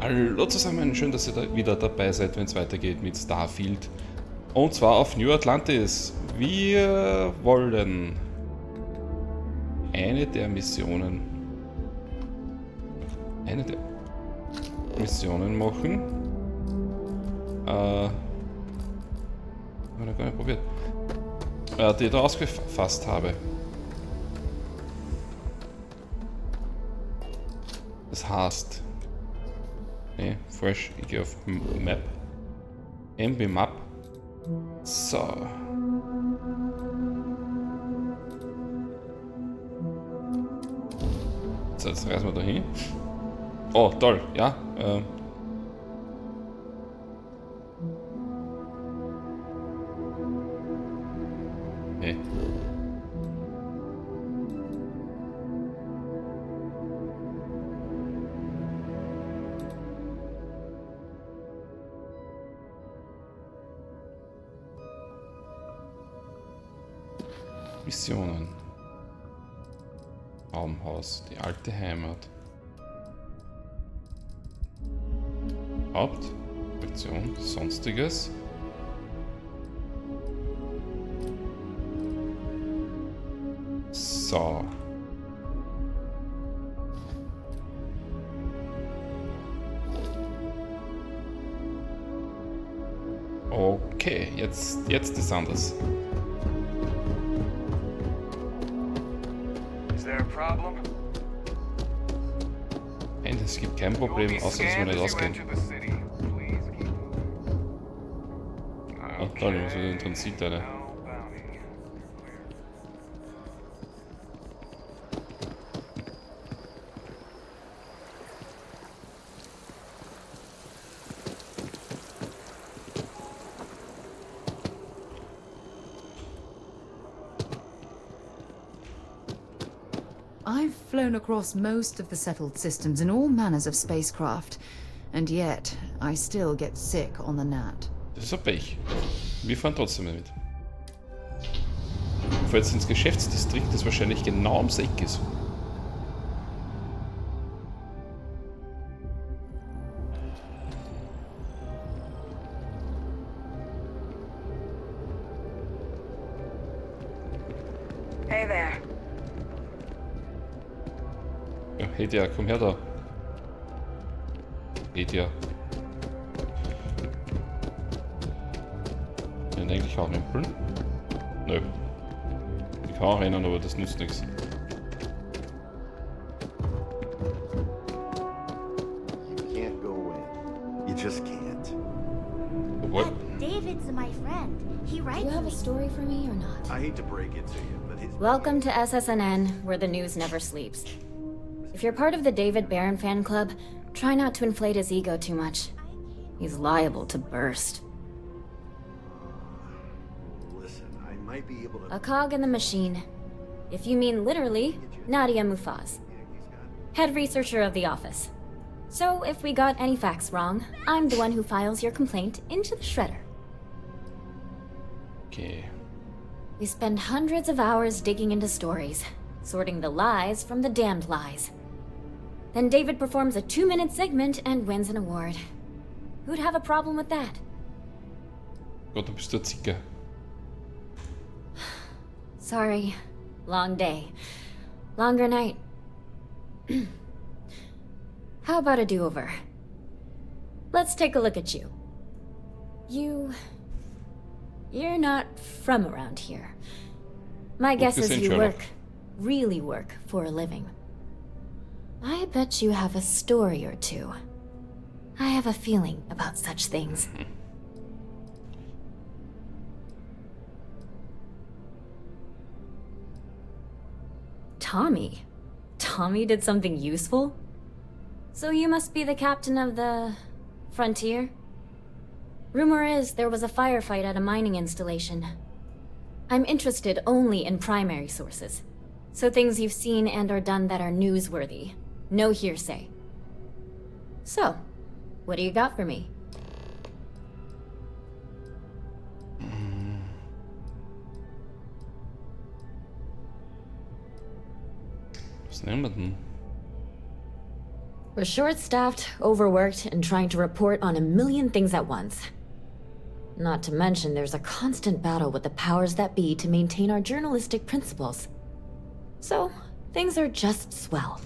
Hallo zusammen, schön, dass ihr da wieder dabei seid, wenn es weitergeht mit Starfield. Und zwar auf New Atlantis. Wir wollen eine der Missionen machen. Haben wir noch gar nicht probiert. Die ich da ausgefasst habe. Das heißt... Ne, falsch. Ich gehe auf Map. MB Map. So. So, jetzt reisen wir da hin. Oh, toll, ja. Hey. Missionen. Baumhaus, die alte Heimat. Hauptaktion, sonstiges. So. Okay, jetzt ist anders. Es gibt kein Problem, außer dass wir nicht ausgehen. Ah, toll, ich muss wieder in den Transit eine. I've flown across most of the settled systems in all manners of spacecraft, and yet I still get sick on the Nat. Das ist ein Pech. Wir fahren trotzdem mit. Wir fahren jetzt ins Geschäftsdistrikt, das wahrscheinlich genau ums Eck ist. Hey there. Ja, hey dir, komm her da. Hey dir. Den eigentlich auch nimpeln? Nö. Ich kann auch rennen, aber das nützt nichts. You can't go in. You just can't. What? David's my friend. He writes. Do you have a story for me or not? I hate to break it to you, but his... Welcome to SSNN, where the news never sleeps. If you're part of the David Barron fan club, try not to inflate his ego too much. He's liable to burst. Listen, I might be able to... A cog in the machine. If you mean literally, Nadia Mufaz, head researcher of the office. So if we got any facts wrong, I'm the one who files your complaint into the shredder. Okay. We spend hundreds of hours digging into stories, sorting the lies from the damned lies. Then David performs a 2-minute segment and wins an award. Who'd have a problem with that? Gott, du bist der Zicker. Sorry. Long day. Longer night. How about a do-over? Let's take a look at you. You're not from around here. My guess is you really work for a living. I bet you have a story or two. I have a feeling about such things. Tommy? Tommy did something useful? So you must be the captain of the... Frontier? Rumor is there was a firefight at a mining installation. I'm interested only in primary sources. So things you've seen and or done that are newsworthy. No hearsay. So, what do you got for me? Was nehmen wir denn? We're short-staffed, overworked, and trying to report on a million things at once. Not to mention, there's a constant battle with the powers that be to maintain our journalistic principles. So, things are just swell.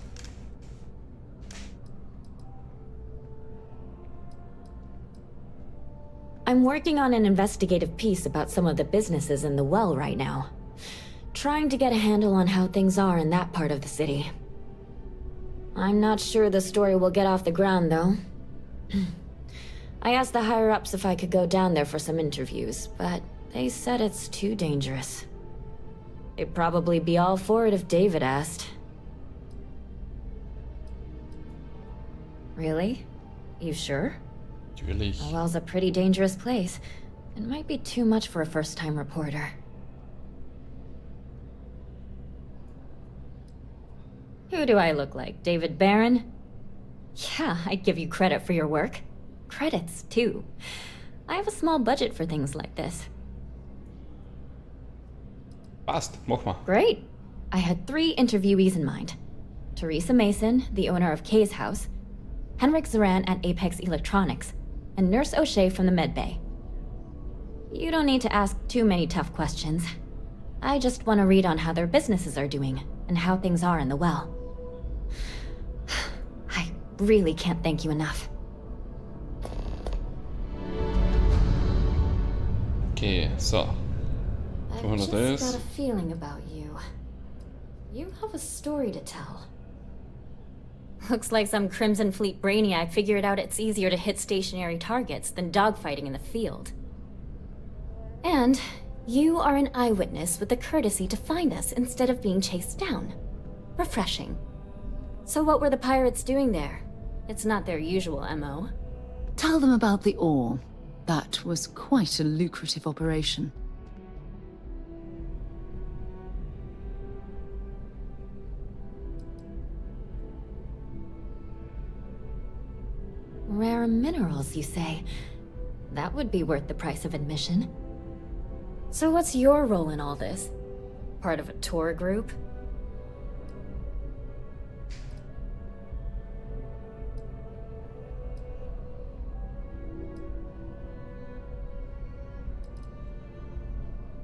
I'm working on an investigative piece about some of the businesses in the well right now. Trying to get a handle on how things are in that part of the city. I'm not sure the story will get off the ground, though. I asked the higher-ups if I could go down there for some interviews, but they said it's too dangerous. They'd probably be all for it if David asked. Really? You sure? Natürlich. The well's a pretty dangerous place. It might be too much for a first-time reporter. Who do I look like? David Barron? Yeah, I'd give you credit for your work. Credits, too. I have a small budget for things like this. Passt, mach mal. Great. I had 3 interviewees in mind. Teresa Mason, the owner of Kay's house, Henrik Zoran at Apex Electronics, and Nurse O'Shea from the medbay. You don't need to ask too many tough questions. I just want to read on how their businesses are doing, and how things are in the well. I really can't thank you enough. Okay, so. I've just das. got a feeling about you. You have a story to tell. Looks like some Crimson Fleet brainiac figured out it's easier to hit stationary targets than dogfighting in the field. And you are an eyewitness with the courtesy to find us instead of being chased down. Refreshing. So what were the pirates doing there? It's not their usual MO. Tell them about the ore. That was quite a lucrative operation. Rare minerals, you say? That would be worth the price of admission. So what's your role in all this? Part of a tour group?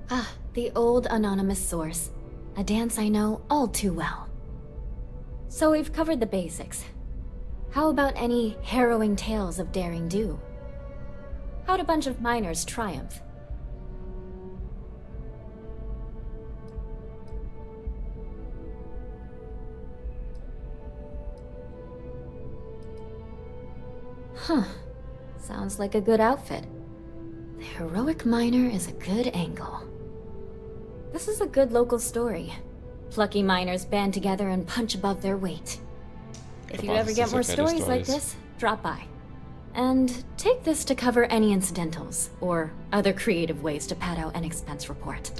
Ah, the old anonymous source. A dance I know all too well. So we've covered the basics. How about any harrowing tales of daring do? How'd a bunch of miners triumph? Huh. Sounds like a good outfit. The heroic miner is a good angle. This is a good local story. Plucky miners band together and punch above their weight. If you ever get more stories like this, drop by. And take this to cover any incidentals, or other creative ways to pad out an expense report.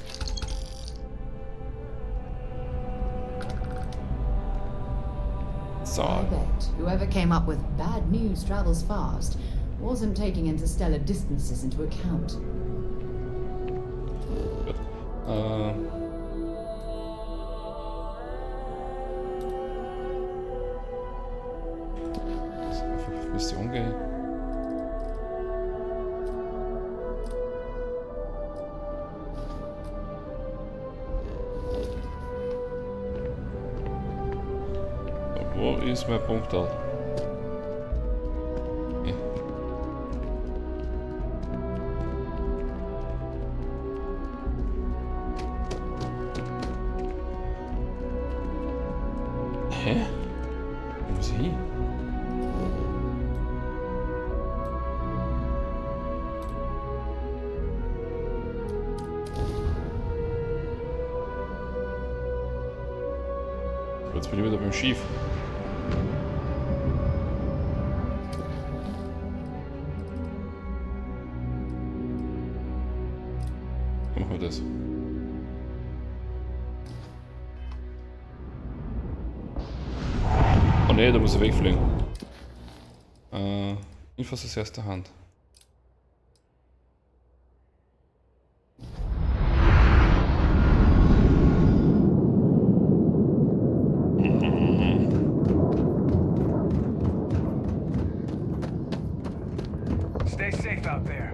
So. I bet whoever came up with bad news travels fast wasn't taking interstellar distances into account. Mission gehen. Wo ist mein Punkt da? Okay. Hä? Wo muss ich hin? Jetzt bin ich wieder beim Schiff. Machen wir das. Oh ne, da muss er wegfliegen. Infos aus erster Hand. Stay safe out there.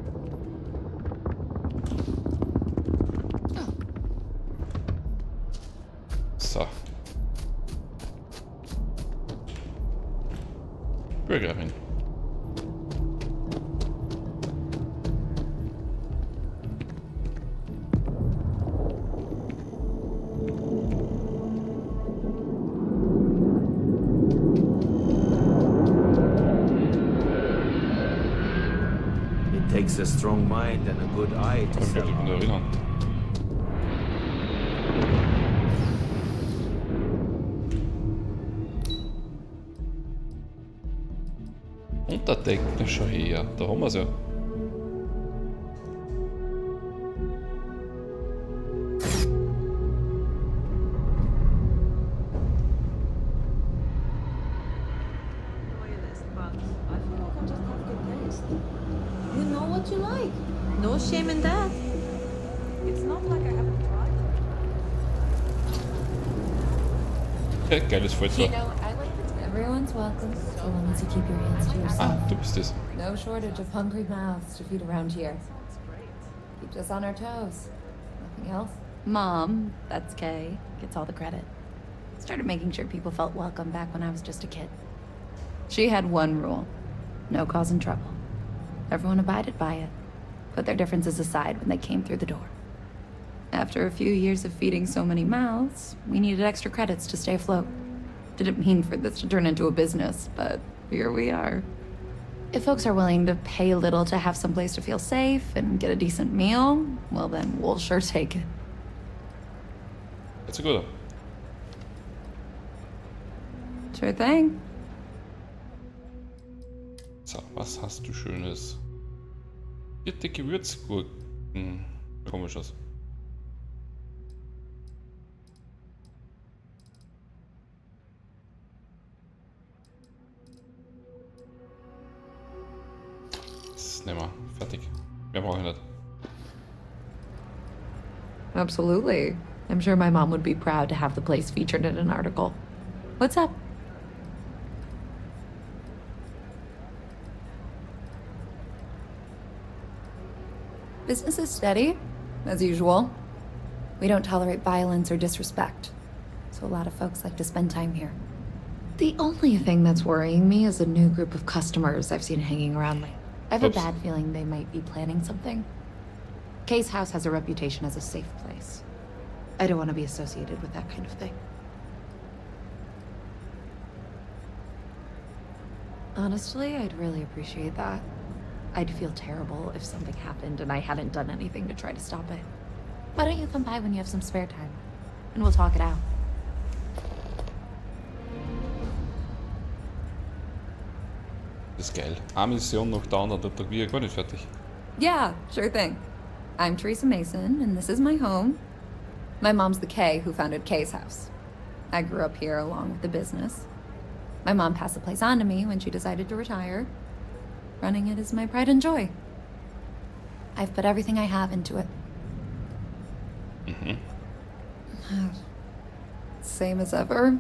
So. Bürgerin. It takes a strong mind and a good eye to Kann ich mich sell nicht mehr art. erinnern. Untertechnischer her, da haben wir es ja. You know what you like. No shame in that. It's not like I haven't tried. Okay, geiles Foto. You know, I like the Everyone's welcome, so long as you keep your hands to yourself. Ah, du bist es. No shortage of hungry mouths to feed around here. Keeps us on our toes. Nothing else. Mom, that's Kay, gets all the credit. Started making sure people felt welcome back when I was just a kid. She had one rule: no causing trouble. Everyone abided by it, put their differences aside when they came through the door. After a few years of feeding so many mouths, we needed extra credits to stay afloat. Didn't mean for this to turn into a business, but here we are. If folks are willing to pay a little to have someplace to feel safe and get a decent meal, well then we'll sure take it. Jetzt gut. Sure thing. So, was hast du Schönes? Vierte Gewürzgurken. Komisch aus. Das nehmen wir. Fertig. Mehr brauche ich nicht. Absolutely. I'm sure my mom would be proud to have the place featured in an article. What's up? Business is steady, as usual. We don't tolerate violence or disrespect, so a lot of folks like to spend time here. The only thing that's worrying me is a new group of customers I've seen hanging around lately. I have Oops. a bad feeling they might be planning something. Kay's house has a reputation as a safe place. I don't want to be associated with that kind of thing. Honestly, I'd really appreciate that. I'd feel terrible if something happened and I hadn't done anything to try to stop it. Why don't you come by when you have some spare time? And we'll talk it out. Das ist geil. Eine Mission noch da und dann der Tag wieder gar nicht fertig. Yeah, sure thing. I'm Teresa Mason, and this is my home. My mom's the Kay who founded Kay's house. I grew up here along with the business. My mom passed the place on to me when she decided to retire. Running it is my pride and joy. I've put everything I have into it. Same as ever.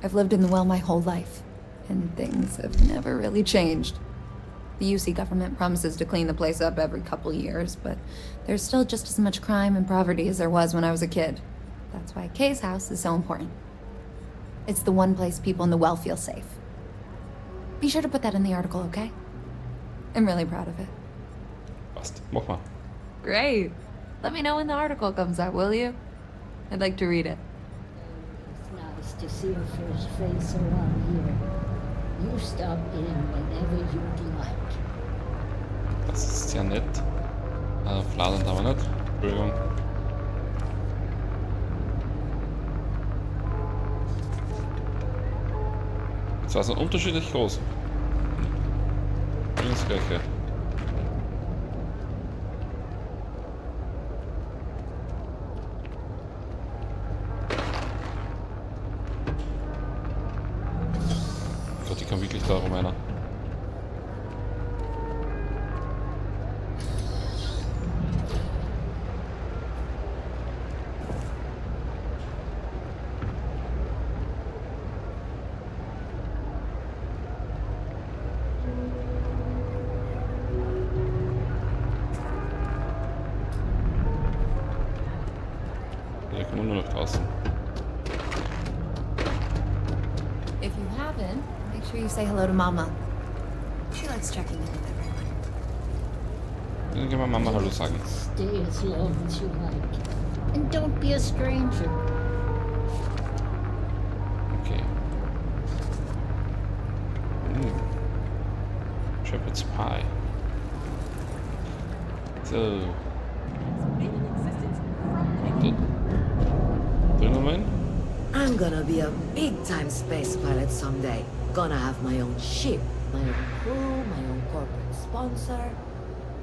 I've lived in the well my whole life, and things have never really changed. The UC government promises to clean the place up every couple years, but there's still just as much crime and poverty as there was when I was a kid. That's why Kay's house is so important. It's the one place people in the well feel safe. Be sure to put that in the article, okay? I'm really proud of it. Passt. Mach mal. Great. Let me know when the article comes out, will you? I'd like to read it. It's nice to see your first face around here. You stop in whenever you'd like. Das ist sehr nett. Fladern haben wir nicht. Entschuldigung. Zwar sind unterschiedlich groß. Das gleiche. Gott, ich kann wirklich da rum einer. in. Make sure you say hello to Mama. She likes checking in with everyone. Dann gehen wir Mama Hallo sagen. Stay as long as you like. And don't be a stranger. Okay. Shepherd's Pie. So. Drinnen rein? I'm gonna be a big-time space pilot someday. Gonna have my own ship, my own crew, my own corporate sponsor.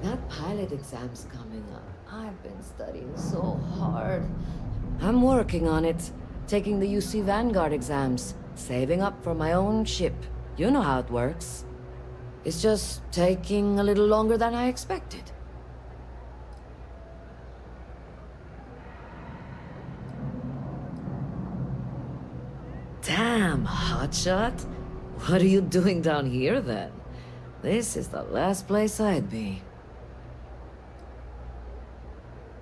That pilot exam's coming up. I've been studying so hard. I'm working on it. Taking the UC Vanguard exams. Saving up for my own ship. You know how it works. It's just taking a little longer than I expected. Damn, hotshot. What are you doing down here, then? This is the last place I'd be.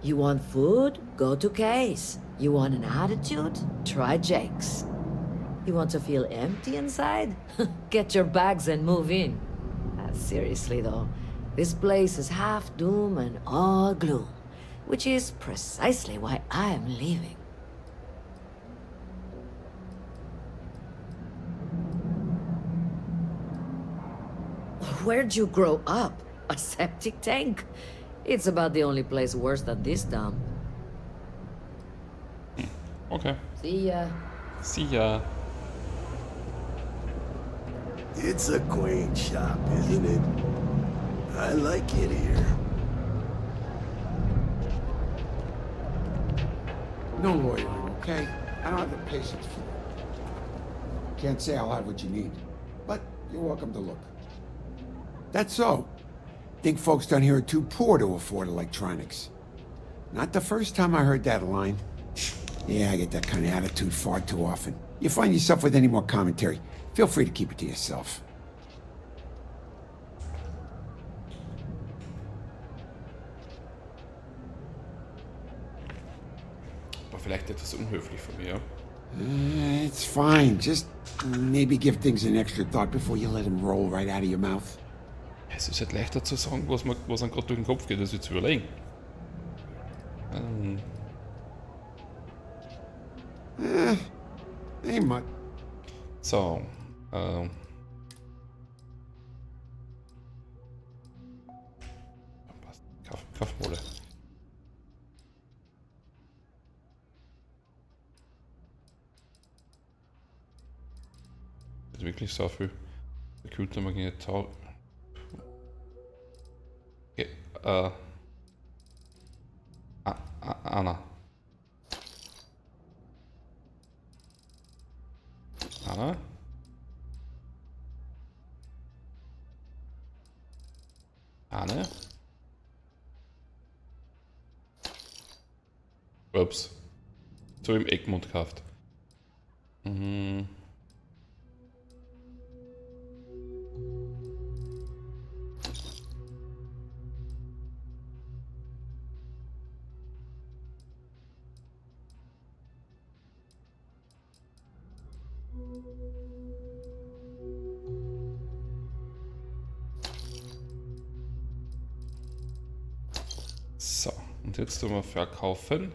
You want food? Go to Kay's. You want an attitude? Try Jake's. You want to feel empty inside? Get your bags and move in. Seriously, though, this place is half doom and all gloom, which is precisely why I'm leaving. Where'd you grow up? A septic tank? It's about the only place worse than this dump. Okay. See ya. See ya. It's a quaint shop, isn't it? I like it here. No loitering, okay? I don't have the patience for that. Can't say I'll have what you need, but you're welcome to look. That's so. Think folks down here are too poor to afford electronics. Not the first time I heard that line. Yeah, I get that kind of attitude far too often. You find yourself with any more commentary, feel free to keep it to yourself. Aber vielleicht etwas unhöflich von mir. It's fine. Just maybe give things an extra thought before you let them roll right out of your mouth. Es ist halt leichter zu sagen, was einem gerade durch den Kopf geht, als zu überlegen. Ain't much. So, Kaufmole. Das ist wirklich so viel. Gekühlte Magnetar. Okay, Anna. Anna? Anne? Ups. So im Eckmund gekauft. Mhm. So, und jetzt tun wir verkaufen.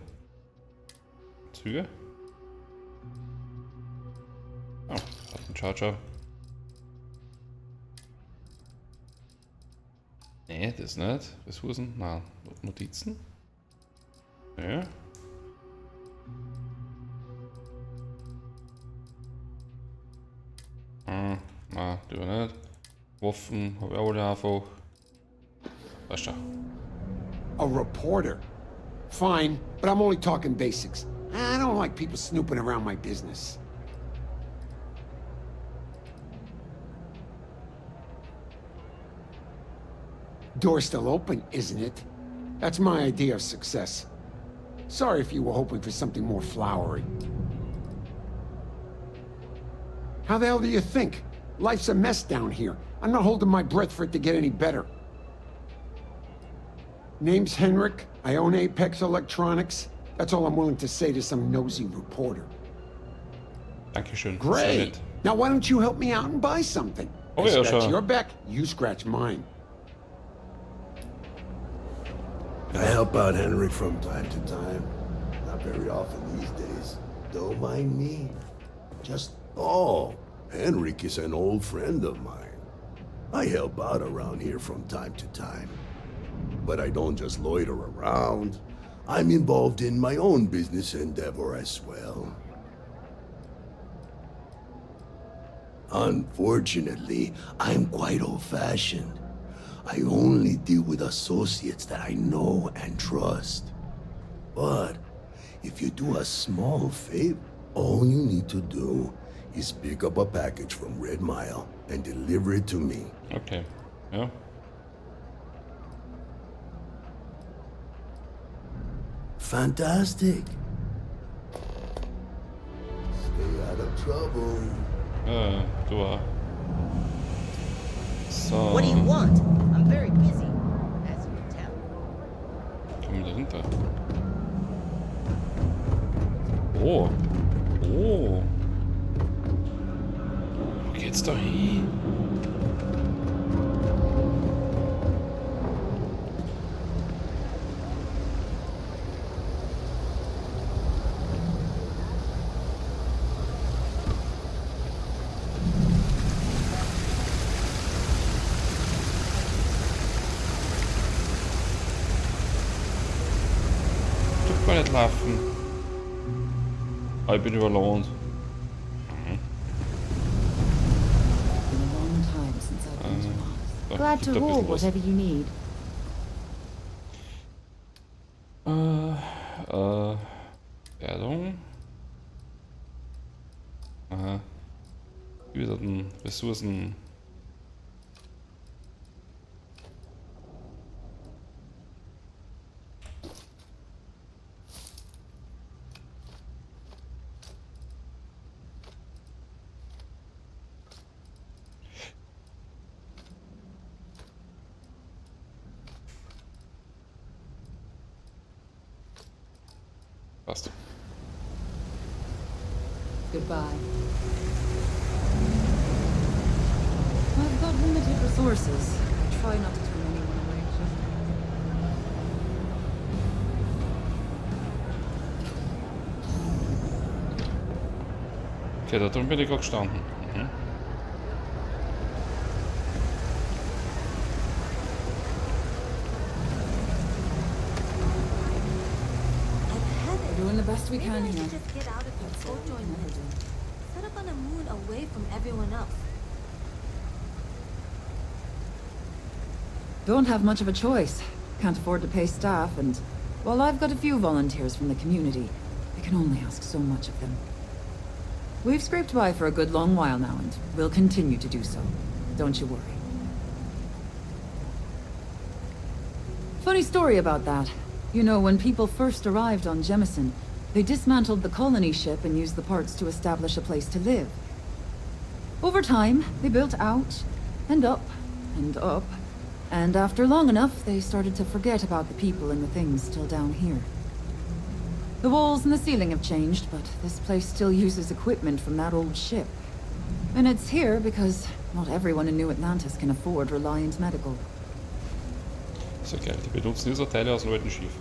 Züge. Oh, hat einen Charger. Nee, das nicht. Ressourcen? Nein. Notizen? Ja. Nein, die nicht. Waffen habe ich alle einfach. Weißt du. A reporter. Fine, but I'm only talking basics. I don't like people snooping around my business. Door's still open, isn't it? That's my idea of success. Sorry if you were hoping for something more flowery. How the hell do you think? Life's a mess down here. I'm not holding my breath for it to get any better. Name's Henrik. I own Apex Electronics. That's all I'm willing to say to some nosy reporter. Dankeschön. Great. Now why don't you help me out and buy something? Oh, I yeah, scratch sure. your back, you scratch mine. I help out Henry from time to time. Not very often these days. Don't mind me. Just, oh, Henrik is an old friend of mine. I help out around here from time to time. But I don't just loiter around. I'm involved in my own business endeavor as well. Unfortunately, I'm quite old-fashioned. I only deal with associates that I know and trust. But if you do a small favor, all you need to do is pick up a package from Red Mile and deliver it to me. Okay. Ja. Fantastic. Stay out of trouble. Du auch. So. What do you want? I'm very busy, as you can tell. Kommen wir da hinter? Oh. Oh. Wo geht's da hin? Gar nicht laufen. Ah, ich bin überlohnt. Glad to haul whatever you need. Erdung. Aha. Gewiderten Ressourcen. Passt. Goodbye. I've got limited resources. I try not to turn anyone away. Okay, da drüben bin ich auch gestanden. Mhm. Doing the best we can here. Just get out of here. Go join them. Set up on a moon away from everyone else. Don't have much of a choice. Can't afford to pay staff, and while I've got a few volunteers from the community, I can only ask so much of them. We've scraped by for a good long while now, and we'll continue to do so. Don't you worry. Funny story about that. You know, when people first arrived on Jemison, they dismantled the colony ship and used the parts to establish a place to live. Over time, they built out, and up, and up, and after long enough, they started to forget about the people and the things still down here. The walls and the ceiling have changed, but this place still uses equipment from that old ship. And it's here because not everyone in New Atlantis can afford Reliant Medical. So geil, die benutzen diese Teile aus dem alten Schiff.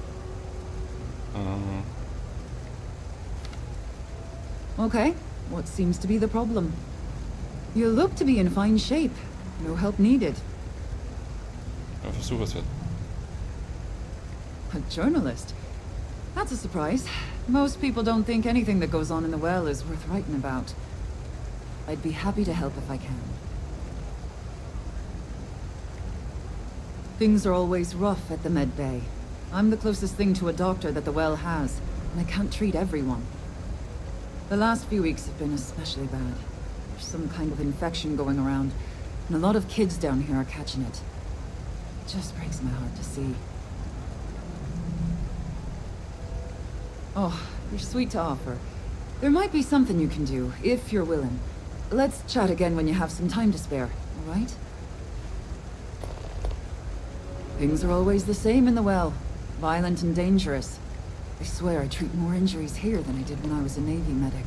Okay, what seems to be the problem? You look to be in fine shape. No help needed. Ja, versuch es halt. A journalist? That's a surprise. Most people don't think anything that goes on in the well is worth writing about. I'd be happy to help if I can. Things are always rough at the med bay. I'm the closest thing to a doctor that the well has, and I can't treat everyone. The last few weeks have been especially bad. There's some kind of infection going around, and a lot of kids down here are catching it. It just breaks my heart to see. Oh, you're sweet to offer. There might be something you can do, if you're willing. Let's chat again when you have some time to spare, all right? Things are always the same in the well. Violent and dangerous. I swear I treat more injuries here than I did when I was a Navy medic.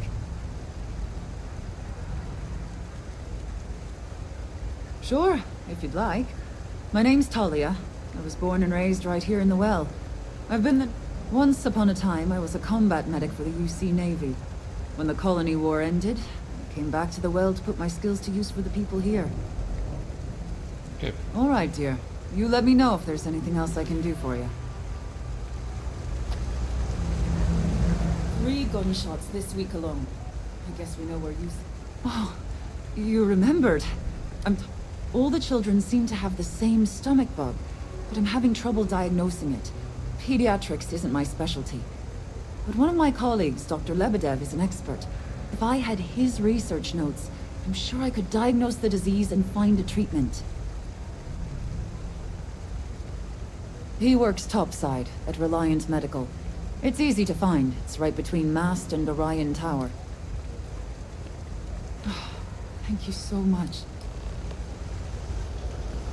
Sure, if you'd like. My name's Talia. I was born and raised right here in the well. I've been the... Once upon a time, I was a combat medic for the UC Navy. When the colony war ended, I came back to the well to put my skills to use for the people here. Okay. All right, dear. You let me know if there's anything else I can do for you. 3 gunshots this week alone. I guess we know where you... Oh, you remembered. All the children seem to have the same stomach bug, but I'm having trouble diagnosing it. Pediatrics isn't my specialty. But one of my colleagues, Dr. Lebedev, is an expert. If I had his research notes, I'm sure I could diagnose the disease and find a treatment. He works topside at Reliant Medical. It's easy to find. It's right between Mast and Orion Tower. Thank you so much.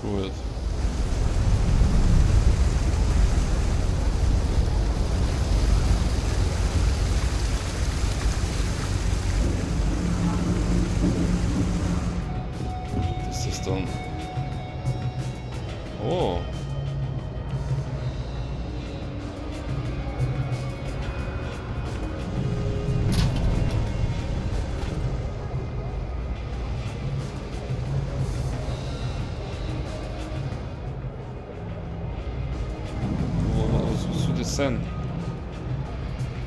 Gut. Das ist dann... Oh. Sein.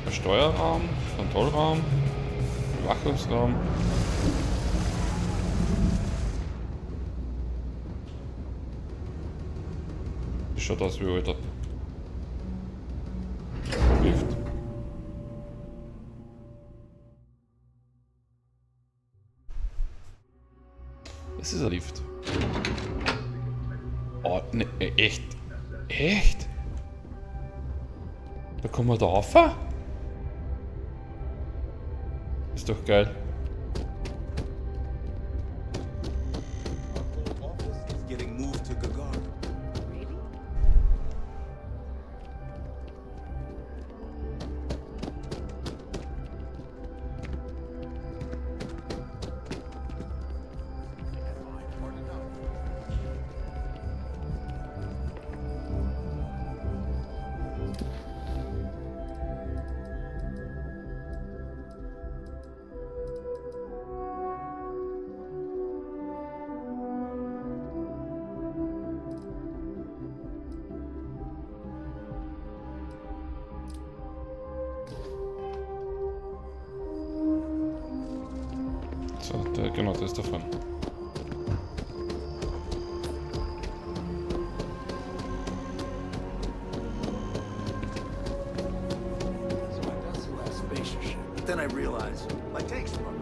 Der Steuerraum, Kontrollraum, Überwachungsraum. Das schaut aus wie alter Lift. Es ist ein Lift. Oh, ne, echt? Echt? Da kommen wir da rauf? Ist doch geil. So, genau, das ist davon. Then I realized my takes were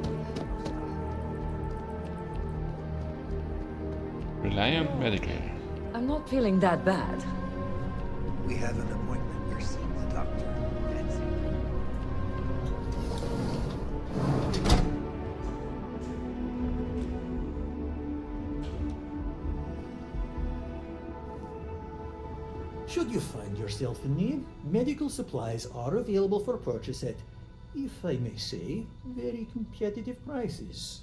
Reliant Medical. I'm not feeling that bad. We have an appointment. You're seeing the doctor. Should you find yourself in need, medical supplies are available for purchase at, if I may say, very competitive prices.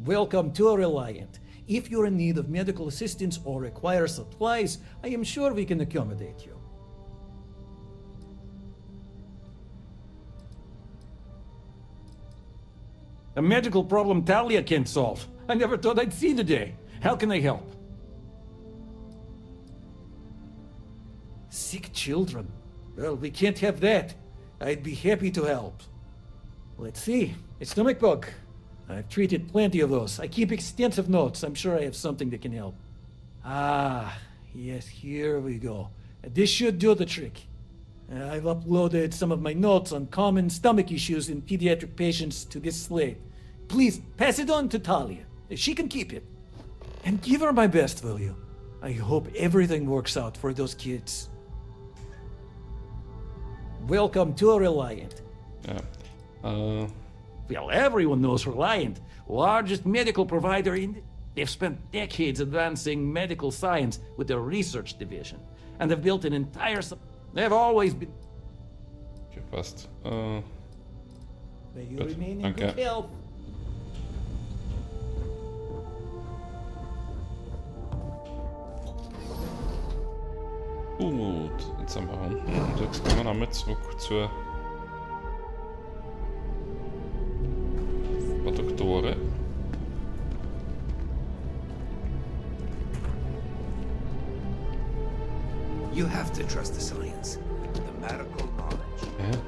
Welcome to Reliant. If you're in need of medical assistance or require supplies, I am sure we can accommodate you. A medical problem Talia can't solve. I never thought I'd see the day. How can I help? Sick children. Well, we can't have that. I'd be happy to help. Let's see. A stomach bug. I've treated plenty of those. I keep extensive notes. I'm sure I have something that can help. Ah, yes, here we go. This should do the trick. I've uploaded some of my notes on common stomach issues in pediatric patients to this slate. Please, pass it on to Talia. She can keep it. And give her my best, will you? I hope everything works out for those kids. Welcome to Reliant. Yeah. Well, everyone knows Reliant. Largest medical provider in... They've spent decades advancing medical science with their research division. And they've built an entire... They've always been... Okay, passt. May you remain in danke. good health. Gut, jetzt sind wir unten und jetzt kommen wir einmal zurück zur Doktore. You have to trust the science, the medical knowledge.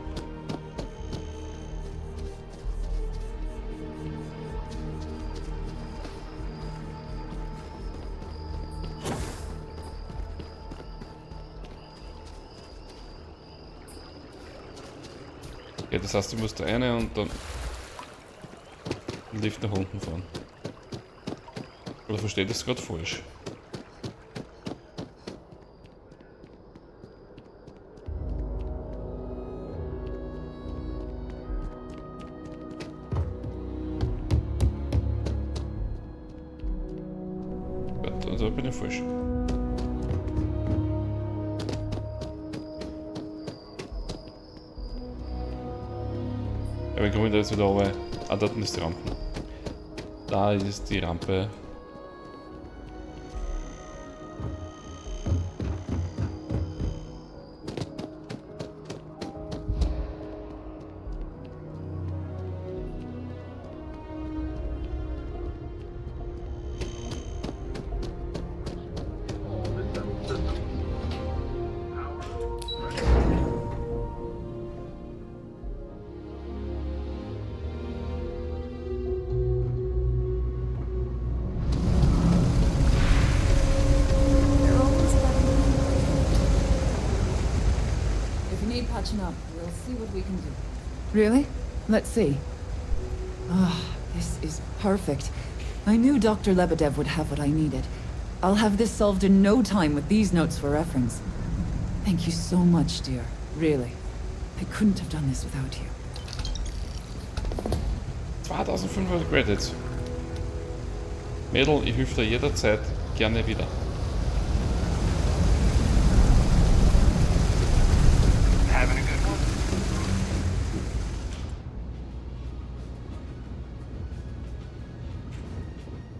Okay, das heißt, ich muss da eine und dann den Lift nach unten fahren. Oder verstehe ich das gerade falsch? Gut, da bin ich falsch. Ja, wir kommen da jetzt wieder runter. Ah, dort ist die Rampe. Da ist die Rampe. Patching up. We'll see what we can do. Really? Let's see. Ah, this is perfect. I knew Dr. Lebedev would have what I needed. I'll have this solved in no time with these notes for reference. Thank you so much, dear. Really. I couldn't have done this without you. 2500 Credits. Mädel, ich helfe dir jederzeit gerne wieder. Having a good one?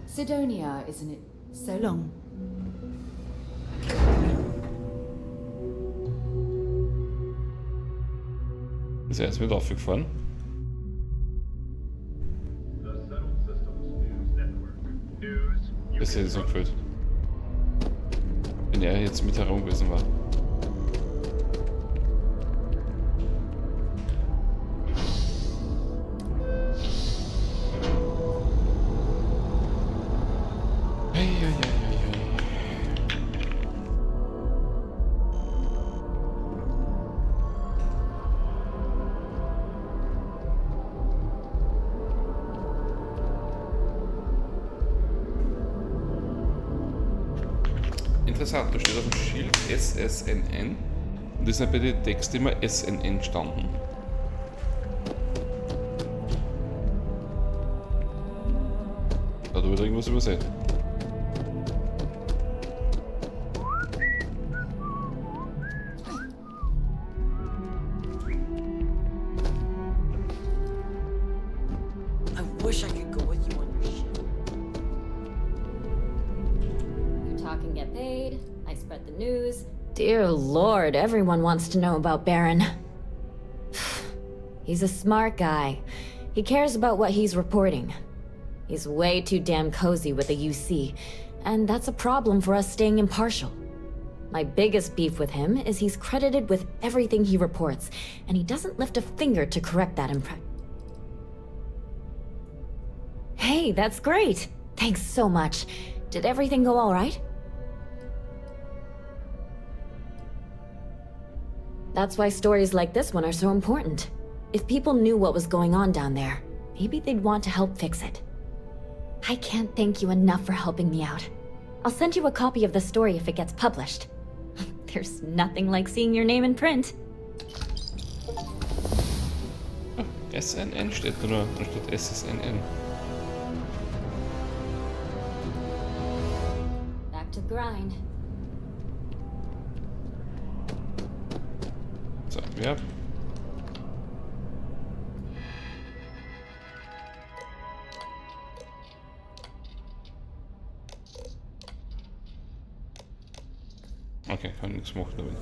Sidonia, isn't it? So long. Ist er jetzt wieder aufgefahren? Das hätte ich so gefühlt. Wenn er jetzt mit herum gewesen war. Interessant, da steht auf dem Schild SSNN und ist ja bei den Texten immer SNN gestanden. Da wird irgendwas übersehen. I wish I could go with you on your ship. You talk and get paid. I spread the news. Dear Lord, everyone wants to know about Baron. He's a smart guy. He cares about what he's reporting. He's way too damn cozy with the UC, and that's a problem for us staying impartial. My biggest beef with him is he's credited with everything he reports, and he doesn't lift a finger to correct that impression. Hey, that's great! Thanks so much. Did everything go all right? That's why stories like this one are so important. If people knew what was going on down there, maybe they'd want to help fix it. I can't thank you enough for helping me out. I'll send you a copy of the story if it gets published. There's nothing like seeing your name in print. Oh, SNN steht da nur, da steht SSNN. Back to the grind. So, ja. Okay, kann nichts machen damit.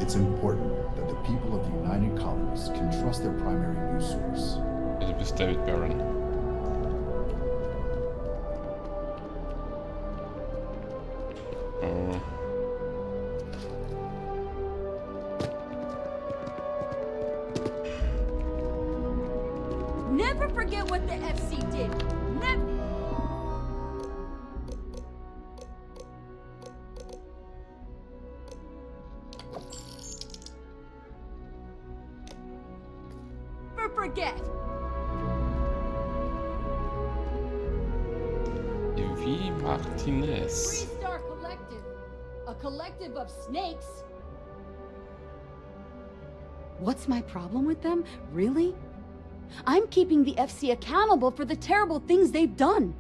It's important that the people of the United Colonies can trust their primary news source. Ja, du bist David Barron. Oh. Never forget what the FC did. Never. Forget. Evie Martinez. Three-star collective. A collective of snakes. What's my problem with them? Really? I'm keeping the FC accountable for the terrible things they've done.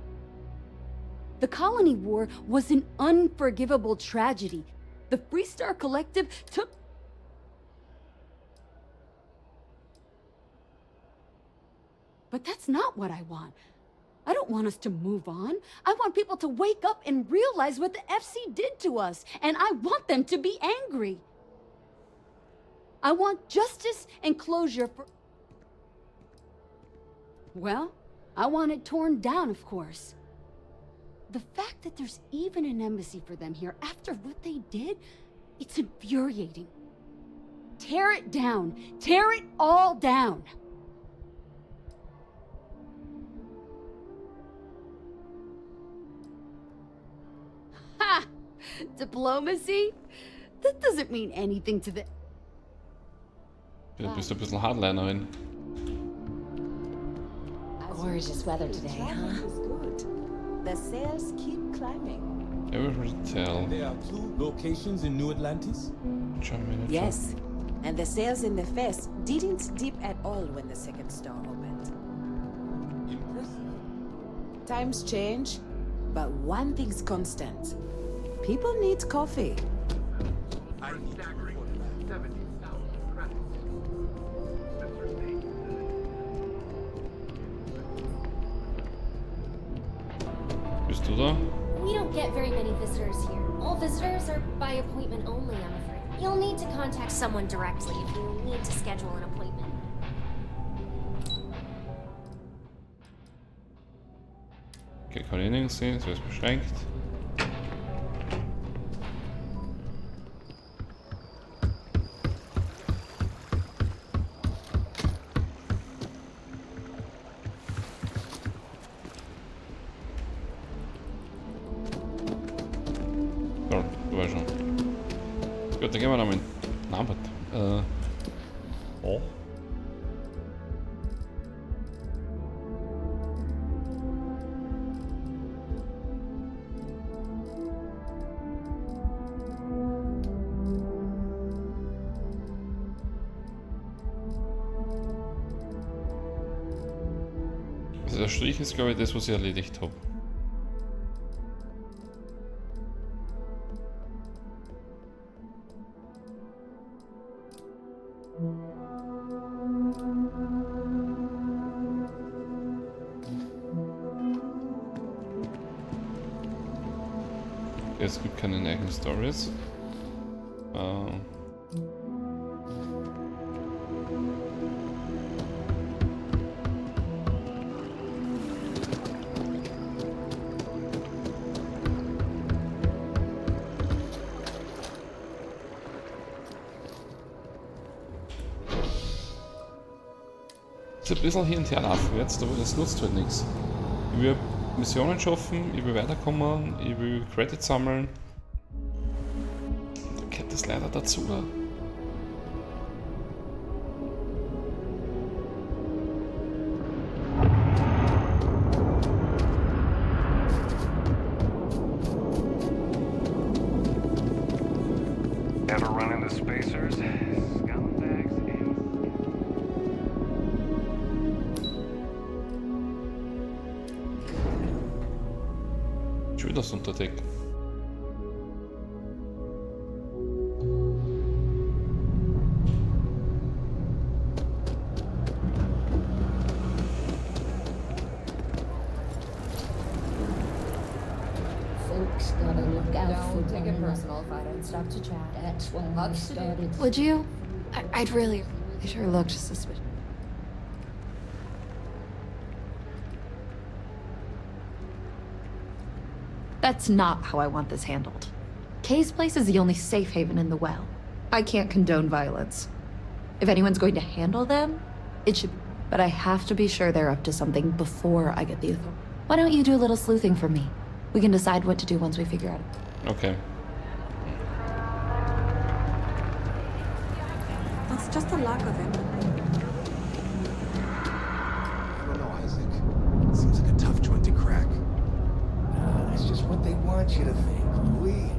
The Colony War was an unforgivable tragedy. The Three-Star Collective took... But that's not what I want. I don't want us to move on. I want people to wake up and realize what the FC did to us, and I want them to be angry. I want justice and closure for... Well, I want it torn down, of course. The fact that there's even an embassy for them here after what they did, it's infuriating. Tear it down. Tear it all down. Ha! Diplomacy? That doesn't mean anything to the... Du bist ein bisschen Hardlinerin. Gorgeous weather today, huh? The sales keep climbing. Every tell. There are 2 locations in New Atlantis? Yes, and the sales in the fest didn't dip at all when the second store opened. Impressive. Times change, but one thing's constant. People need coffee. I'm staggering 70,000 credits. Bist du da? We don't get very many visitors here. All visitors are by appointment only, I'm afraid. You'll need to contact someone directly if you need to schedule an appointment. Okay, kann ich nirgends sehen, es wird beschränkt. So, du weißt schon. Gut, dann gehen wir noch mit Namen. Oh. Also der Strich ist, glaube ich, das, was ich erledigt habe. Es gibt keine eigenen Stories. Ist ein bisschen hin und her laufen jetzt, aber das nutzt halt nichts. Ich will Missionen schaffen, ich will weiterkommen, ich will Credits sammeln. Da gehört das leider dazu. Ever run into spacers? Scumbags and... Schon wieder das Unterdeck. for Don't take one it another. personal if I don't stop to chat. That's when we started. Would you? I'd really. They sure looked suspicious. That's not how I want this handled. Kay's place is the only safe haven in the well. I can't condone violence. If anyone's going to handle them, it should. But I have to be sure they're up to something before I get the authority. Why don't you do a little sleuthing for me? We can decide what to do once we figure out. Okay. That's just a lack of empathy. I don't know, Isaac. Seems like a tough joint to crack. That's just what they want you to think, Louis.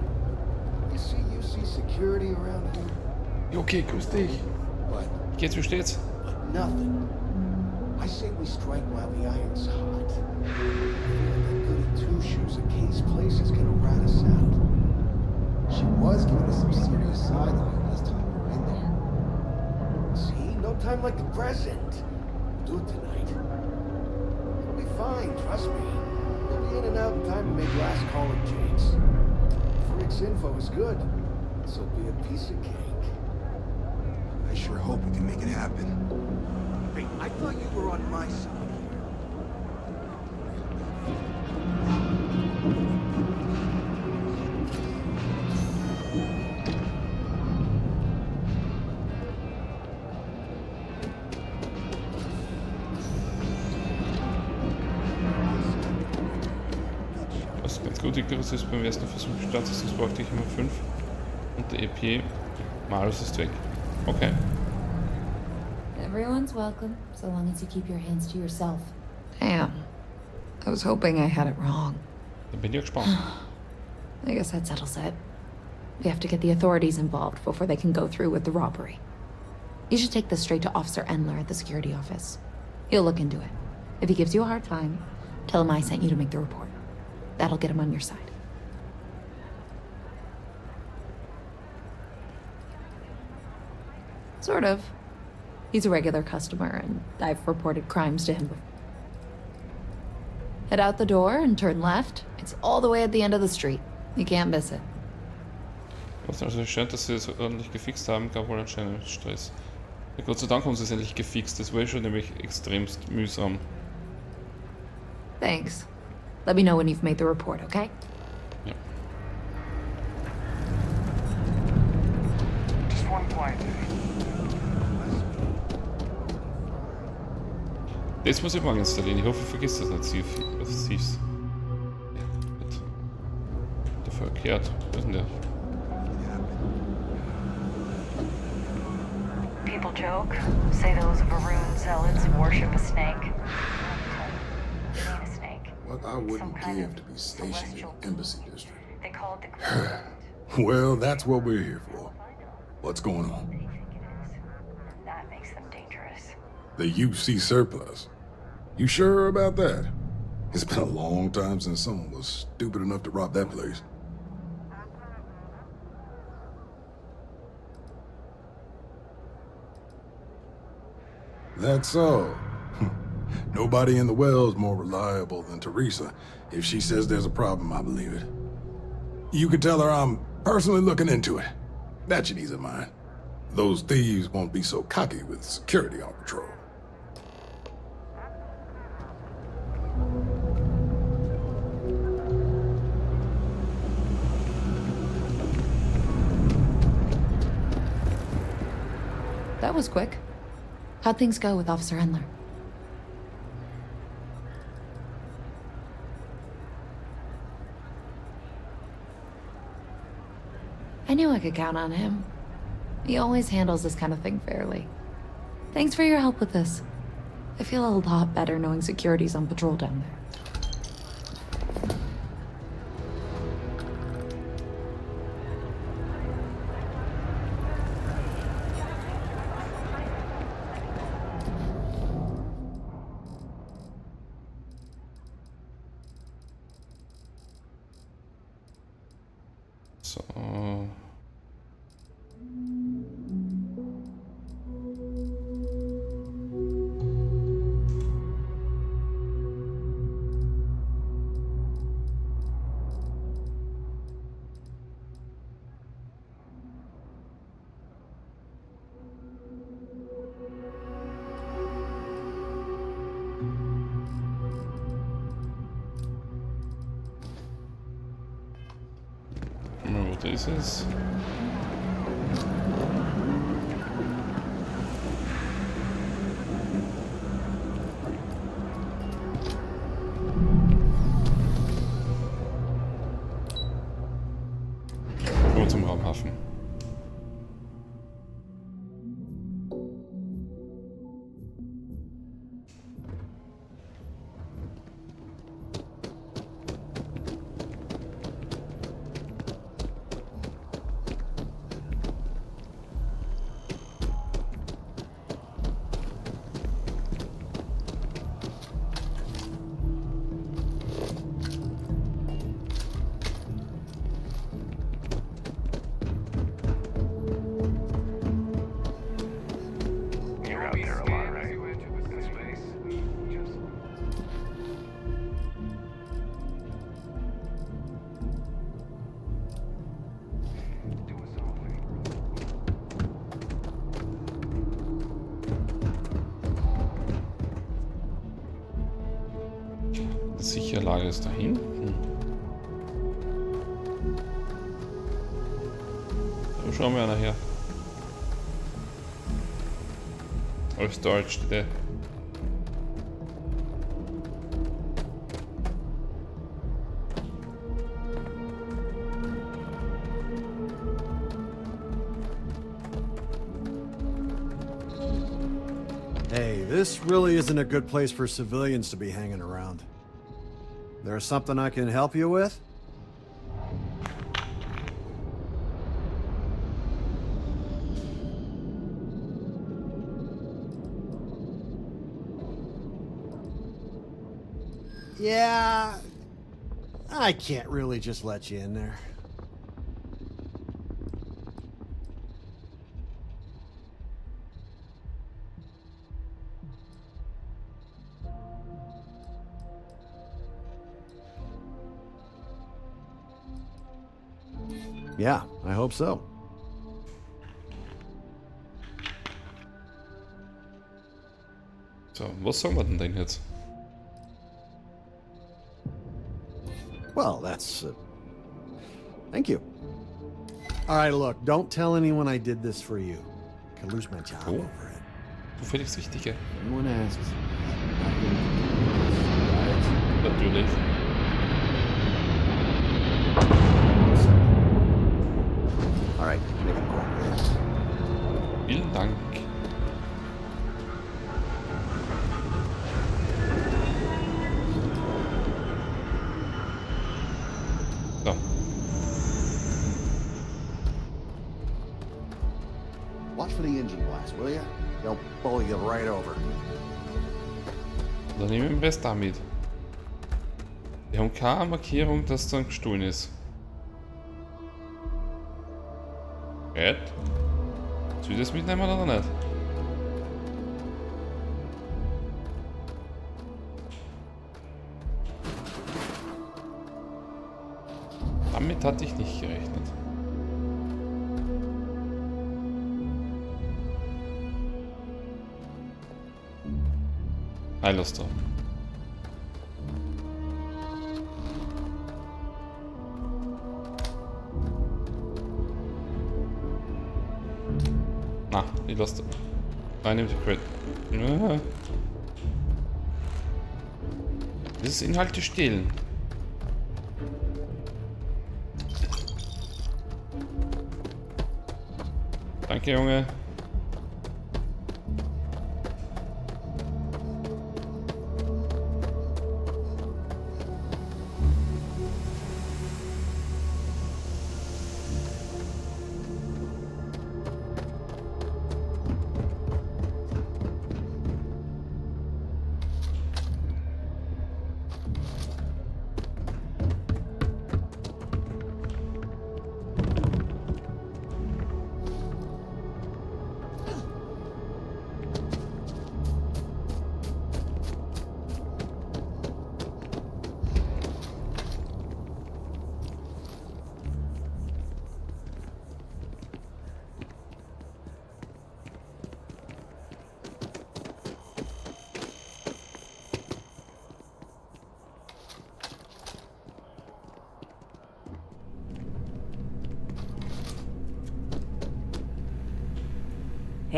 You see security around here? Okay, grüß dich. But Geht's, wie steht's? nothing. I say we strike while the iron's hot. I feel that goody two-shoes at Kay's place is gonna rat us out. She was giving us some serious side eye last time we were in there. See? No time like the present. We'll do it tonight. It'll be fine, trust me. We'll be in and out in time to make last call at Jake's. Rick's info is good. This'll be a piece of cake. I sure hope we can make it happen. Hey, I thought you were on my side. Was ganz gut ist, beim ersten Versuch gestartet ist, das brauchte ich immer 5. Und der EP, Malus ist weg. Okay. Everyone's welcome, so long as you keep your hands to yourself. Damn. I was hoping I had it wrong. Dann bin ich gespannt. I guess that settles it. We have to get the authorities involved before they can go through with the robbery. You should take this straight to Officer Endler at the security office. He'll look into it. If he gives you a hard time, tell him I sent you to make the report. That'll get him on your side. Sort of. He's a regular customer, and I've reported crimes to him before. Head out the door and turn left. It's all the way at the end of the street. You can't miss it. Also es scheint, dass sie es ordentlich gefixt haben, gab wohl anscheinend Stress. Ja, Gott sei Dank haben sie es endlich gefixt, das war ja schon nämlich extremst mühsam. Thanks. Let me know when you've made the report, okay? Ja. Just one quiet day. Das muss ich morgen installieren, ich hoffe, ich vergiss das nicht, Thieves. Ja, gut. Der verkehrt, wo ist denn der? People joke, say those Varun zealots worship a snake. It ain't a snake. What I wouldn't give to be stationed in the embassy district. They call it the Well, that's what we're here for. What's going on? That makes them dangerous. The UC surplus. You sure about that? It's been a long time since someone was stupid enough to rob that place. That's so. Nobody in the well's more reliable than Teresa. If she says there's a problem, I believe it. You can tell her I'm personally looking into it. That should ease her mind. Those thieves won't be so cocky with security on patrol. That was quick. How'd things go with Officer Endler? I knew I could count on him. He always handles this kind of thing fairly. Thanks for your help with this. I feel a lot better knowing security's on patrol down there. So. ist es. Schon zum Raumhafen. Die Sicherlage ist da hinten. So, schauen wir nachher. Alles Deutsch steht der. Hey, this really isn't a good place for civilians to be hanging around. There's something I can help you with? Yeah, I can't really just let you in there. Yeah, I hope so. So, was sagen wir denn jetzt? Well, that's... thank you. All right, look, don't tell anyone I did this for you. I could lose my job over it. Zufällig Wichtige. Anyone asks. Natürlich. All right, make it quick. Vielen Dank. So. Watch for the engine blast, will ya? They'll bowl you right over. Dann nehmen wir den Rest damit. Wir haben keine Markierung, dass dann gestohlen ist. Ed? Soll ich das mitnehmen oder nicht? Damit hatte ich nicht gerechnet. Heilerster. Na, ich lasse. Nein, nimm die Credit. Ja. Das ist Inhalte stehlen. Danke, Junge.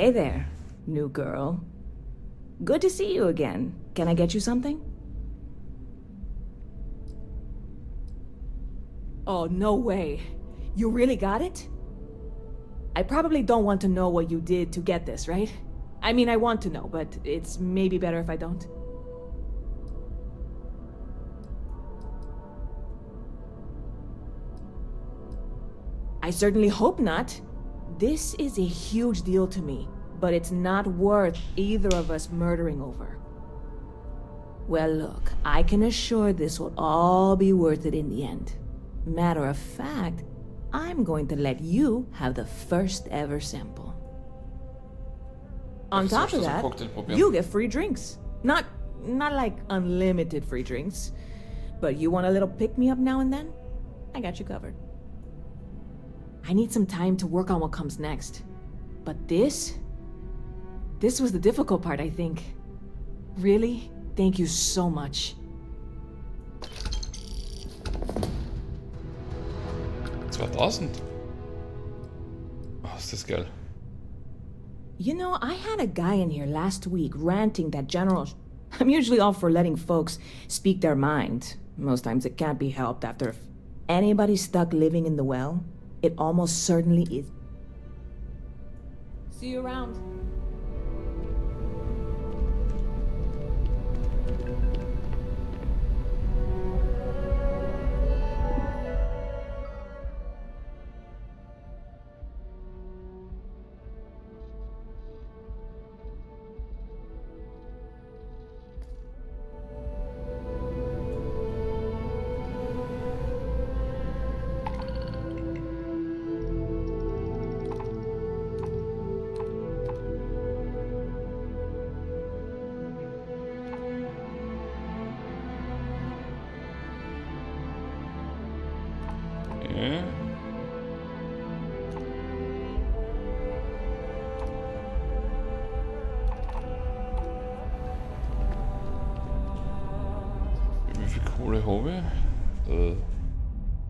Hey there, new girl. Good to see you again. Can I get you something? Oh, no way. You really got it? I probably don't want to know what you did to get this, right? I mean, I want to know, but it's maybe better if I don't. I certainly hope not. This is a huge deal to me, but it's not worth either of us murdering over. Well, look, I can assure this will all be worth it in the end. Matter of fact, I'm going to let you have the first ever sample. On top of that, you get free drinks. Not like unlimited free drinks, but you want a little pick-me-up now and then? I got you covered. I need some time to work on what comes next. But this was the difficult part, I think. Really, thank you so much. 2000? Oh, ist das geil. You know, I had a guy in here last week ranting that General... I'm usually all for letting folks speak their mind. Most times it can't be helped after anybody's stuck living in the well. It almost certainly is. See you around. Okay. Wie viel Kohle habe ich?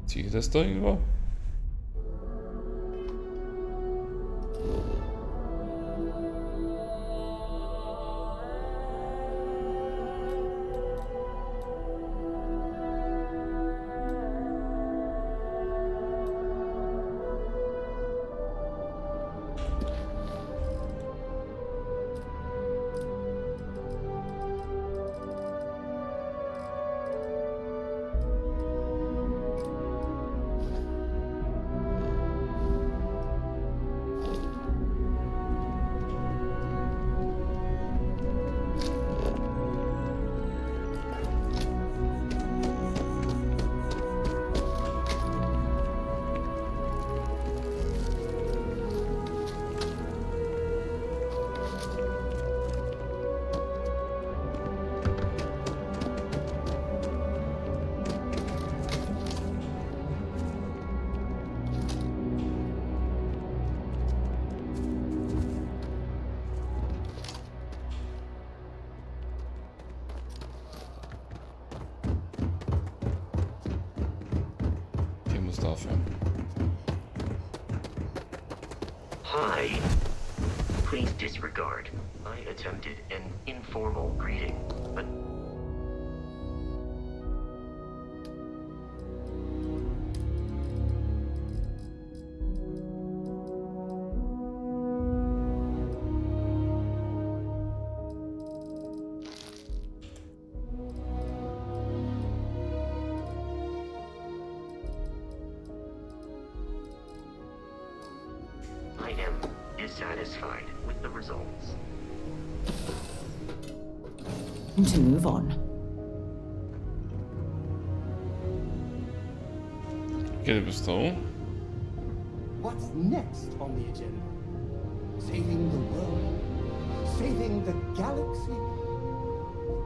Ziehe ich das da irgendwo? Hi. Please disregard. I attempted an informal greeting, but... I am dissatisfied with the results. To move on. Okay, du bist da. What's next on the agenda? Saving the world? Saving the galaxy?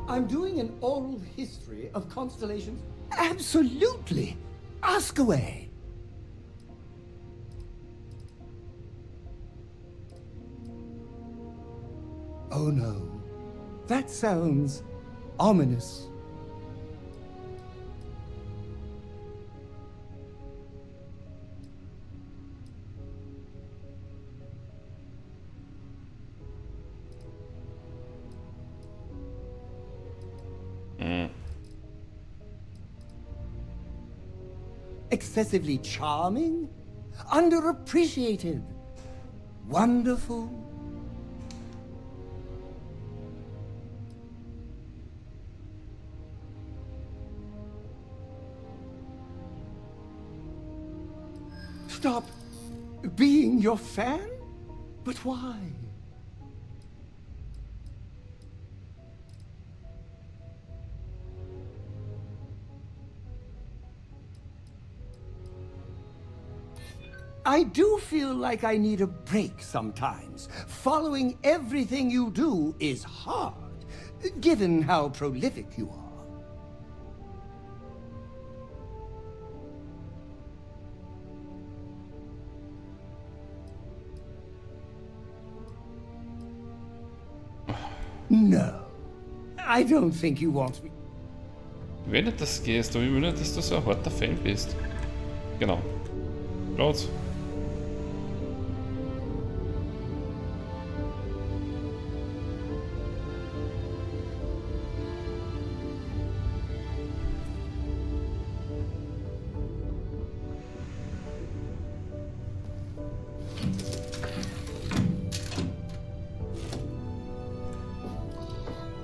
I'm doing an oral history of constellations? Absolutely! Ask away! Oh no, that sounds ominous. Excessively charming? Underappreciated? Wonderful? Stop being your fan? But why? I do feel like I need a break sometimes. Following everything you do is hard, given how prolific you are. No, I don't think you want me. Wenn nicht das gehst, aber ich will nicht, dass du so ein harter Fan bist. Genau. Los.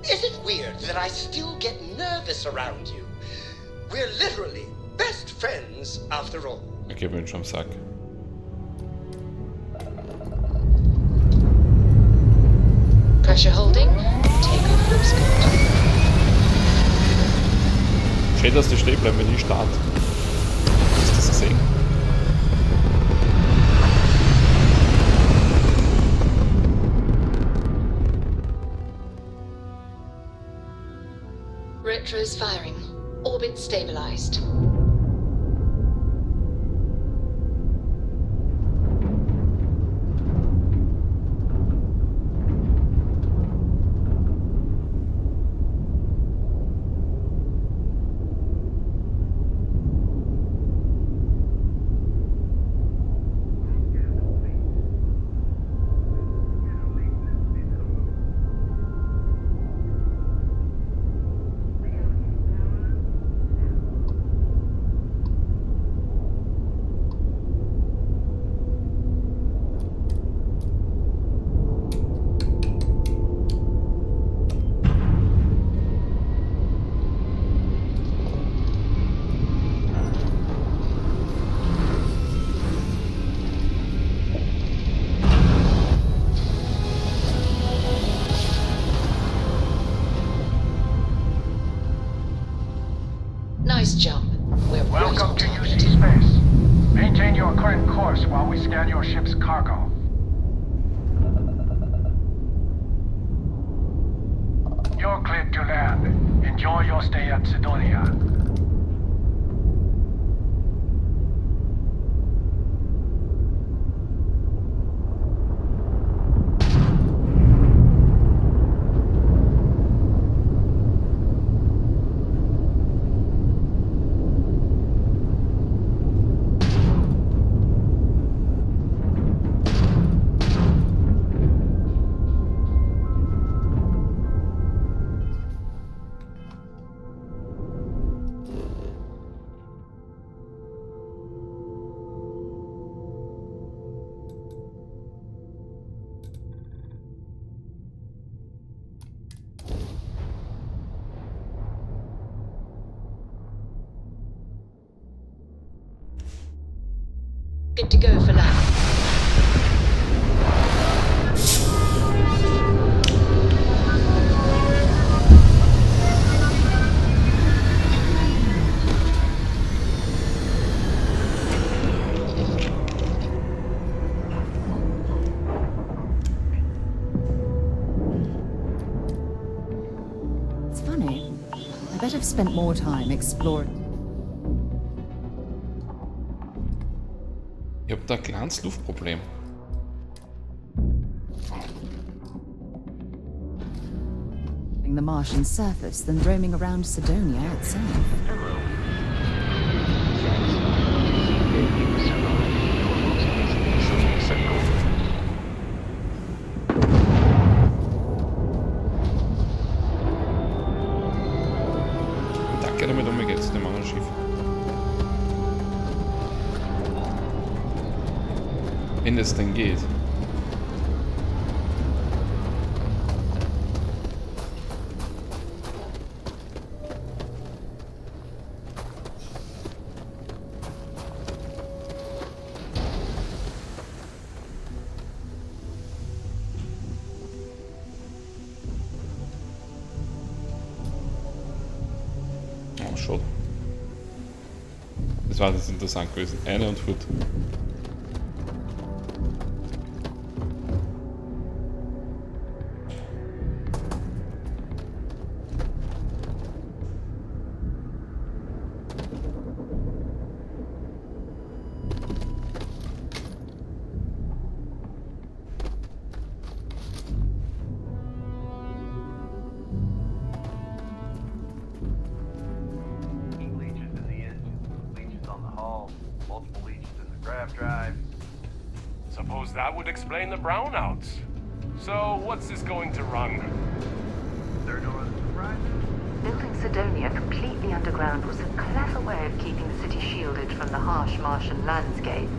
Is it weird that I still get nervous around you? We're literally best friends after all. Okay, bin schon am Sack. Pressure holding. Takeoff looks good. Schön, dass du stehen bleibst, wenn ich starte. Hast du das gesehen? Retro's firing. Orbit stabilized. Nice jump. We're Welcome to UC Space. Maintain your current course while we scan your ship's cargo. You're cleared to land. Enjoy your stay at Sidonia. Good to go for land. It's funny. I bet I've spent more time exploring. Ich hab da ein kleines Luftproblem. The Martian surface than roaming around Sidonia itself. Danke, damit umgeht zu dem anderen Schiff. wenn es denn geht. Oh, schon. Das war jetzt interessant gewesen. Eine und gut. Suppose that would explain the brownouts. So, what's this going to run? Building Sidonia completely underground was a clever way of keeping the city shielded from the harsh Martian landscape.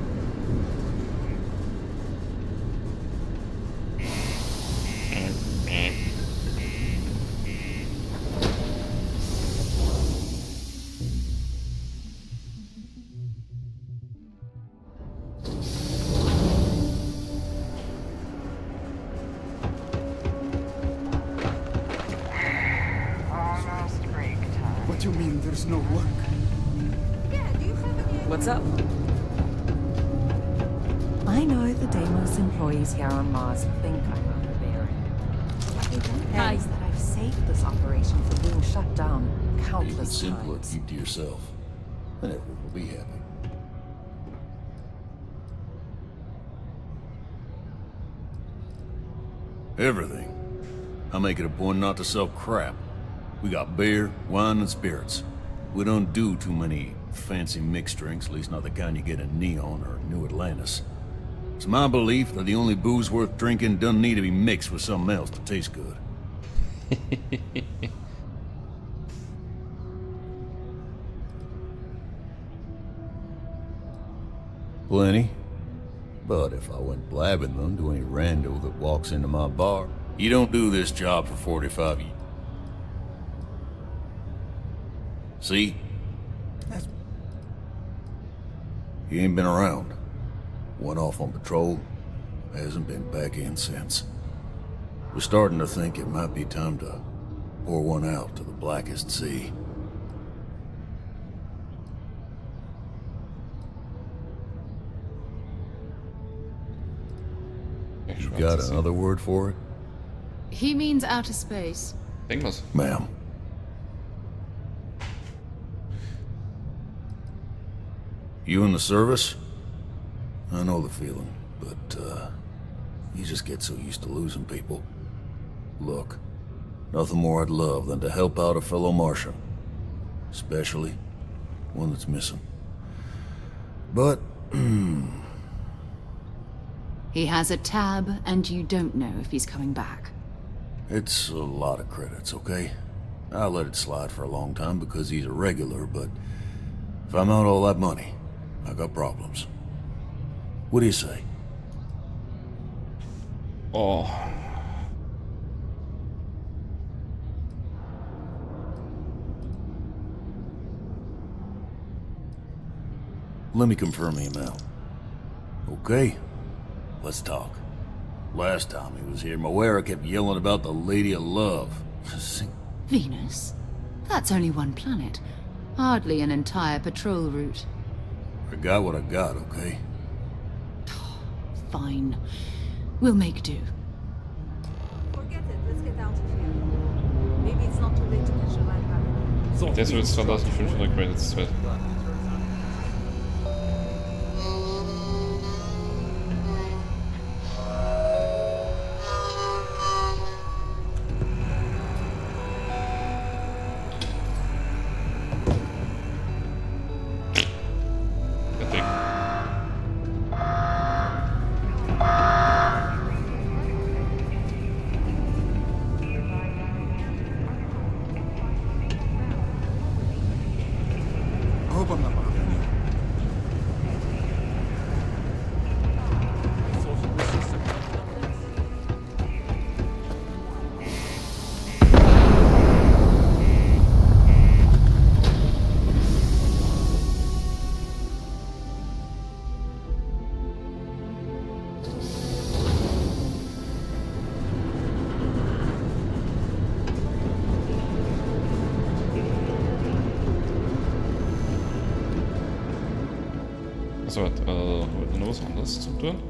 What do you mean there's no work? What's up? I know the Deimos employees here on Mars think I'm overbearing. They don't realize that I've saved this operation from being shut down countless Keep it simple times. and keep to yourself. And everyone will be happy. Everything. I make it a point not to sell crap. We got beer, wine, and spirits. We don't do too many fancy mixed drinks, at least not the kind you get in Neon or New Atlantis. It's my belief that the only booze worth drinking doesn't need to be mixed with something else to taste good. Plenty. But if I went blabbing them to any rando that walks into my bar, you don't do this job for 45 years. See? He ain't been around. Went off on patrol. Hasn't been back in since. We're starting to think it might be time to pour one out to the blackest sea. You got another word for it? He means outer space. Irgendwas. Ma'am. You in the service? I know the feeling, but, you just get so used to losing people. Look, nothing more I'd love than to help out a fellow Martian. Especially one that's missing. But, He has a tab, and you don't know if he's coming back. it's a lot of credits, okay? I let it slide for a long time because he's a regular, but if I'm out all that money, I got problems. What do you say? Oh. Let me confirm the amount. Okay? Let's talk. Last time he was here, Moira kept yelling about the Lady of Love. Venus? That's only one planet. Hardly an entire patrol route. I got what I got, okay? Fine. We'll make do. Forget it. Let's get out of here. Maybe it's not too late to catch a ride back. Der ist jetzt 2500 Credits. noch was anderes zu tun?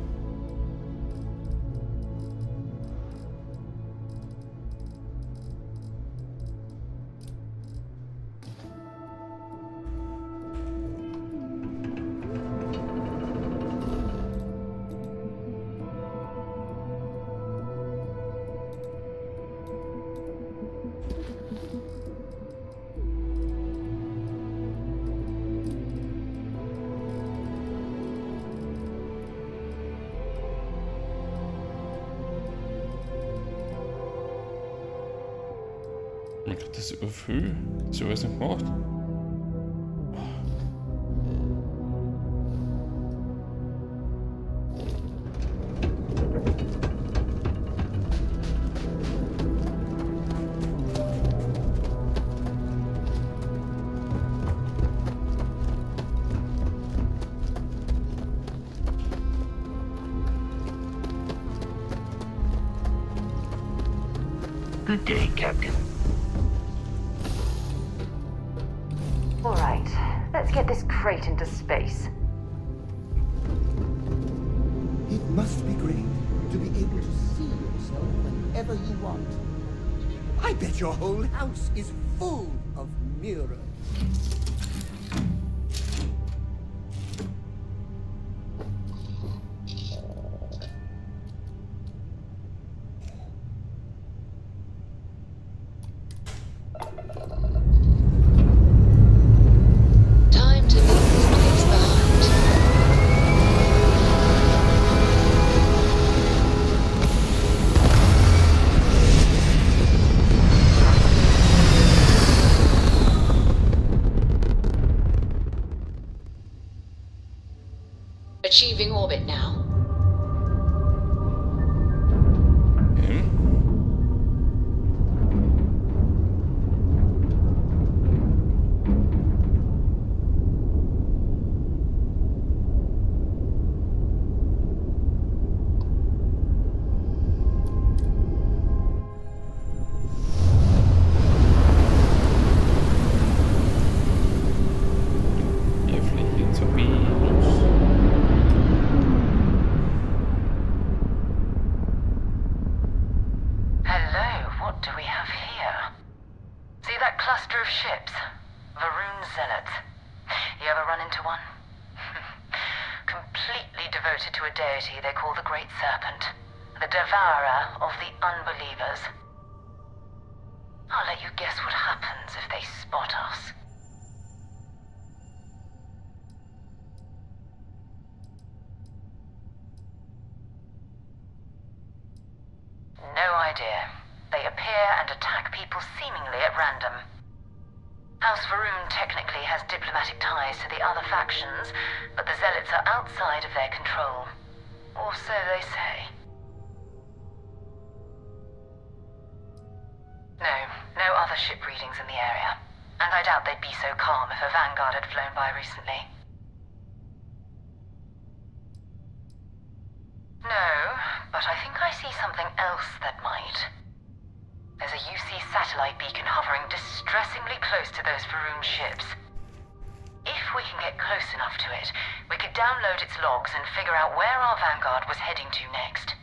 Das ist über viel. Das ist alles nicht gemacht. Good day, Captain. All right, let's get this crate into space. It must be great to be able to see yourself whenever you want. I bet your whole house is full of mirrors. Achieving orbit now. They call the Great Serpent, the devourer of the unbelievers. I'll let you guess what happens if they spot us. No idea. They appear and attack people seemingly at random. House Varun technically has diplomatic ties to the other factions, but the Zealots are outside of their control. Or so they say. No other ship readings in the area. And I doubt they'd be so calm if a Vanguard had flown by recently. No, but I think I see something else that might. There's a UC satellite beacon hovering distressingly close to those Varun ships. If we can get close enough to it, we could download its logs and figure out where our Vanguard was heading to next.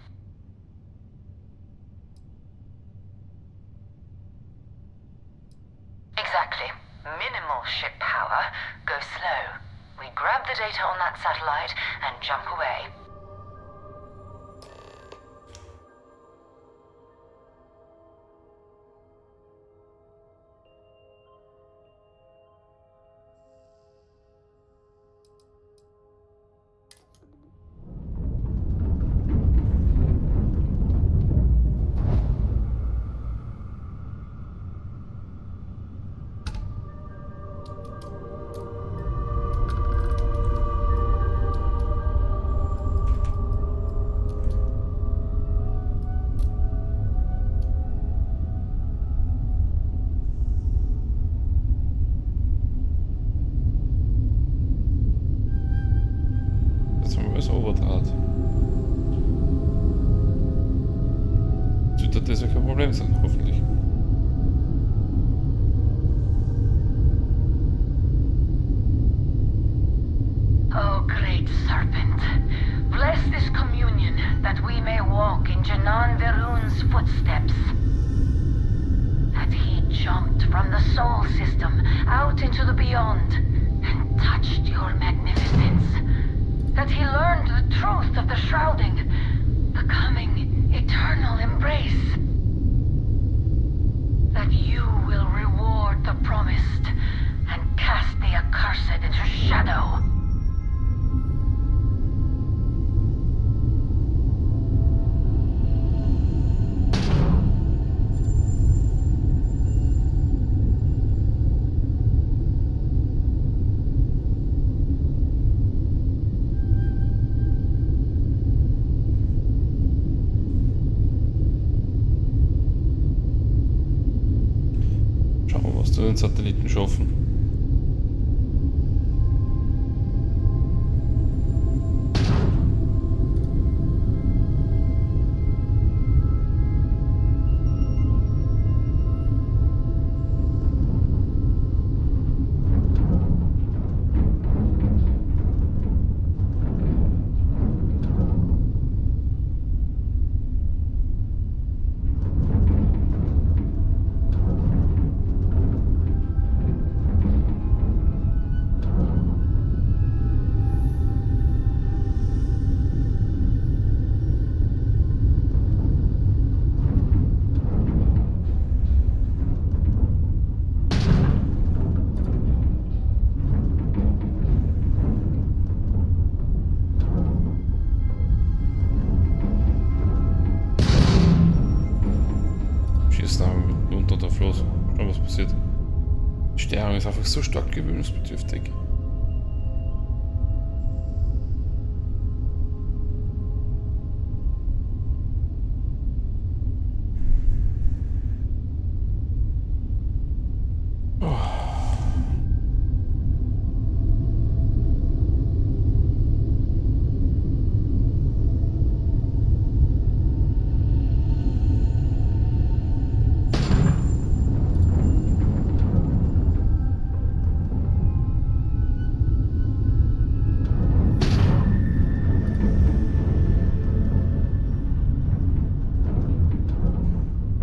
Exactly. Minimal ship power, go slow. We grab the data on that satellite and jump away. the soul system, out into the beyond, and touched your magnificence. That he learned the truth of the shrouding, the coming eternal embrace. That you will reward the promised and cast the accursed into shadow. Schauen wir, was du den Satelliten schaffen. Unter der Floß. Schauen, was passiert. Die Steuerung ist einfach so stark gewöhnungsbedürftig.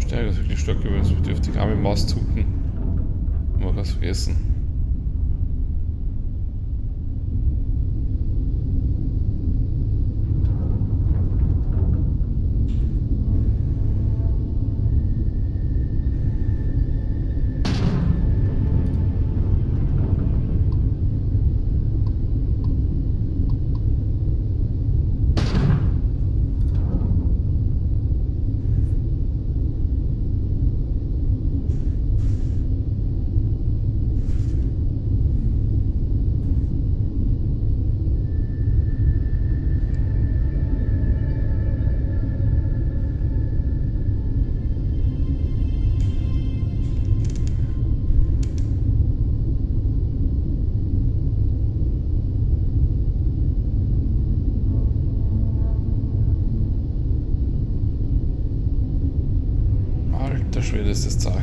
Steuerung ist wirklich stark gewöhnungsbedürftig. Arme Maus zucken. Mal was vergessen. Alter Schwede, ist das zart.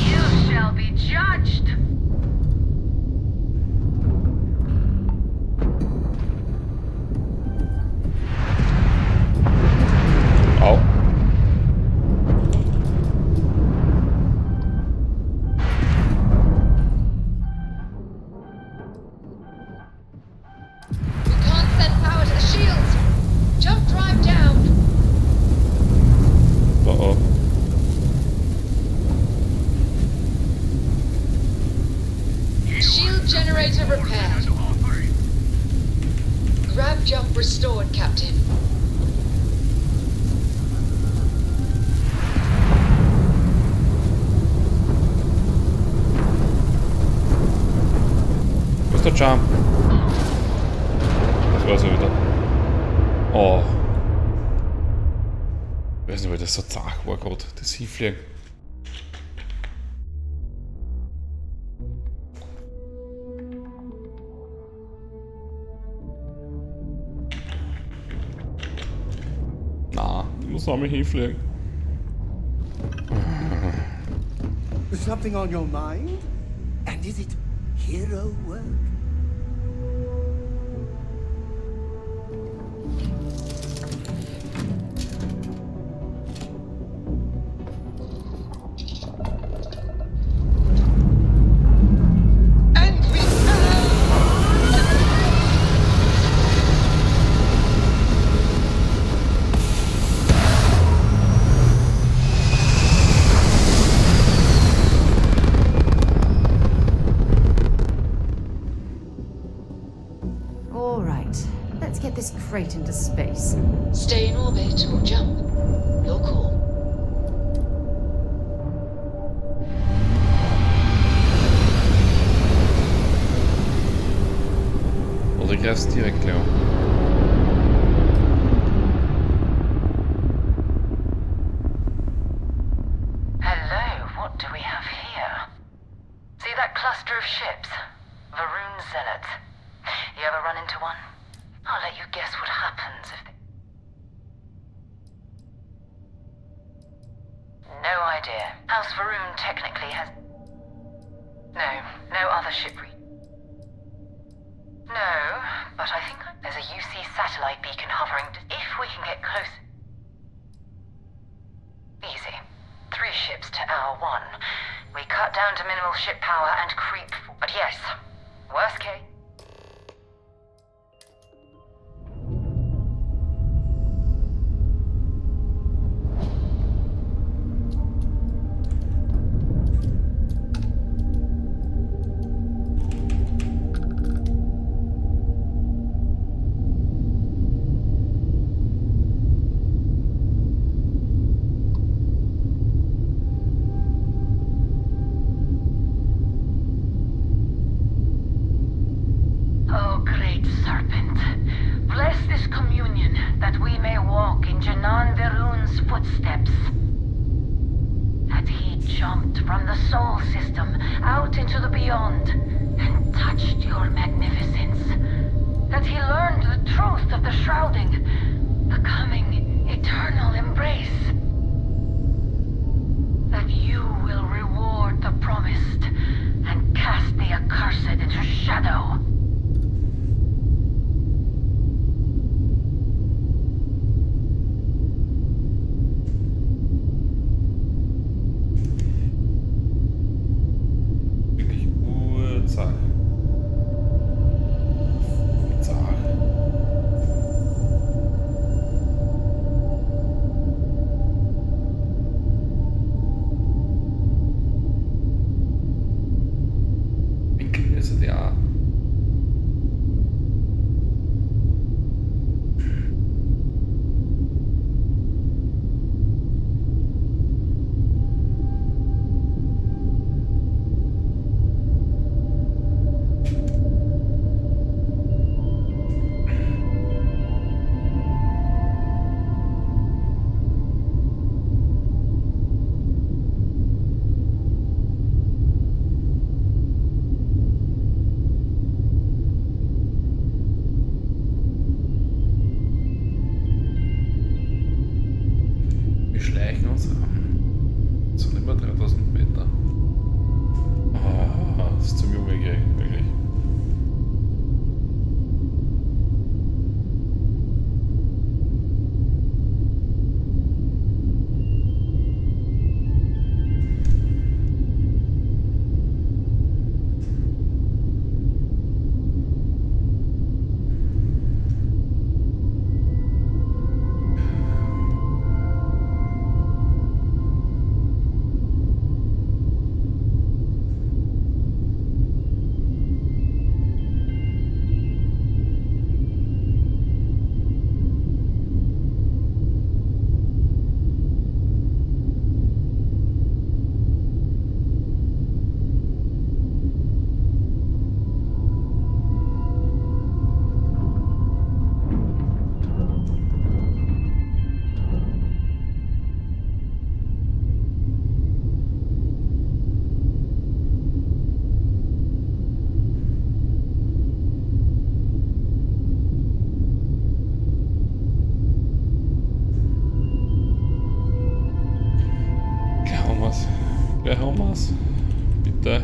You shall be judged. Au. We can't send power to the shields. Jump drive down. Uh-oh. Shield generator repaired. Grab jump restored, Captain. Wo ist der Jump? Das war's ja wieder. Oh. Ich weiß nicht, weil das so zart war gerade, das Hinfliegen. Na, du musst noch mal hinfliegen. Something on your mind? And is it hero work? All right, let's get this crate into space. Stay in orbit or jump. Your call. Oder greifst direkt, Leo. Hello, what do we have here? See that cluster of ships? Varun Zealots. You ever run into one? I'll let you guess what happens if they... No idea. House Varun technically has... No other ship No, but I think there's a UC satellite beacon hovering. If we can get close... Easy. 3 ships to our 1. We cut down to minimal ship power and creep... But yes, worst case... Oh, great serpent, bless this communion that we may walk in Janan Verun's footsteps. That he jumped from the soul system out into the beyond and touched your magnificence. That he learned the truth of the shrouding, the coming eternal embrace. That you will reward the promised and cast the accursed into shadow. Ursache. Winkel ist der. Wir schleichen uns ran. So nicht mehr 3000 Meter. Ah, das ist zum Junge gehen, wirklich. Wer haben wir's? Bitte.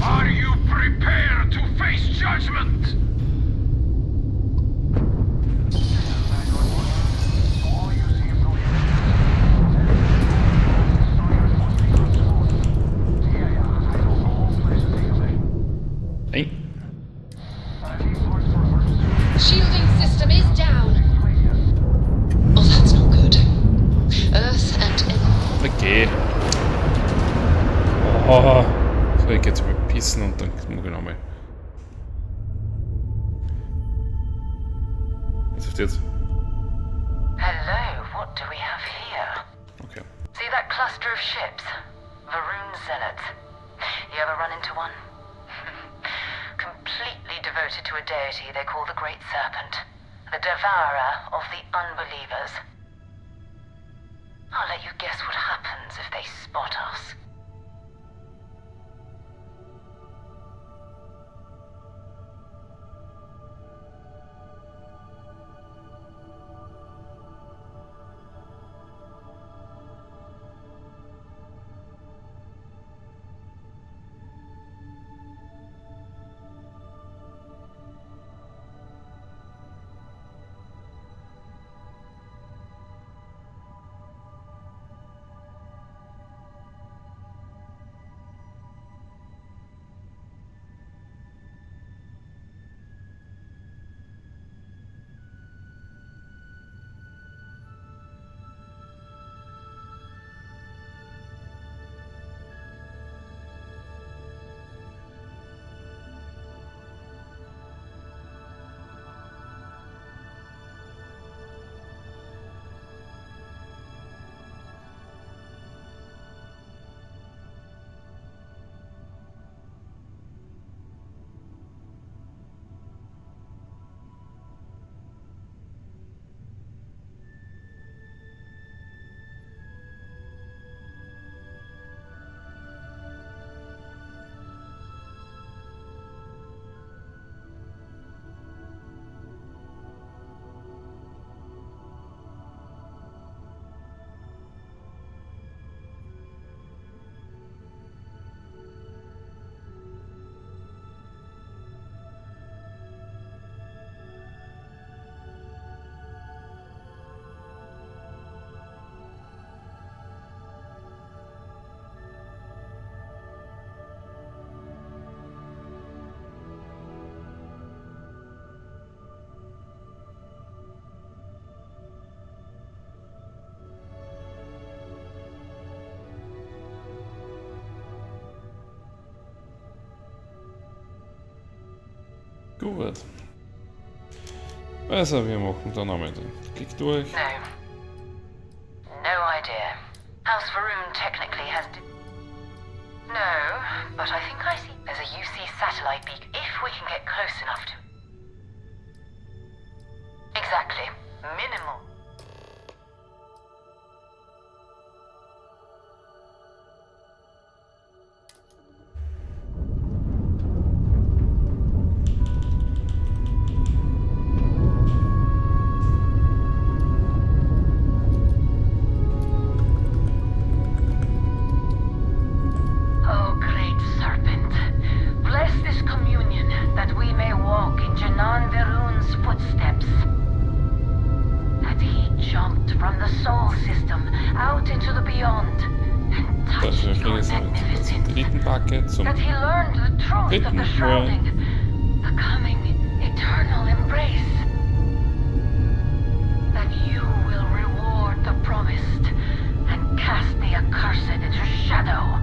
Are you prepared to face judgment? Hey. Shielding system is down. Oh, that's not good. Earth and... Okay. Oh. So, ich geh jetzt mal pissen und dann muss ich nochmal. Was ist jetzt? Hello, what do we have here? Okay. See that cluster of ships? Varun Zealots. You ever run into one? Completely devoted to a deity they call the Great Serpent. The devourer of the unbelievers. I'll let you guess what happens if they spot us. Gut. Also, wir machen dann einmal den Klick durch. No idea. House Varun technically has... No, but I think I see... There's a UC satellite beacon. If we can get close enough to... Exactly. Minimal. Oh, great serpent, bless this communion that we may walk in Janan Varun's footsteps. That he jumped from the soul system out into the beyond and touched your magnificence. That he learned the truth of the shrouding, the coming eternal embrace. That you will reward the promised and cast the accursed into shadow.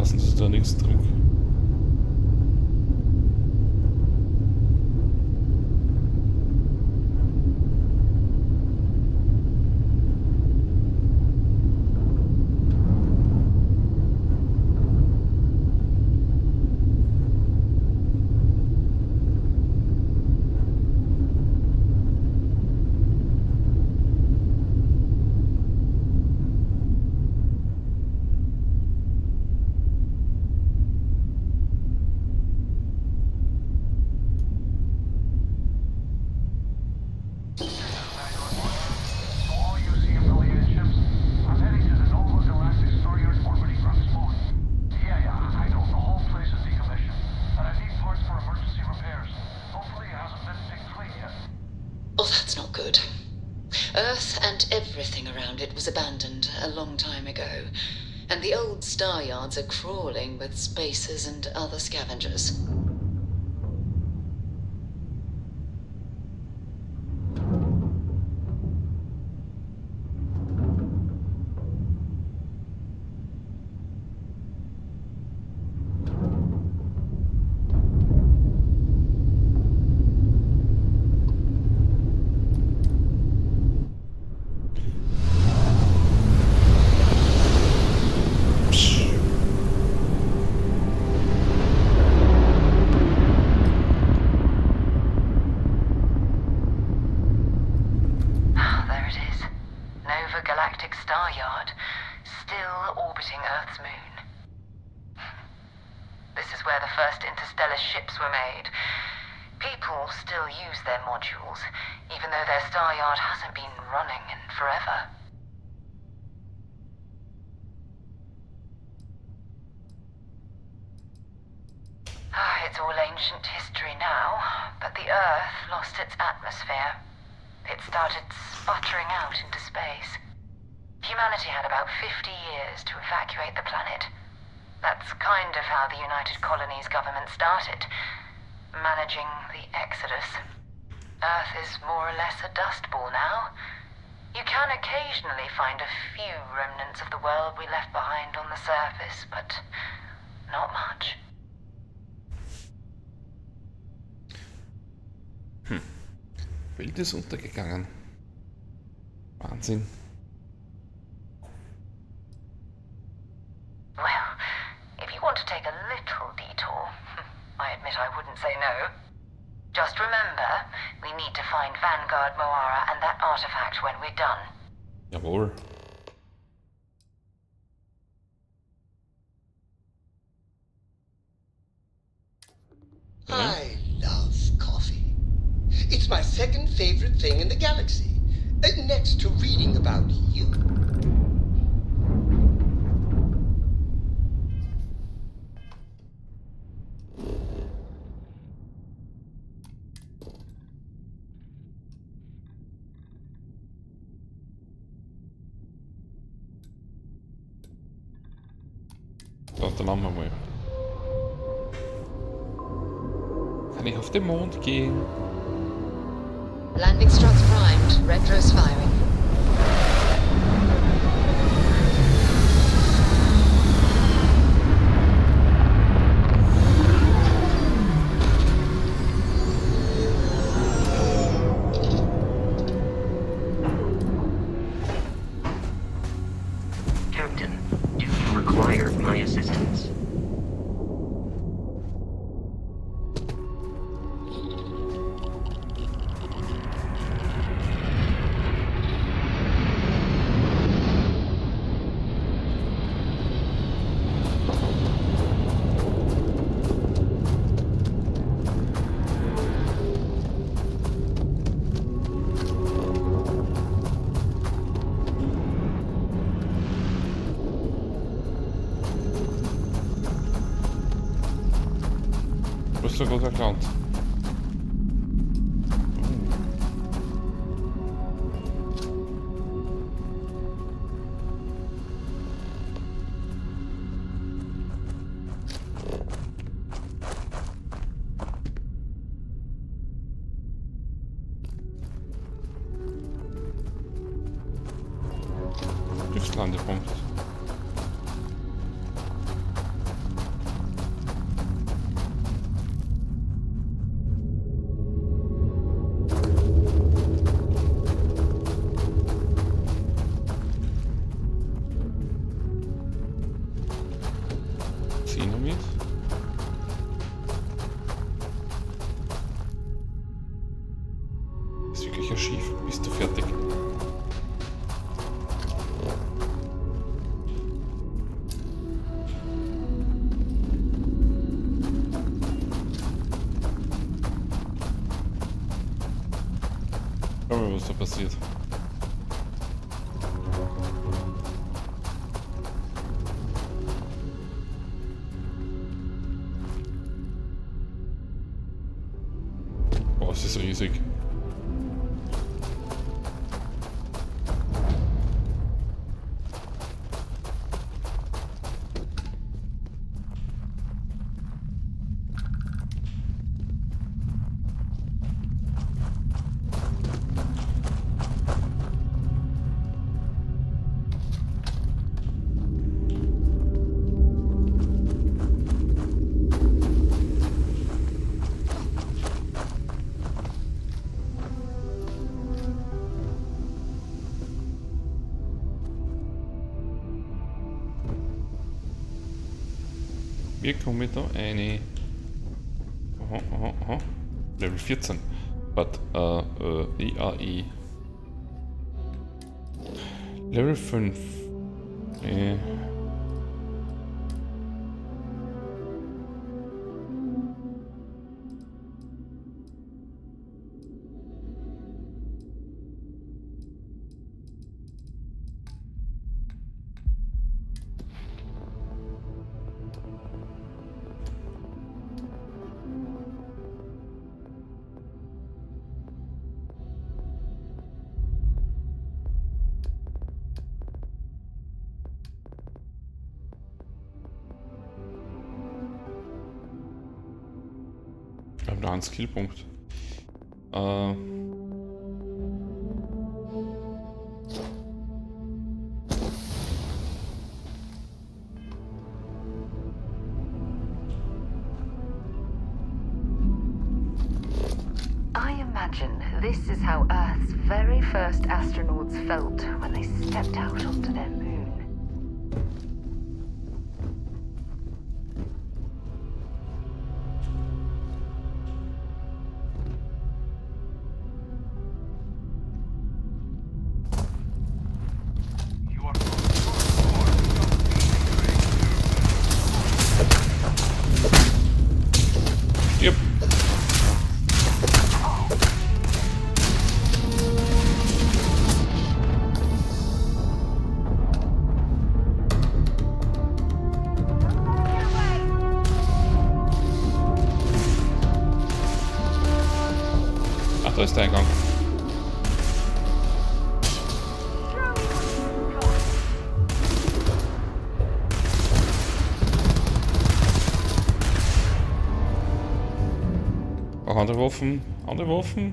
aufpassen, dass ich da nichts drücke. Oh, that's not good. Earth and everything around it was abandoned a long time ago, and the old star yards are crawling with spacers and other scavengers. It's all ancient history now, but the Earth lost its atmosphere. It started sputtering out into space. Humanity had about 50 years to evacuate the planet. That's kind of how the United Colonies government started, managing the exodus. Earth is more or less a dust ball now. You can occasionally find a few remnants of the world we left behind on the surface, but not much. Welt ist untergegangen. Wahnsinn. Well, if you want to take a little detour, I admit I wouldn't say no. Just remember, we need to find Vanguard Moara and that artifact when we're done. Jawohl. I love coffee. It's my second favorite thing in the galaxy, next to reading about you. So, dann machen wir mal. Kann ich auf den Mond gehen? Landing struts primed, retros firing. Captain, do you require my assistance? So gut erkannt. Schiffslandepunkt. Dynamit. Ist wirklich ein Schiff. Bist du fertig? Schau mal, was da passiert. Oh, es ist riesig. Wie komme ich da rein? Aha, aha, aha. Level 14. But, IAI. Level 5. Ich habe da einen Skillpunkt. I imagine this is how Earth's very first astronauts felt when they stepped out onto their moon. Yep. Ach, da ist der Eingang. Auch andere Waffen, andere Waffen.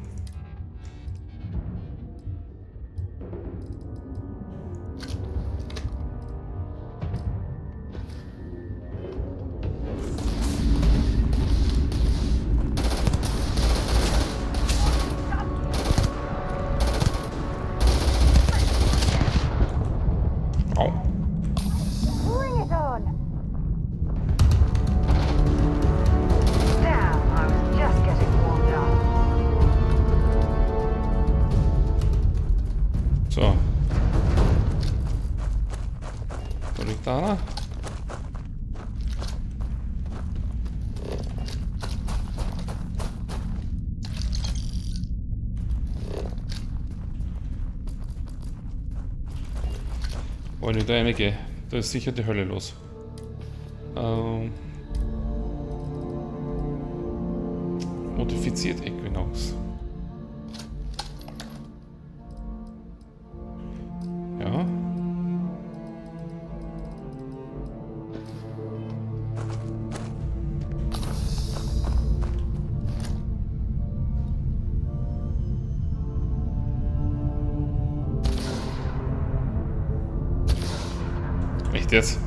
Au. Bring it on! Damn, I was just getting warmed up. So. Wo liegt da einer? Wo ich da reingehe, da ist sicher die Hölle los. Modifiziert Equinox. Ja. Echt jetzt?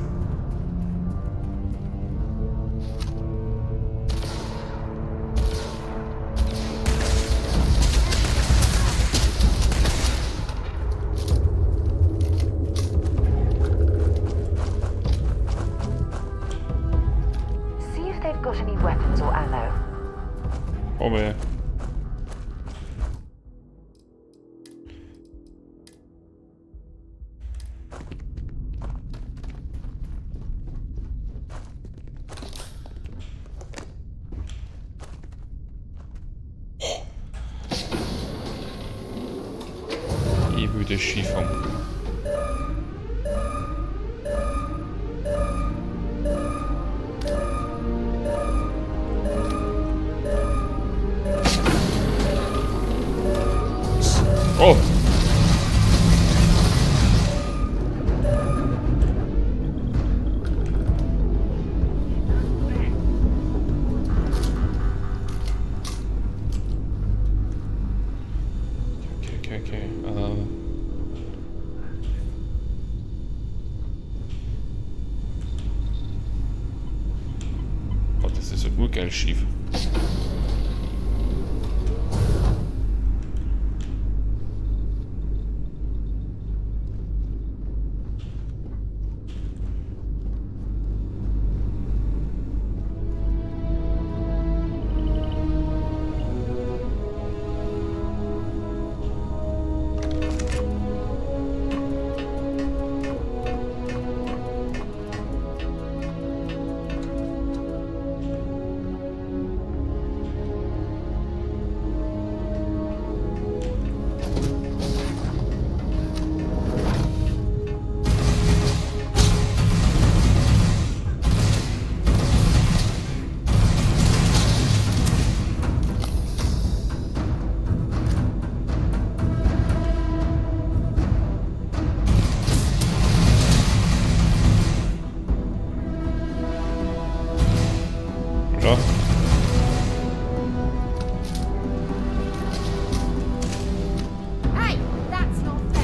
they've got any weapons or ammo. Oh man. Ewige Schiefung. Oh! Okay. Oh, das ist ja urgeil schief. Ja. Hey, that's not fair.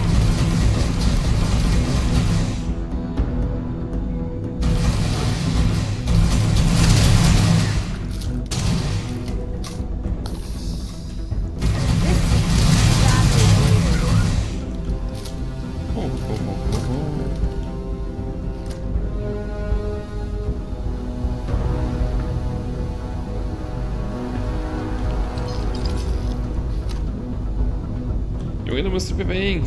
Junge, du musst dich bewegen.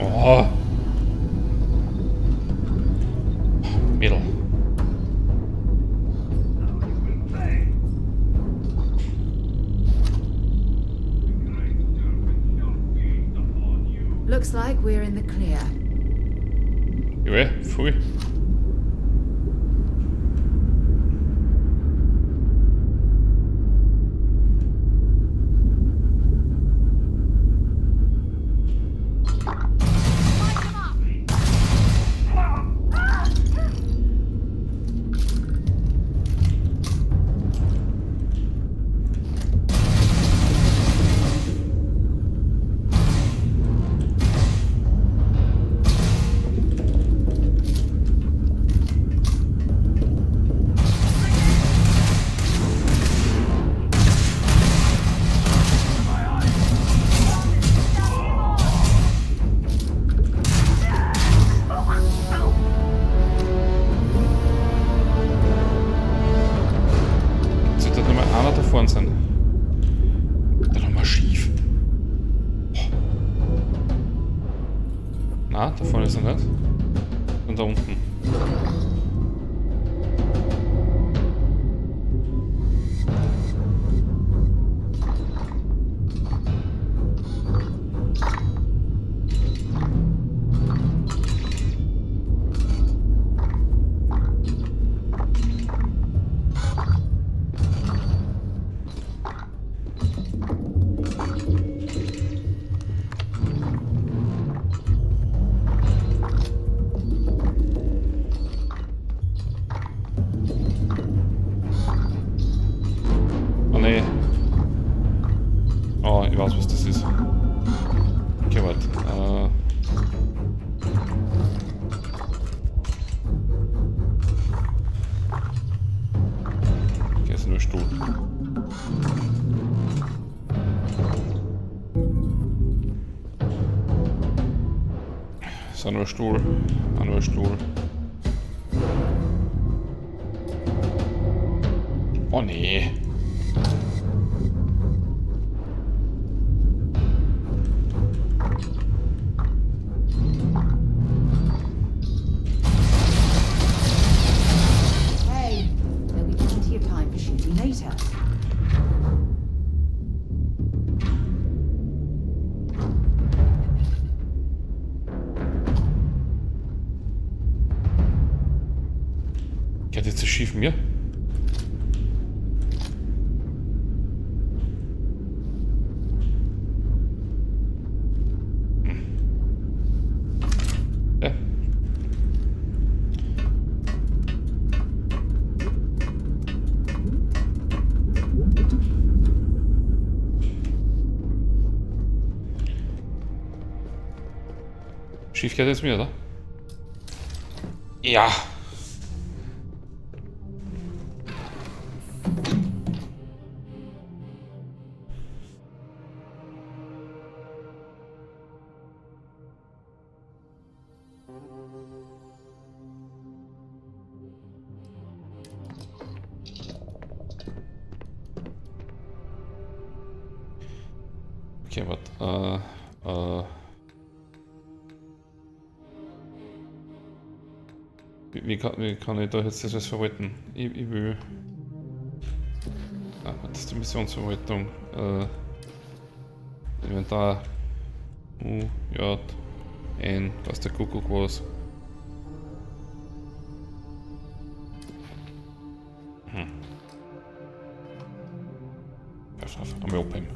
Oh. Mädel. Looks like we're in the clear. Ja, pfui. Vorn sind. Da nochmal schief. Na, da vorne ist er nicht. Und da unten. Oh, ich weiß, was das ist. Okay, warte. Okay, ist nur Stuhl. So, nur Stuhl. Nur Stuhl. Oh nee. Hey, there'll be plenty of time for shooting later. Geht jetzt das Schiff mir? Ja. Schiff geht jetzt mir, oder? Ja. Okay, warte. Wie kann ich da jetzt das verwalten? Ich will... Ah, das ist die Missionsverwaltung. Inventar. U, J, N, was der Kuckuck was. Einmal abheben.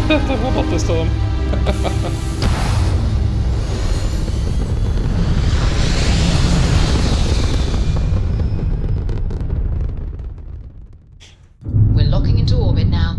Der Roboter ist da oben. We're locking into orbit now.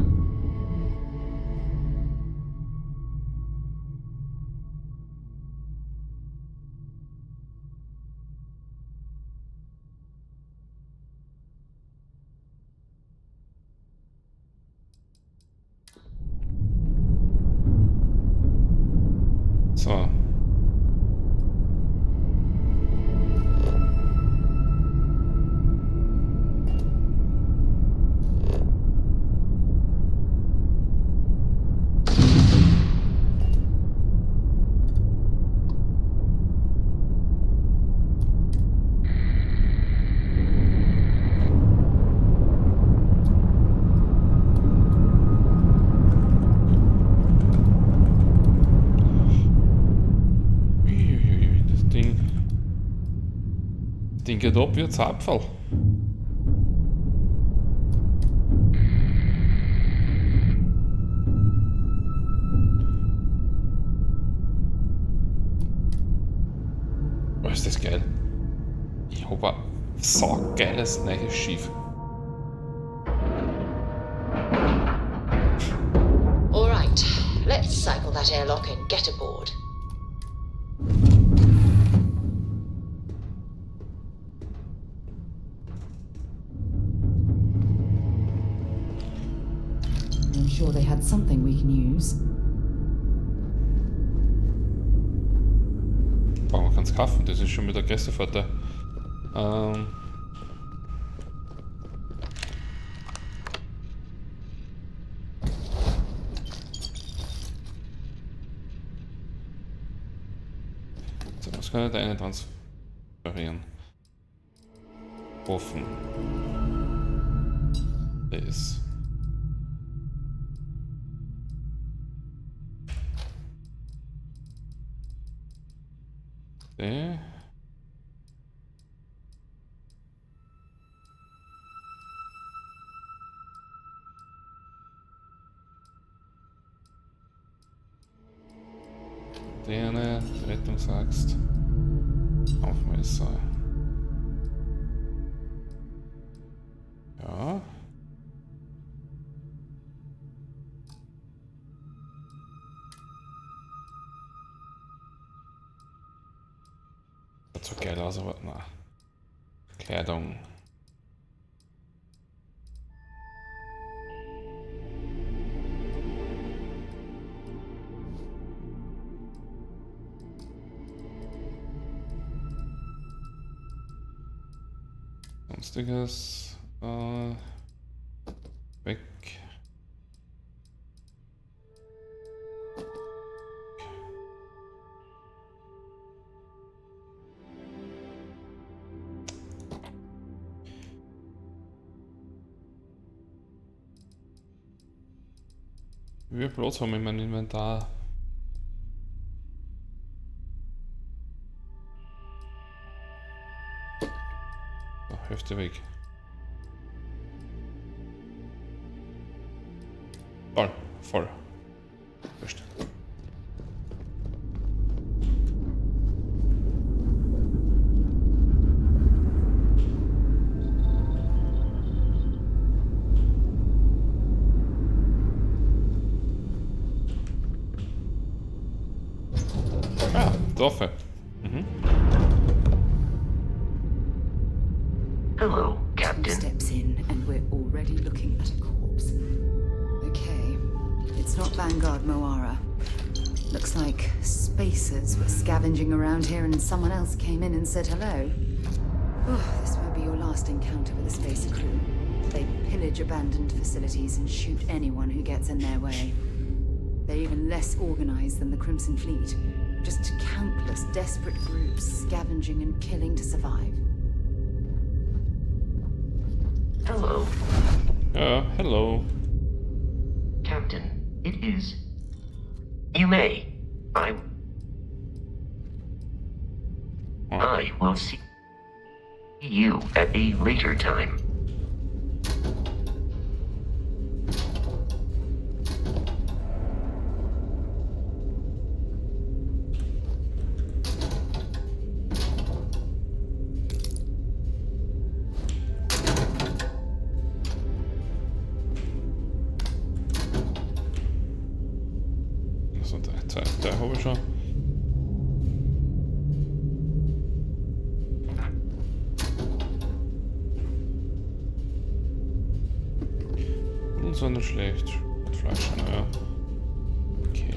So. Ding geht ab wie ein Zapfel. Oh, ist das geil. Ich hab ein saugeiles neues Schiff. All right, let's cycle that airlock and get aboard. I'm sure they had something we can use. Brauchen wir keins kaufen, das ist schon mit der größte Vorteil. So, was kann ich da eine transferieren? Offen. Das. Okay. Eine Rettungsaxt. Aufmesser. Ja. Sieht so geil aus, aber na. Kleidung. Sonstiges. Weg. Wie viel Platz haben wir in meinem Inventar? Hälfte weg. Voll. Wurscht. Ah, Dorfe. Hello, Captain. Steps in, and we're already looking at a corpse. Okay, it's not Vanguard Moara. Looks like spacers were scavenging around here and someone else came in and said hello. Oh, this won't be your last encounter with a spacer crew. They pillage abandoned facilities and shoot anyone who gets in their way. They're even less organized than the Crimson Fleet. Just countless desperate groups scavenging and killing to survive. Hello. Hello. Captain, it is... You may. I will see you at a later time. Der habe ich schon. Und so nicht schlecht. Fleisch, naja. Okay.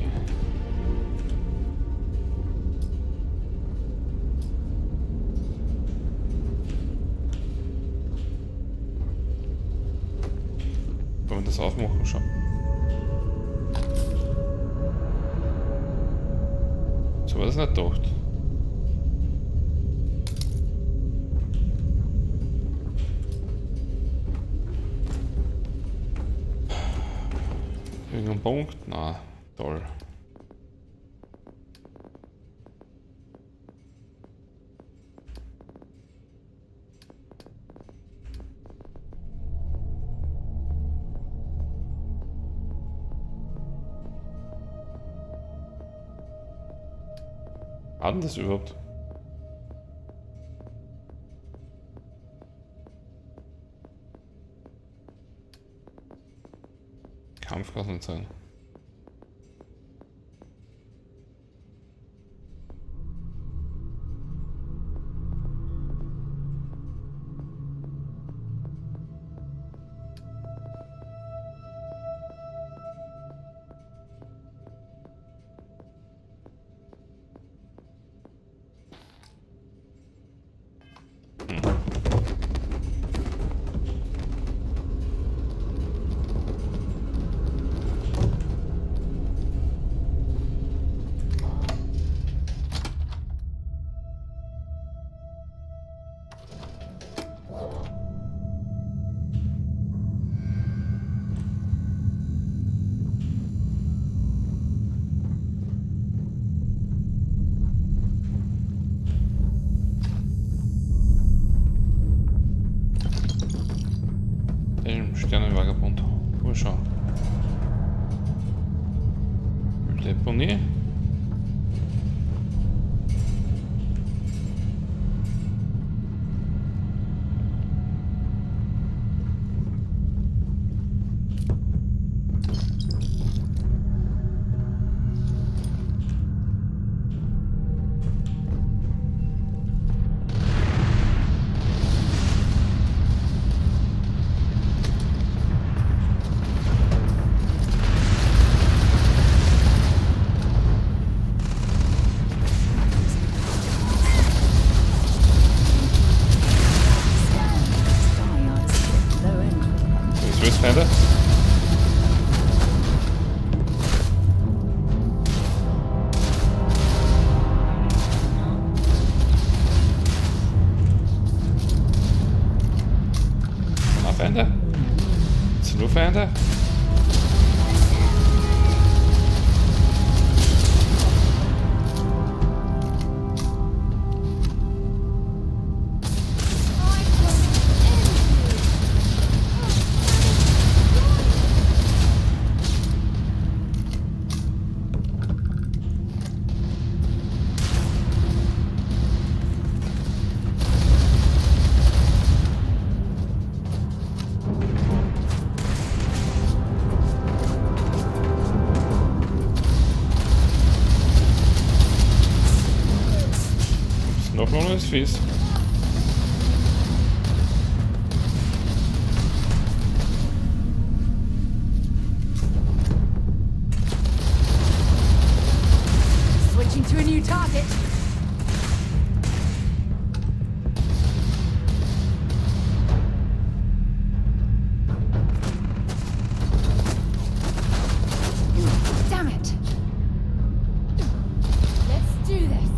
Wollen wir das aufmachen schon? So war das nicht gedacht. Irgendein Punkt? Na, toll. War denn das überhaupt? Kampf kann es nicht sein. Sternenvagabund. Mal schauen. Deponie. Feinde. Feinde? Sind nur Feinde? Noch mal ist fies. Switching to a new target. Damn it. Let's do this.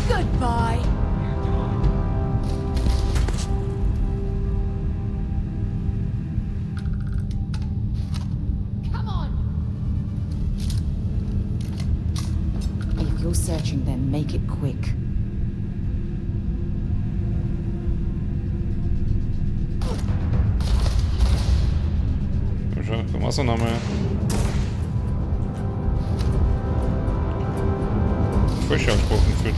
Goodbye. Come on. If you're searching, then make it quick. Komm schon, komm nochmal. Frisch angesprochen gefühlt.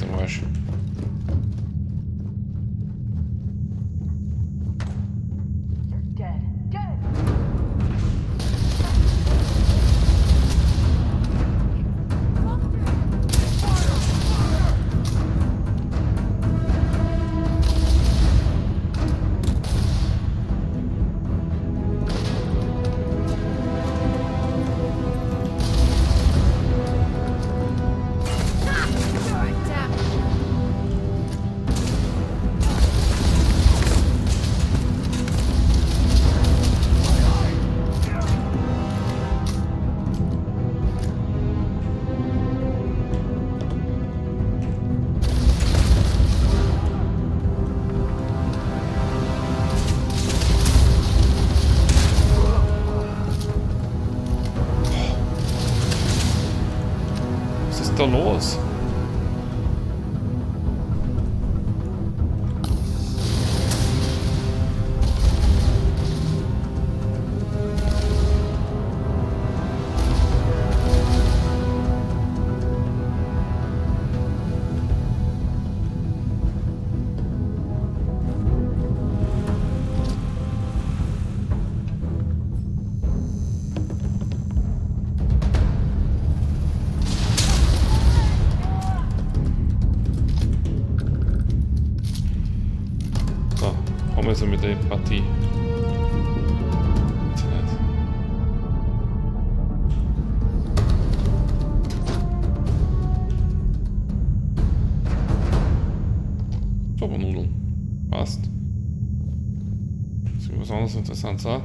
Am Arsch. Was ist da los? Also mit der Partie. Supernudeln. Passt. Ist was anderes interessant, so? Ja.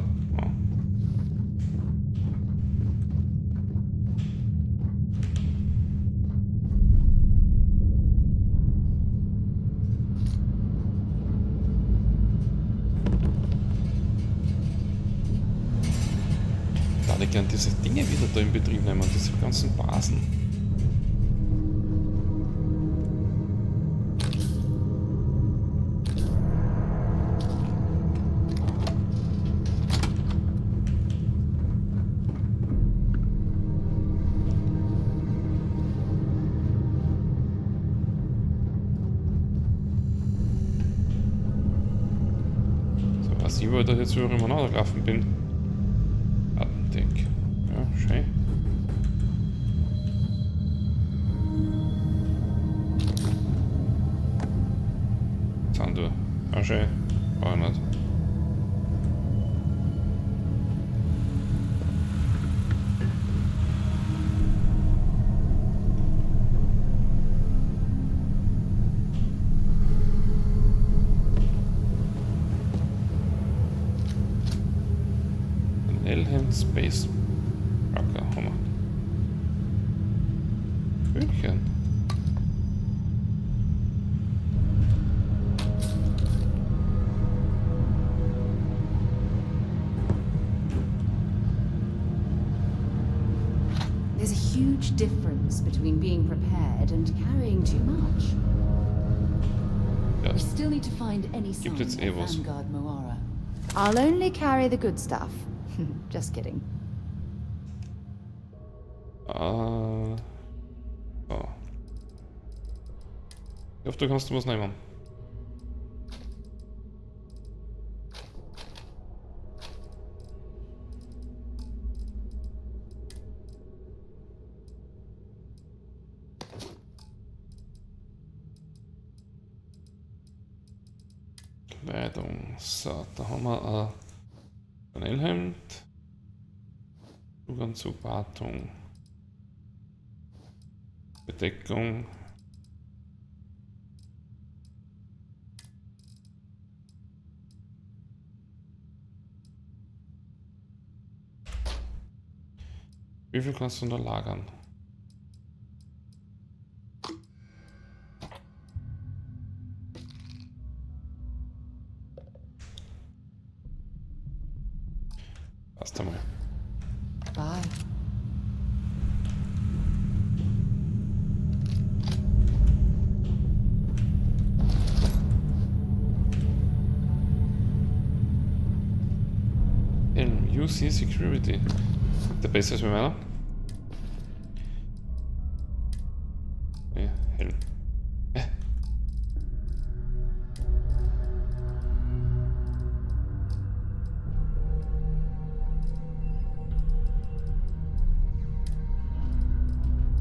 würde gern diese Dinge wieder da in Betrieb nehmen, diese ganzen Basen. So, was ich, wo ich da jetzt über immer gelaufen bin. Atlantik. Ja, schön. Sandur. Ah, schön. War nicht. Elhem Space Rocker, Hammer. Hühnchen. There's a huge difference between being prepared and carrying too much. Ja. We still need to find any sign Gibt jetzt of eh was. Vanguard Moara. I'll only carry the good stuff. Just kidding. So. Ich hoffe, du kannst was nehmen. Kleidung. So, da haben wir ein Flanellhemd. Zuganzug, Wartung. Bedeckung. Wie viel kannst du da lagern? Passt einmal. Bye. UC Security. Der besser als mit meiner? Ja, Helm. Ich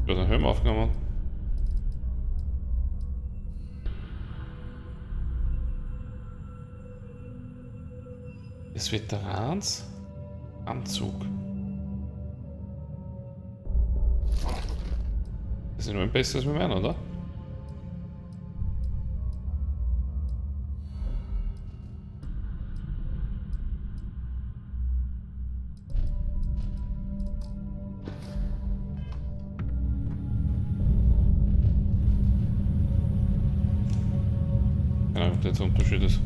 habe den Helm aufgenommen. Des Veterans Anzug. Das ist nur ein besseres als mit meiner, oder? Keine Ahnung, ob der Unterschied ist.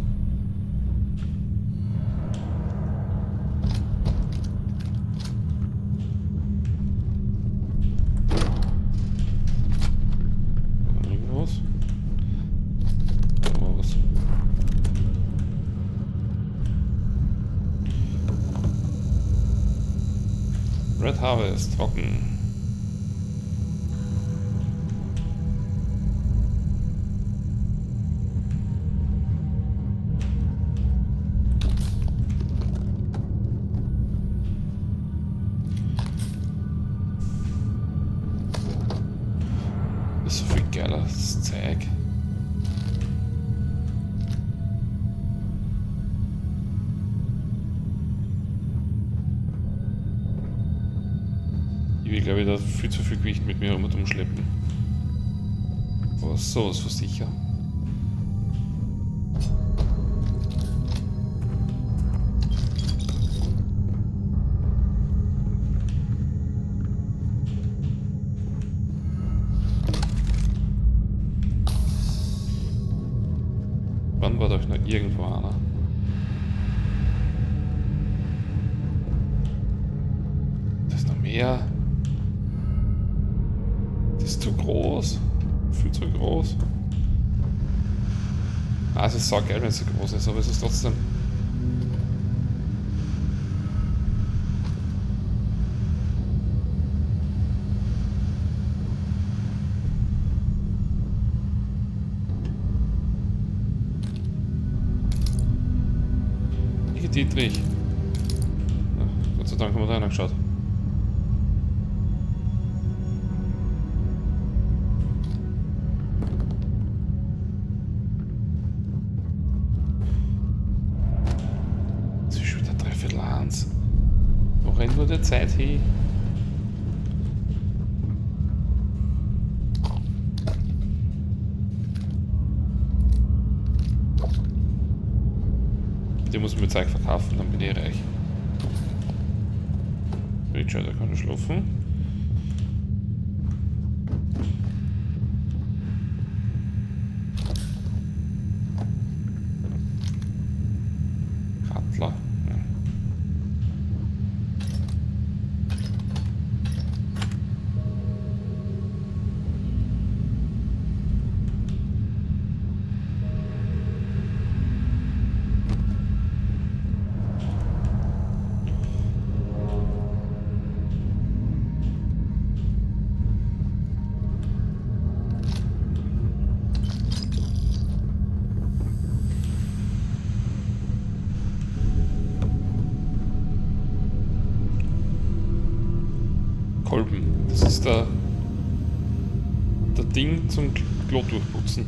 Red Harvest, trocken. Das ist so viel geiles Zeug. Ich will, glaube ich, da viel zu viel Gewicht mit mir herumschleppen. Aber sowas von sicher. Wann war doch noch irgendwo einer? her. Das ist zu groß. Viel zu groß. Ah, es ist saugeil, wenn es so groß ist, aber es ist trotzdem... Dietrich. Ach, Gott sei Dank haben wir da reingeschaut. Es ist schon wieder 1:15. Wo rennt nur die Zeit hin? Die muss mir Zeug verkaufen, dann bin ich reich. Richard, da kann ich schlafen. Rattler. Ja. Kolben. Das ist der Ding zum Klo durchputzen.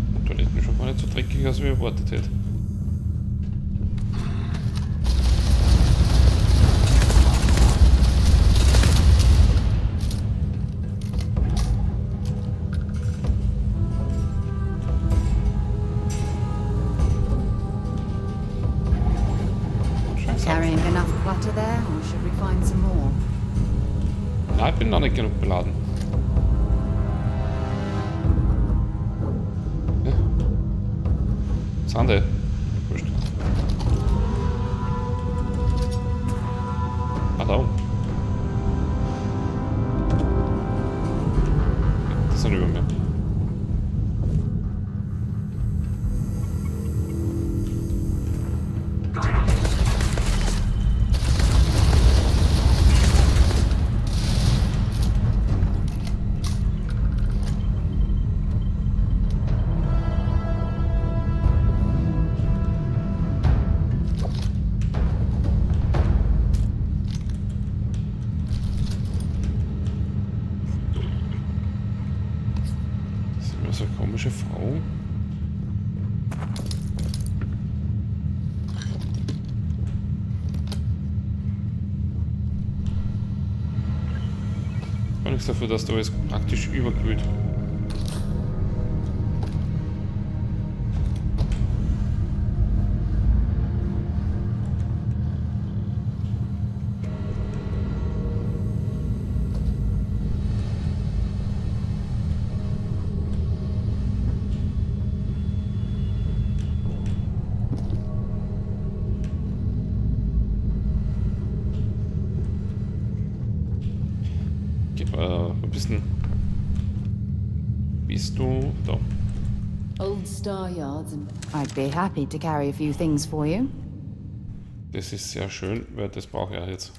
Die Toiletten schon gar nicht so dreckig, als wir erwartet hätte. Carrying enough clutter there, or should we find some more? Nein, ich bin noch nicht genug beladen. Ja. Sande. Wurscht. Ah, da unten. Das sind über mir. So eine komische Frau. Gar nichts dafür, dass da alles praktisch überkühlt. Wo bist denn? Bist du da? Old Star Yards, and I'd be happy to carry a few things for you. Das ist sehr schön, weil das brauche ich ja jetzt.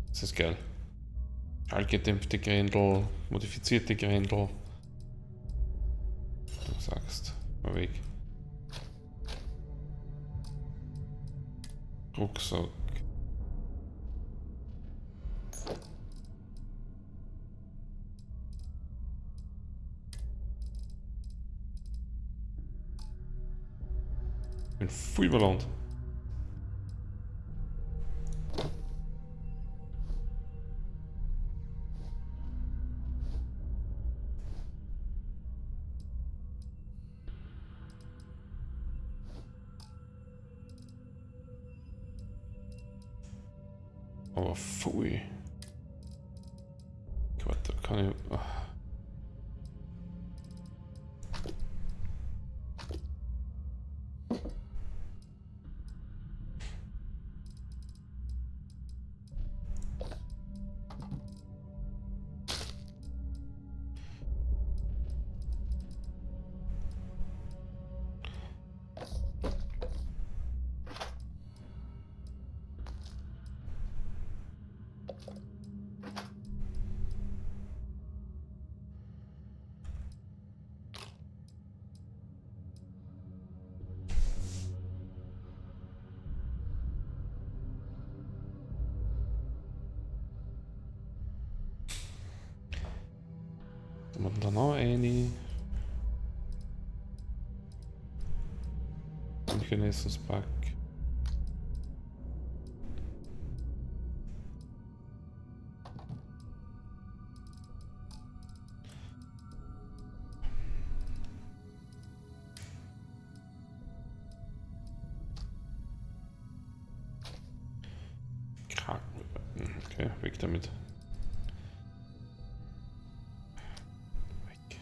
Das ist geil. Schallgedämpfte Grendel, modifizierte Grendel. Du sagst, mal weg. Rucksack. Ich bin voll überlohnt. Aber pfui. Gott, da kann ich... Ach. Und dann noch eine. Genesungspack. Okay, weg damit. Weg.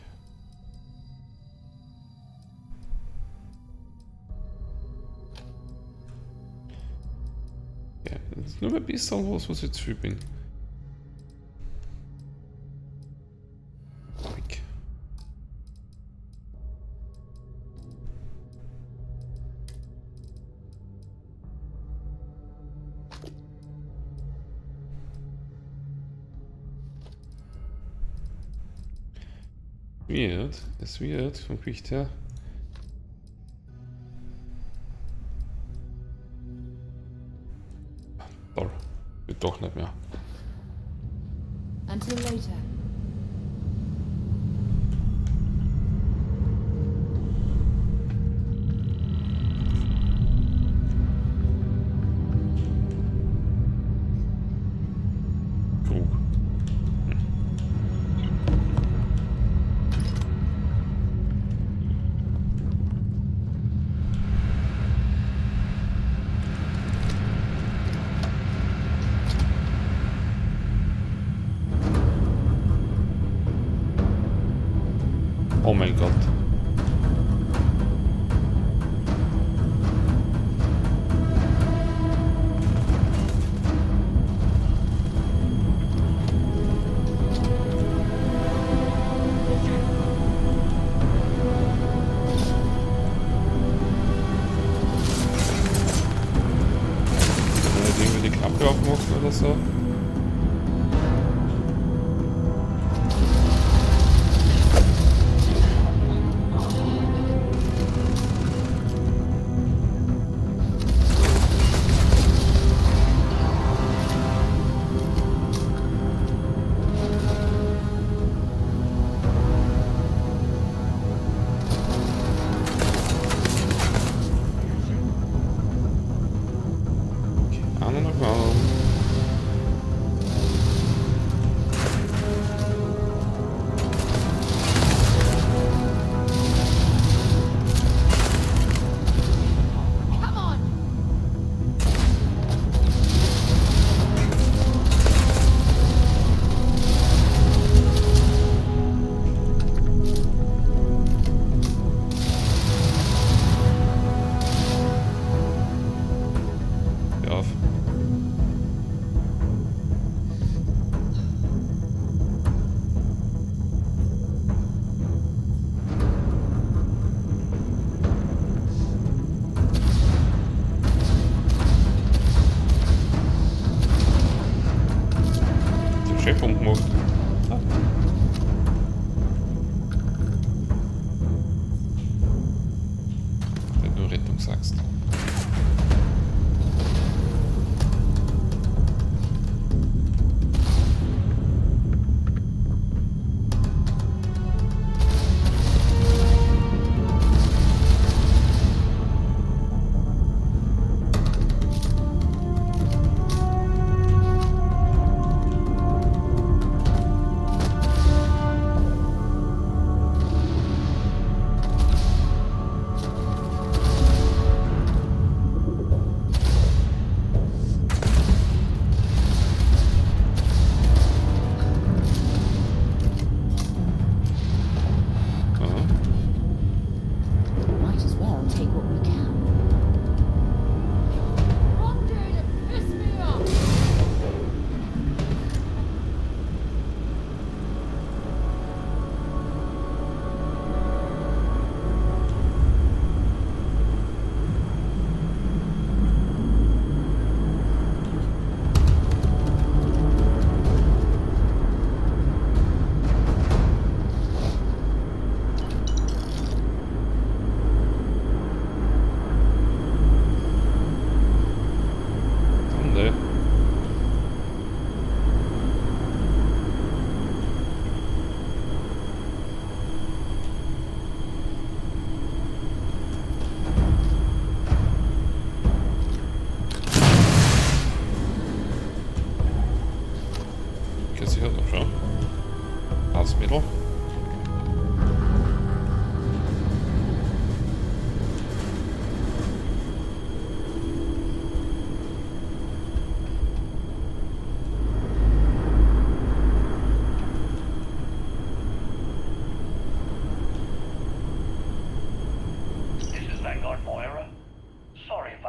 Ja, das ist nur ein bisschen was ich zu viel bin. Weg. Es wird vom Gewicht her. Toll, wird doch nicht mehr. Until later. Oh mein Gott. Irgendwie die Klappe aufmachen oder so.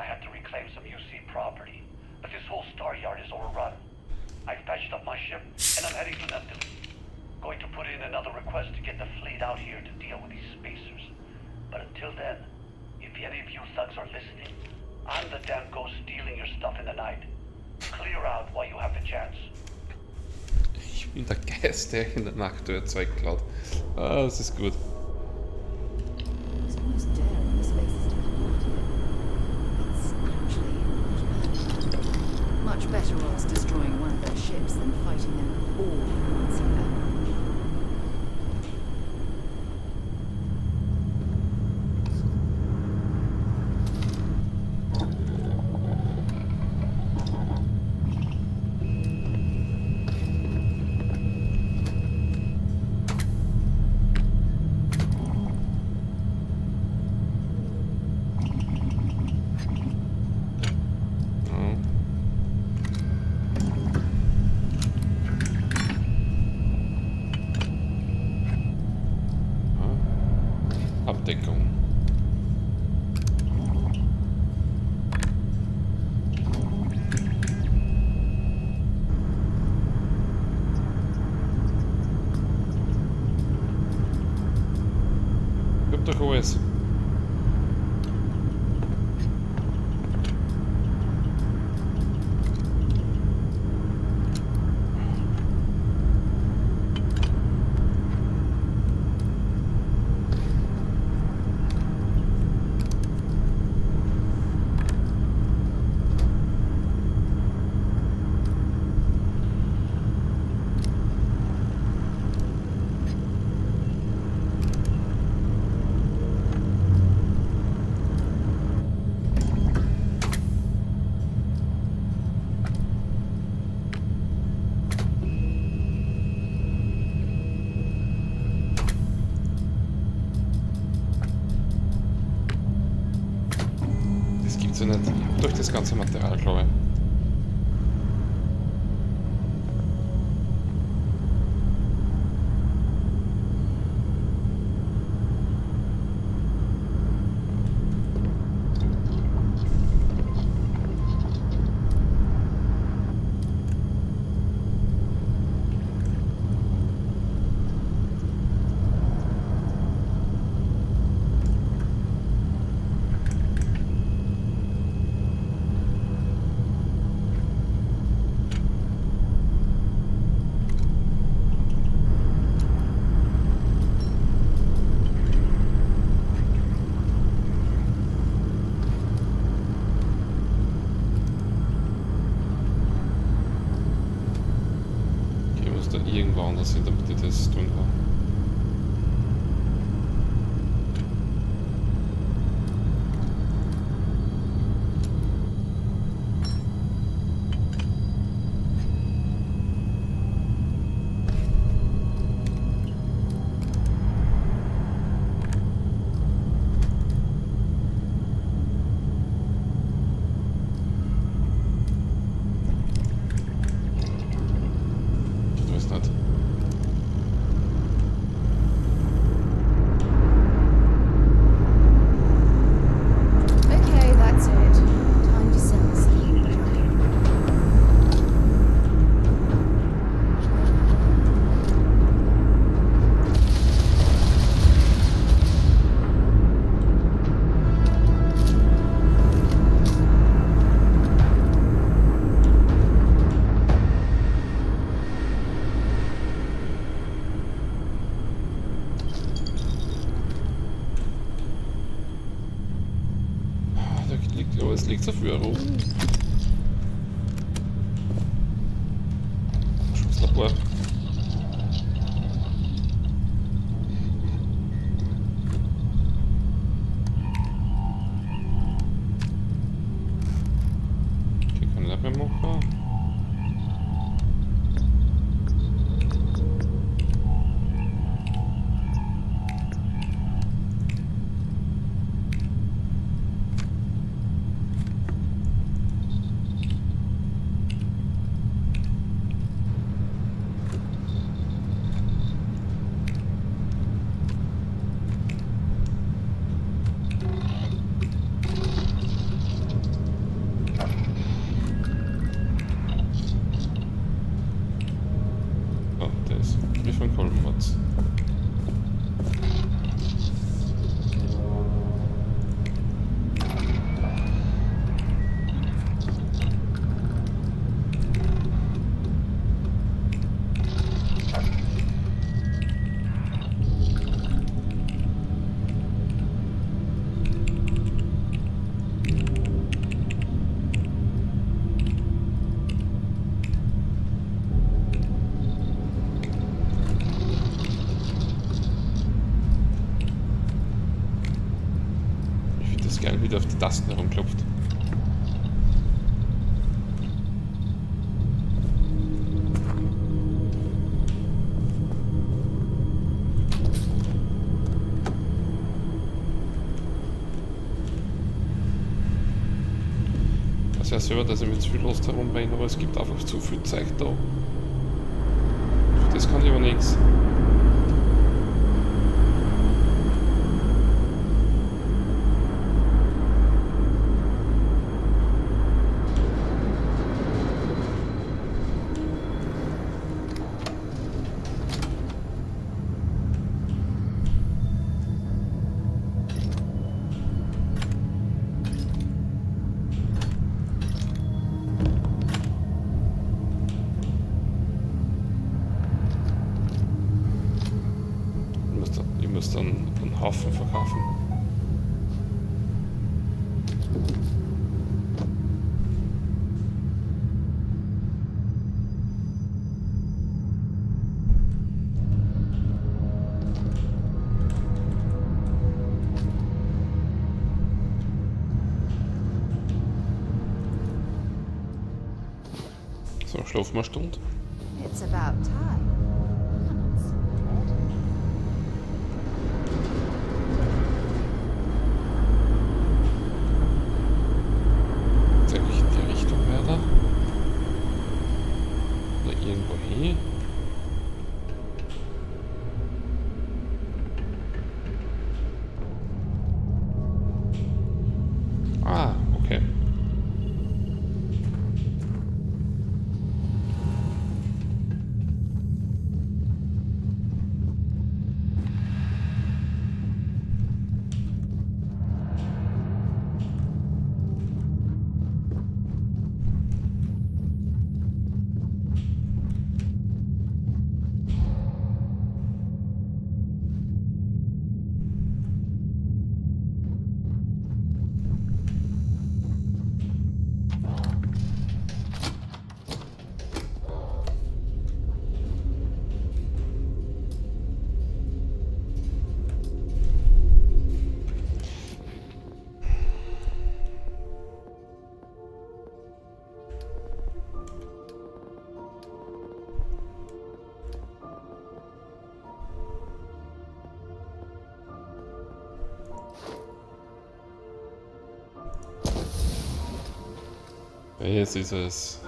had to reclaim some UC property, but this whole star yard is overrun. I've patched up my ship, and I'm heading to Neptune. Going to put in another request to get the fleet out here to deal with these spacers. But until then, if any of you thugs are listening, I'm the damn ghost stealing your stuff in the night. Clear out while you have the chance. Ich bin der Geist, der in der Nacht euer Zeug klaut. Ah, das ist gut. It's almost daring the spacers to come after you. It's actually much better odds destroying one of their ships than fighting them all at once, you know. Abdeckung. Gibt doch alles. Das gibt's ja nicht. Durch das ganze Material, glaube ich. Irgendwo anders hin, damit ich das tun kann. Es liegt so viel rum. Schusslabor. Okay, kann ich nicht mehr machen. der auf die Tasten herumklopft. Ich weiß selber, dass ich mit zu viel Lust herumrenne, aber es gibt einfach zu viel Zeug da. Für das kann ich aber nichts. Ich muss dann einen Haufen verkaufen. So, schlafen wir eine Stunde. It's about time. Tatsächlich in die Richtung weiter. Oder irgendwo hin. Ah, okay. Jetzt ist es.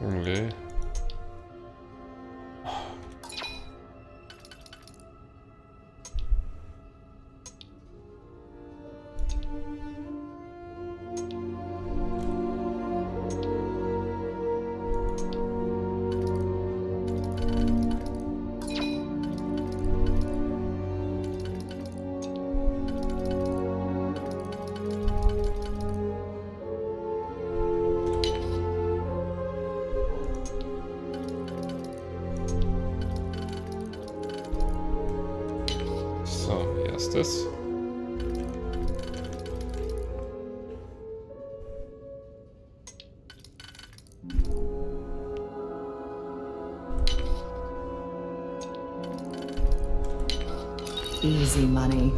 Okay. So, erstes. Easy money.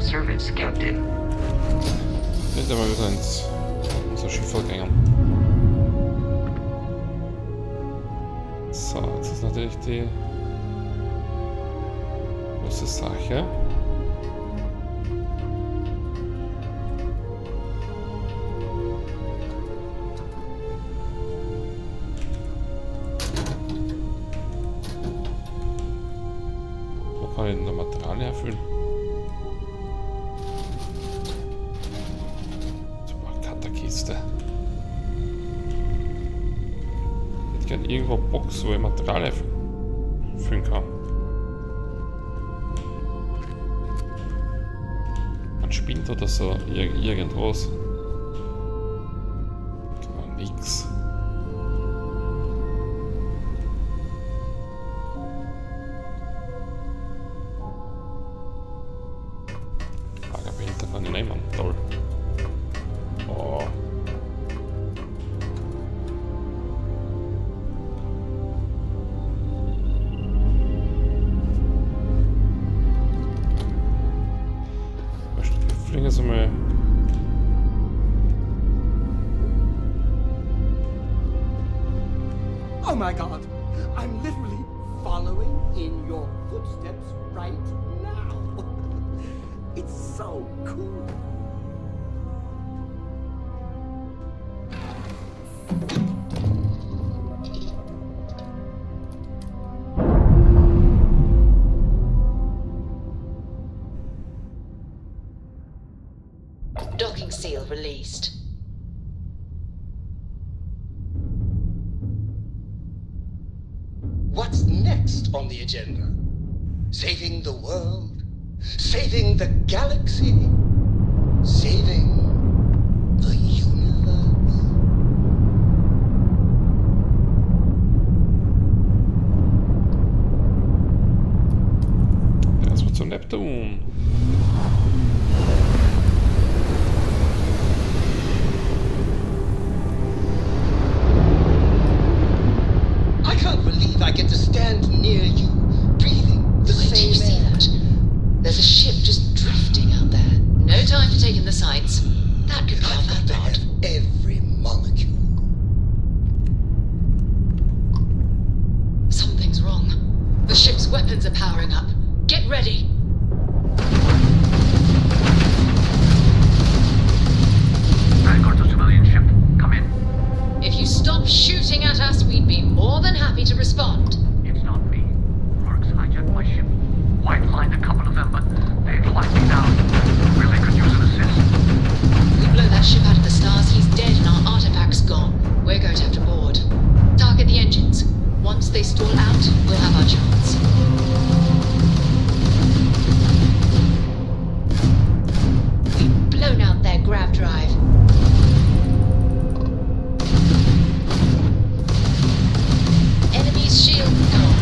your service, Captain. Jetzt mal wieder ins unser Schiff gegangen. So, jetzt ist natürlich die große Sache. Wo kann ich denn da Materialien erfüllen? Kiste. Ich hätte gerne irgendwo eine Box, wo ich Materialien füllen kann. Ein Spind oder so, irgendwas. Genau, nix. Lagerbehälter kann ich nehmen, toll. Oh. Wir fliegen jetzt einmal. Oh my god! I'm literally following in your footsteps right now! It's so cool! Docking seal released. What's next on the agenda? Saving the world? Saving the galaxy? Saving the universe? Erstmal zu Neptun. I get to stand near you, breathing the Wait till you same see air. that. There's a ship just drifting out there. No time for taking the sights. That could be our vanguard. Every molecule. Something's wrong. The ship's weapons are powering up. Get ready. Vanguard to civilian ship. Come in. If you stop shooting at us, we'd be more than happy to respond. It's not me. Mercs hijacked my ship. White-lined a couple of them, but they'd like me now. Really could use an assist. We blow that ship out of the stars, he's dead and our artifact's gone. We're going to have to board. Target the engines. Once they stall out, we'll have our chance. We've blown out their grav drive. Enemy's shield gone.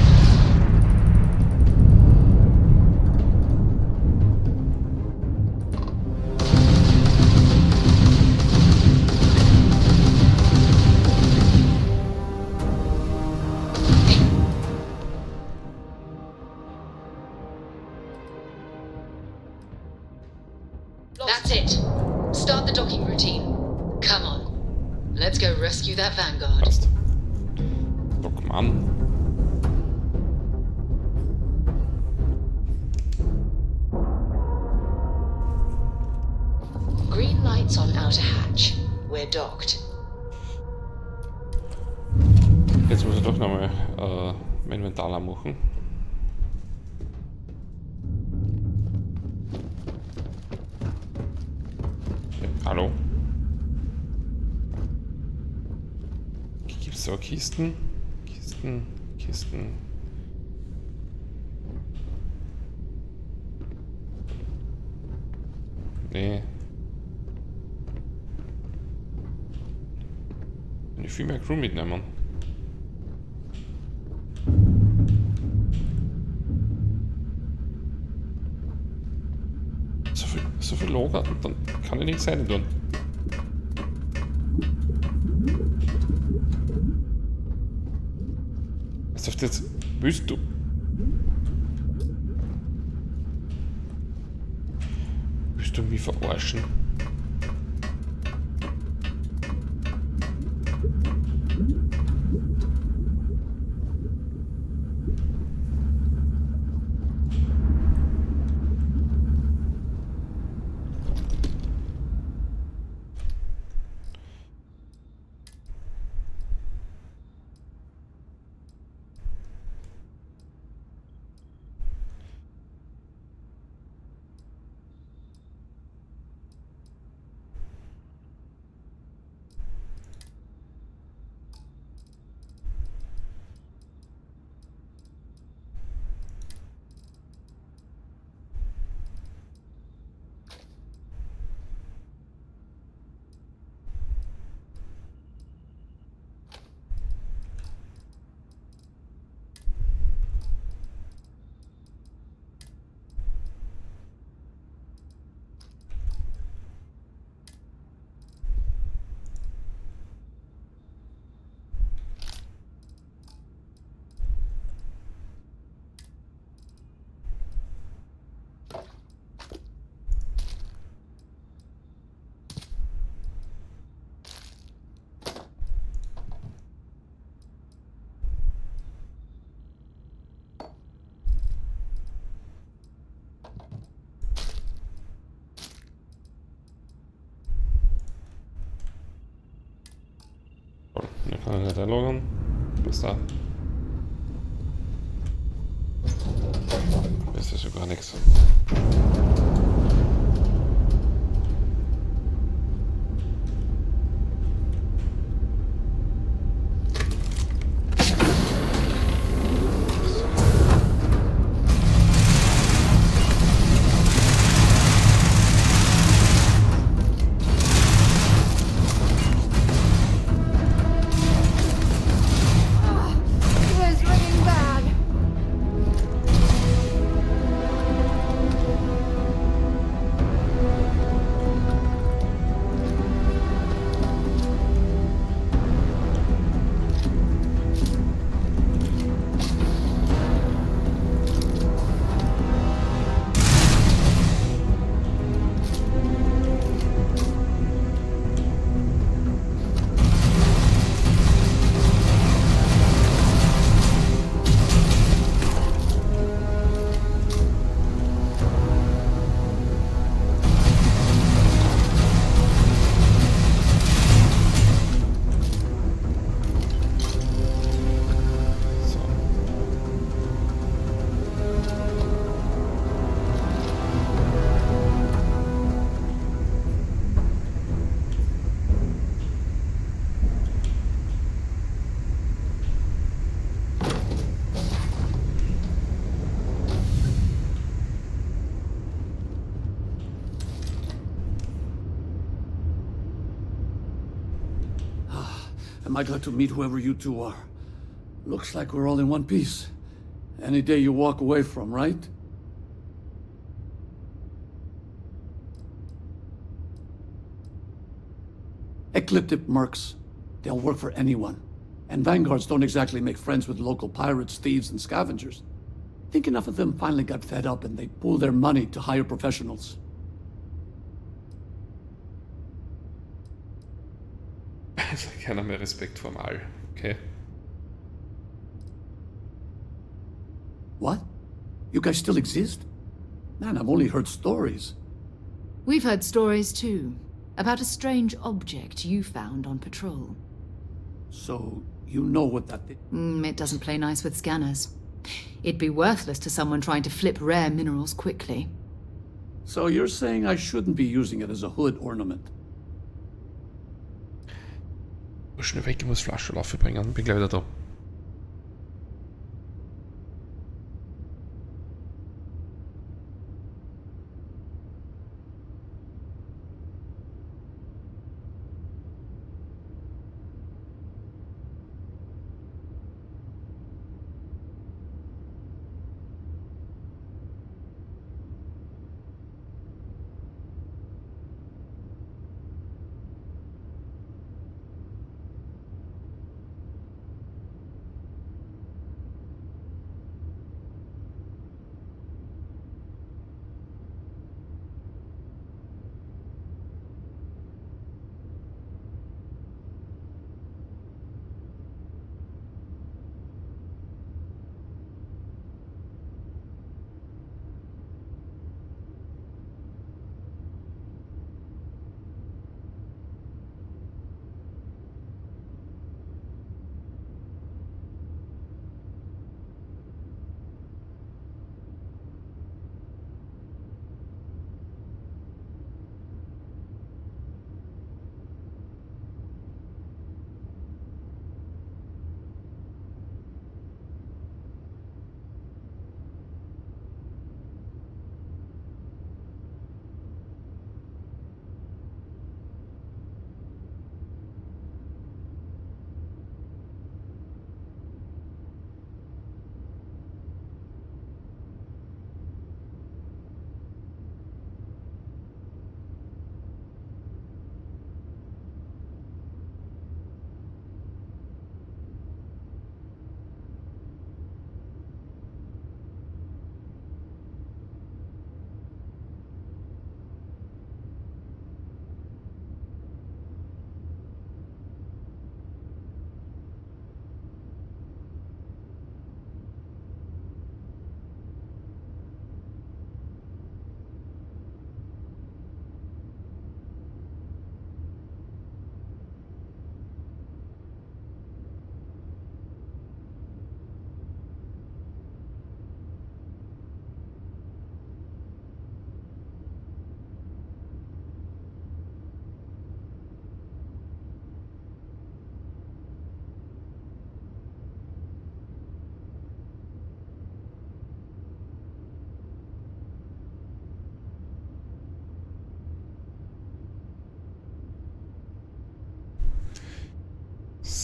That's it. Start the docking routine. Come on. Let's go rescue that Vanguard. Passt. Dock mal an. Green lights on outer hatch. We're docked. Jetzt muss ich doch nochmal mein Inventar anmachen. Hallo? Gibt's so Kisten? Kisten. Nee. Wenn ich viel mehr Crew mitnehmen. So viel Lager, dann kann ich nichts rein tun. Jetzt willst du. du mich verarschen? Nu kan jag rädda lågan. Bästa. Bästa sogar nichts. It's ringing bad. Am I glad to meet whoever you two are? Looks like we're all in one piece. Any day you walk away from, right? Ecliptic mercs. They'll work for anyone. And vanguards don't exactly make friends with local pirates, thieves, and scavengers. Think enough of them finally got fed up and they pool their money to hire professionals. Keiner mehr Respekt vor Mal. Okay. What? You guys still exist? Man, I've only heard stories. We've heard stories too, about a strange object you found on patrol. So, you know what that is? It doesn't play nice with scanners. It'd be worthless to someone trying to flip rare minerals quickly. So you're saying I shouldn't be using it as a hood ornament? Schnell weg, ich muss Flasche bringen. Bin gleich wieder da.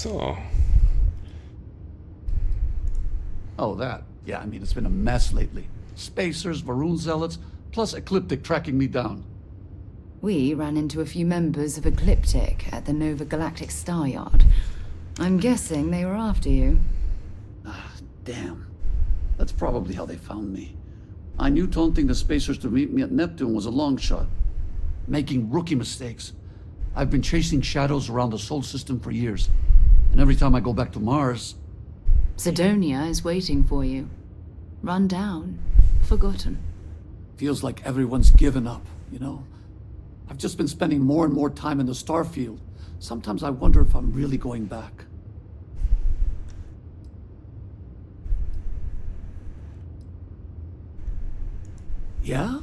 So. Oh, that. Yeah, I mean, it's been a mess lately. Spacers, Varun zealots, plus Ecliptic tracking me down. We ran into a few members of Ecliptic at the Nova Galactic Star Yard. I'm guessing they were after you. Ah, damn. That's probably how they found me. I knew taunting the Spacers to meet me at Neptune was a long shot. Making rookie mistakes. I've been chasing shadows around the Sol system for years. And every time I go back to Mars... Sidonia is waiting for you. Run down. Forgotten. Feels like everyone's given up, you know? I've just been spending more and more time in the Starfield. Sometimes I wonder if I'm really going back. Yeah?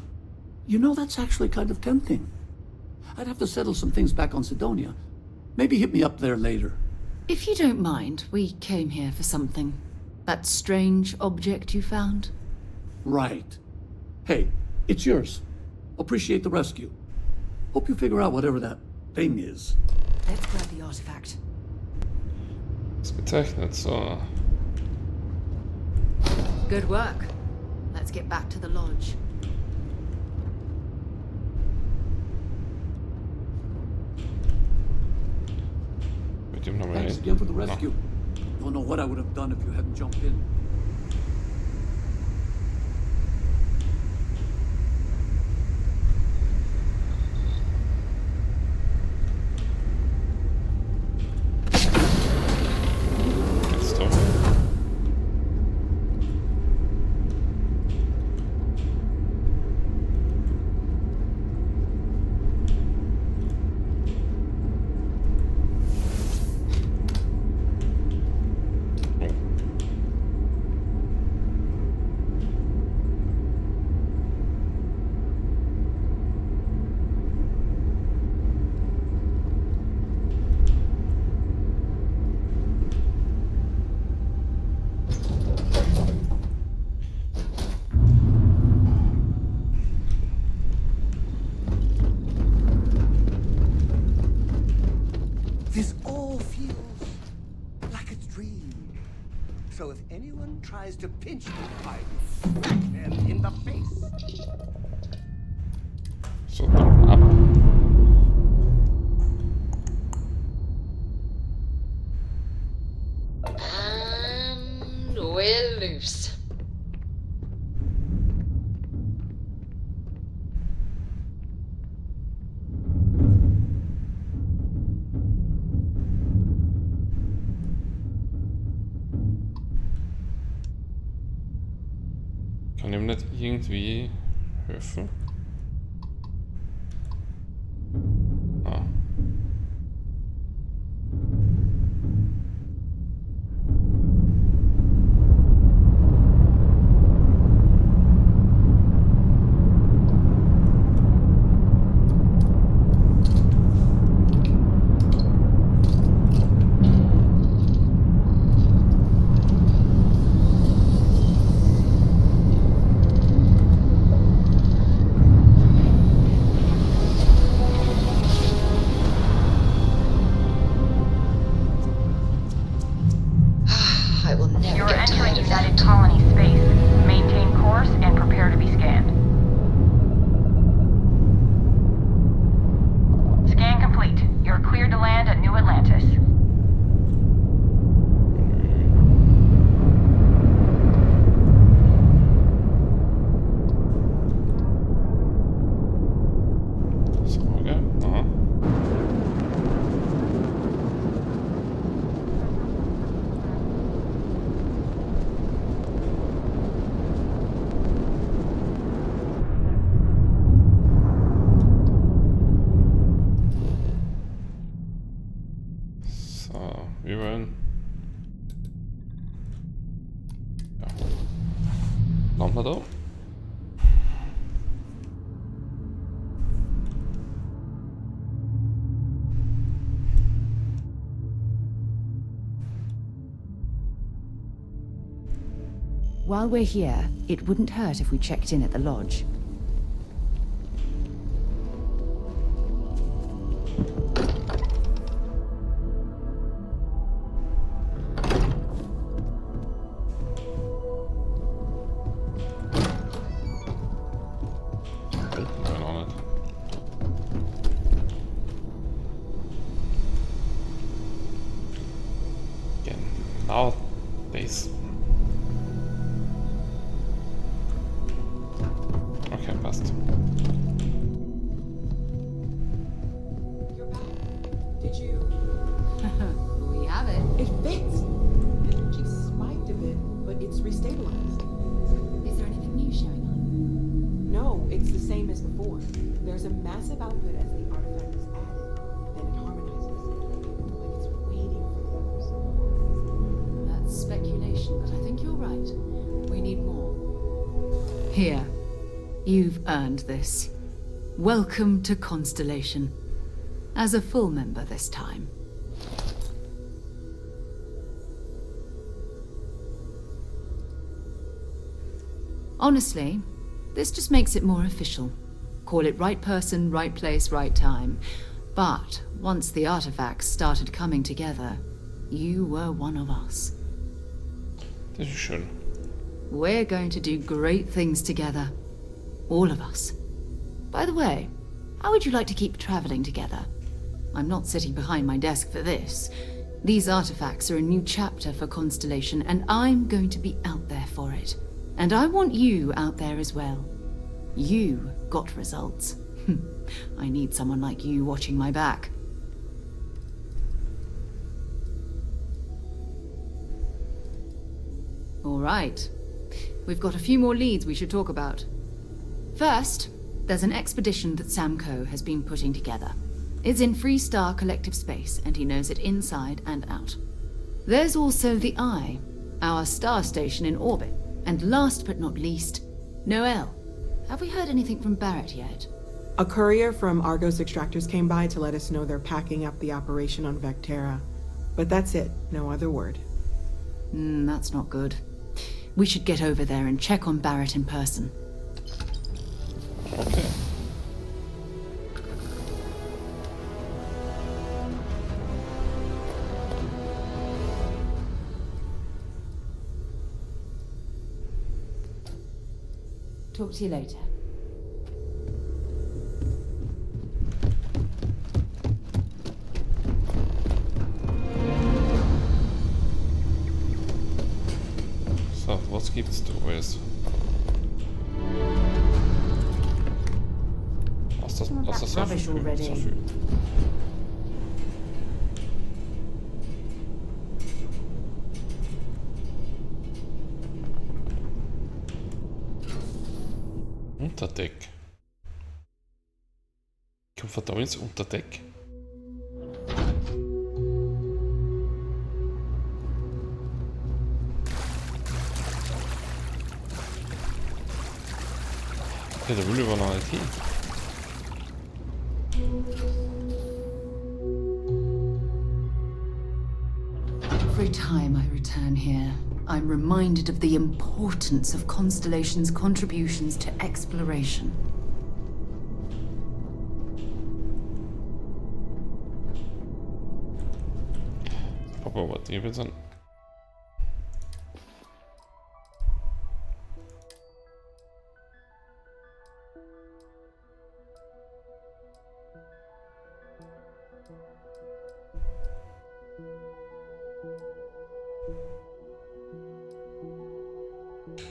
You know, that's actually kind of tempting. I'd have to settle some things back on Sidonia. Maybe hit me up there later. If you don't mind, we came here for something. That strange object you found? Right. Hey, it's yours. Appreciate the rescue. Hope you figure out whatever that thing is. Let's grab the artifact. Ausgezeichnet, so. Good work. Let's get back to the lodge. Thanks again for the rescue. Don't know what I would have done if you hadn't jumped in. This all feels like a dream. So if anyone tries to pinch me, I smack them in the face. So dann ab. And we're loose. Kann ihm nicht irgendwie helfen? Ah. I will never You're get entering tired of United that. Colony space. Maintain course and prepare to be scanned. Scan complete. You're cleared to land at New Atlantis. Sorge. Aha. So, wir wollen. Ja. Landen wir da? While we're here, it wouldn't hurt if we checked in at the lodge. Nowadays. Okay, passt. Did you? We have it. It fits. Energy spiked a bit, but it's restabilized. Is there anything new showing on? No, it's the same as before. There's a massive output as the artifact is added, then it harmonizes. Like it's waiting for the others. That's speculation, but I think you're right. We need more. Here. You've earned this. Welcome to Constellation. As a full member this time. Honestly, this just makes it more official. Call it right person, right place, right time. But once the artifacts started coming together, you were one of us. Das ist schön. We're going to do great things together. All of us. By the way, how would you like to keep traveling together? I'm not sitting behind my desk for this. These artifacts are a new chapter for Constellation, and I'm going to be out there for it. And I want you out there as well. You got results. I need someone like you watching my back. All right. We've got a few more leads we should talk about. First, there's an expedition that Samco has been putting together. It's in Freestar Collective Space, and he knows it inside and out. There's also the Eye, our star station in orbit. And last but not least, Noel. Have we heard anything from Barrett yet? A courier from Argos Extractors came by to let us know they're packing up the operation on Vectera. But that's it, no other word. That's not good. We should get over there and check on Barrett in person. Okay. Talk to you later. So, was gibt's Neues? Außer so Rubbish viel. already. So viel. Unterdeck. Kommt verdammt ins Unterdeck. Okay, da will ich aber noch nicht hin. Every time I return here, I'm reminded of the importance of Constellation's contributions to exploration. Aber warte, ich will dann.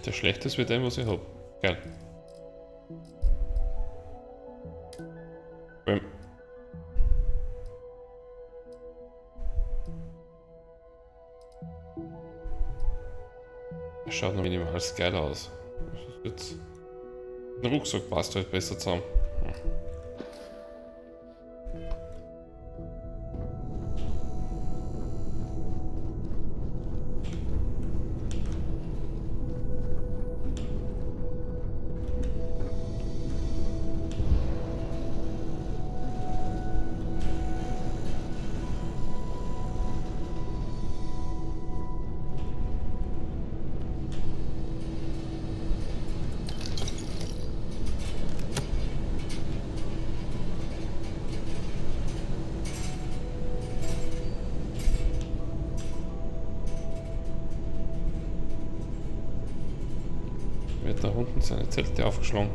Der schlechteste wie dem, was ich hab. Geil. Er schaut noch minimal geil aus. Was ist jetzt? Der Rucksack passt halt besser zusammen. Wird da unten seine Zelte aufgeschlagen.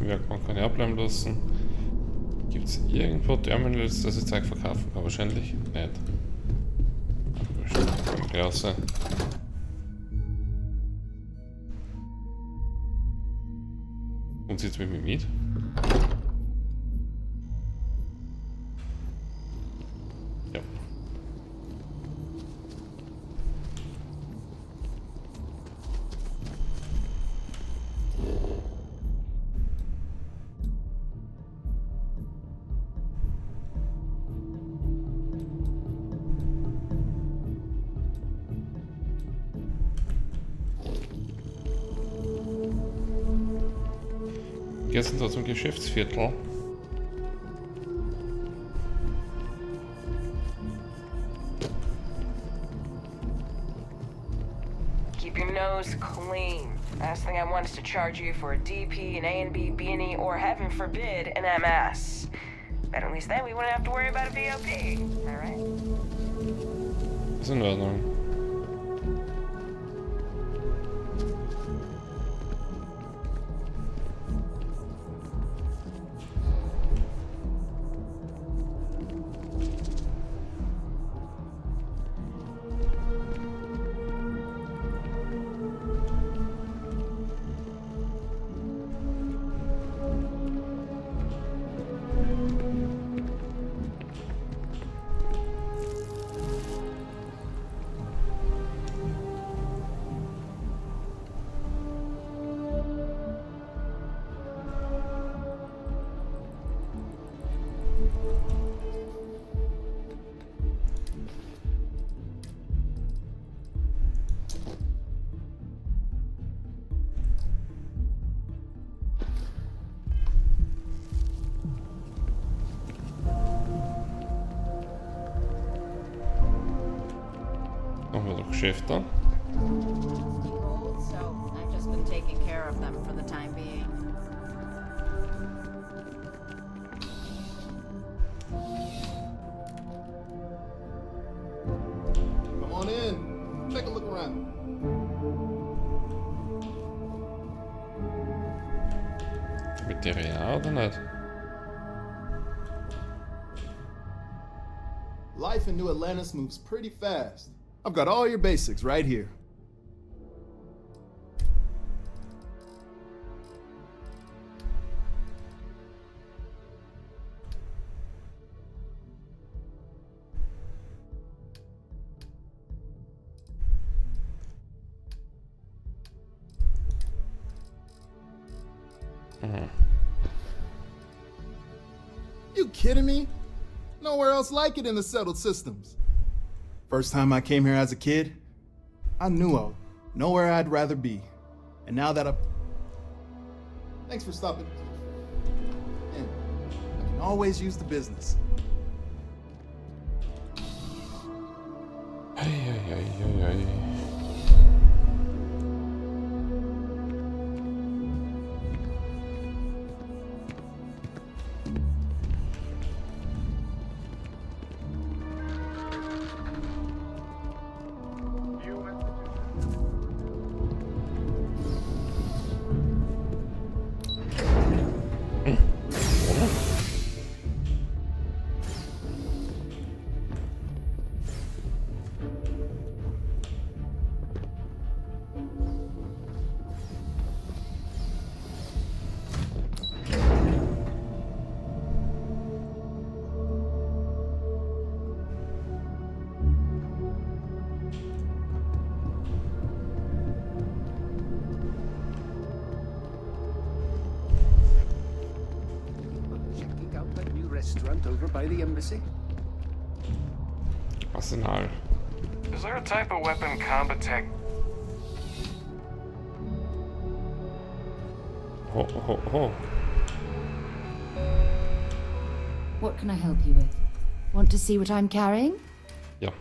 Werkbank kann ich abbleiben lassen. Gibt es irgendwo Terminals, das ich Zeug verkaufen kann? Wahrscheinlich nicht. Klasse. Und sitzt mit mir mit? Ja. Gestern da zum Geschäftsviertel. Keep your nose clean. Last thing I want is to charge you for a DP, an A and B, B and E, or heaven forbid, an MS. But at least then we wouldn't have to worry about a VOP. Alright? Ist in Ordnung. Machen wir doch Geschäfte. So I've just been taking care of them for the time being. Come on in. Take a look around. Material oder nicht? Life in New Atlantis moves pretty fast. I've got all your basics right here. You kidding me? Nowhere else like it in the settled systems. First time I came here as a kid, I knew I nowhere I'd rather be. And now that Thanks for stopping. And I can always use the business. Ei, ei, ei, ei, ei. Checking out that new restaurant over by the embassy. Arsenal. Is there a type of weapon combat tech? Ho, ho, ho. What can I help you with? Want to see what I'm carrying? Ja.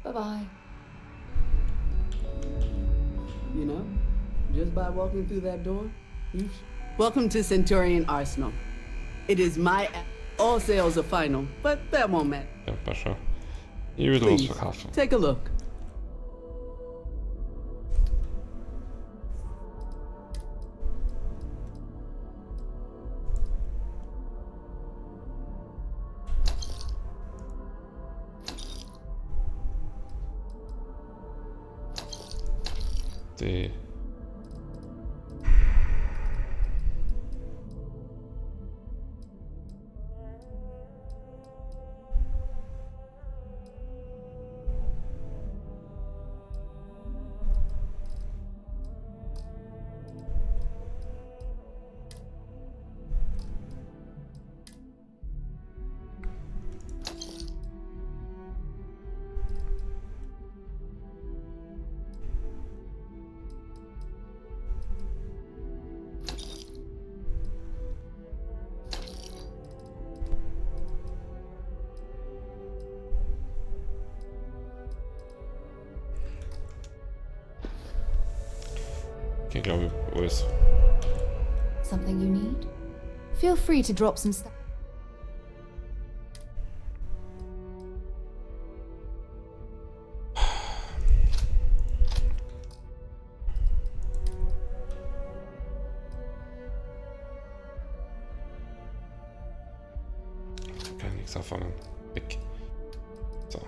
Bye-bye. You know, just by walking through that door, Welcome to Centurion Arsenal. It is my... All sales are final, but that won't matter. Ja, passt ich würde was verkaufen. Take a look. Die Okay, glaube ich, alles. Something you need? Feel free to drop some stuff. Kann nichts anfangen. Weg. So.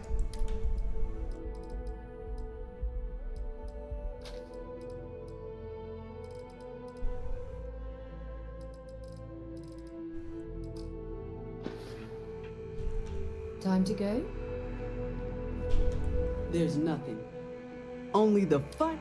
Time to go? There's nothing. Only the fun.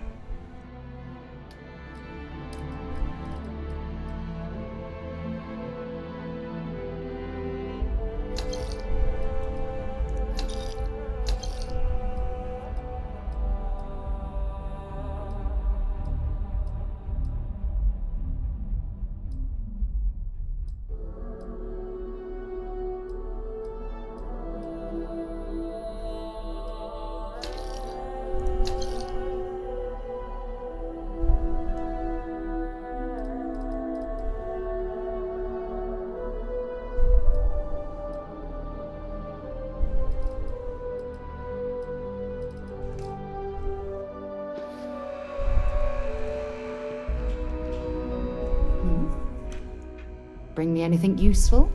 Bring me anything useful?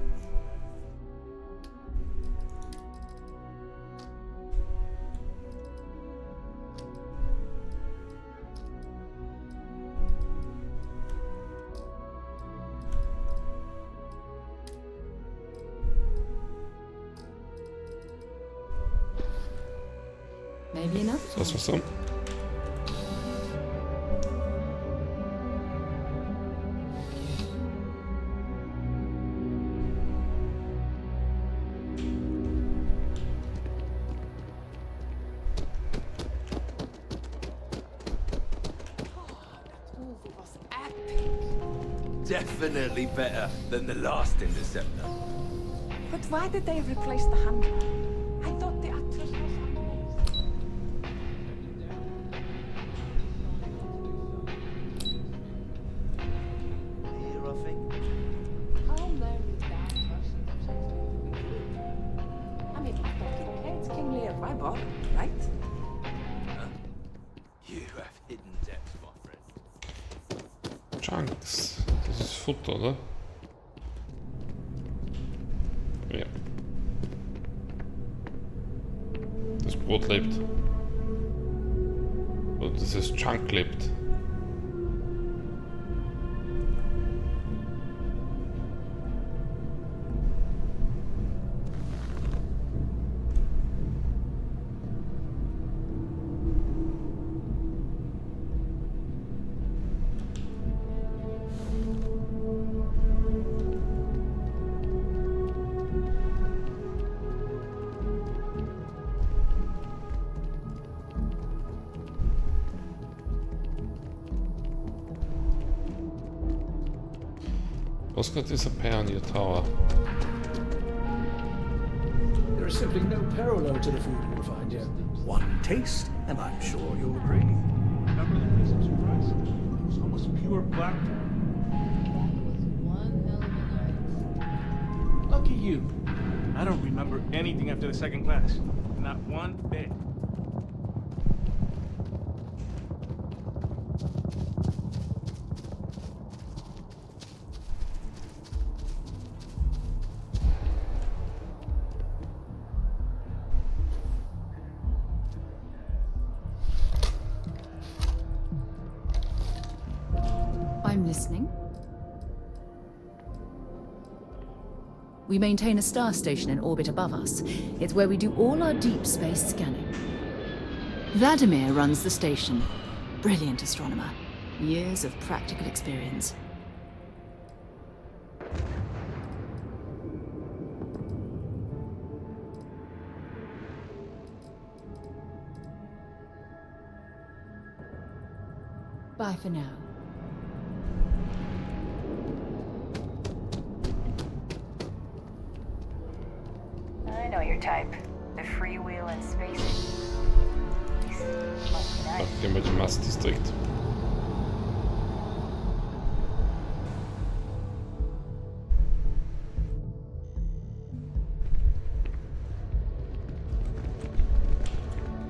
Maybe enough. Das war's dann. Definitely better than the last interceptor. But why did they replace the handle? I thought the Atlas was Here, I think. How many damn persons I mean, I thought King hates King Lear. Why bother, right? Huh? You have hidden depths, my friend. Chunks. Das ist Futter, oder? Ja. Das Brot lebt. Oder dieses Chunk lebt. Was got dieser Pioneer Tower? There There is simply no parallel to the food you will find here. One taste, and I'm sure you'll agree. Remember the place I'm surprised? It was almost pure black. Lucky you. I don't remember anything after the second class. Not one bit. I'm listening. We maintain a star station in orbit above us. It's where we do all our deep space scanning. Vladimir runs the station. Brilliant astronomer. Years of practical experience. Bye for now. I know your type. The freewheeling space. Must be nice. Gehen wir den Mastdistrikt.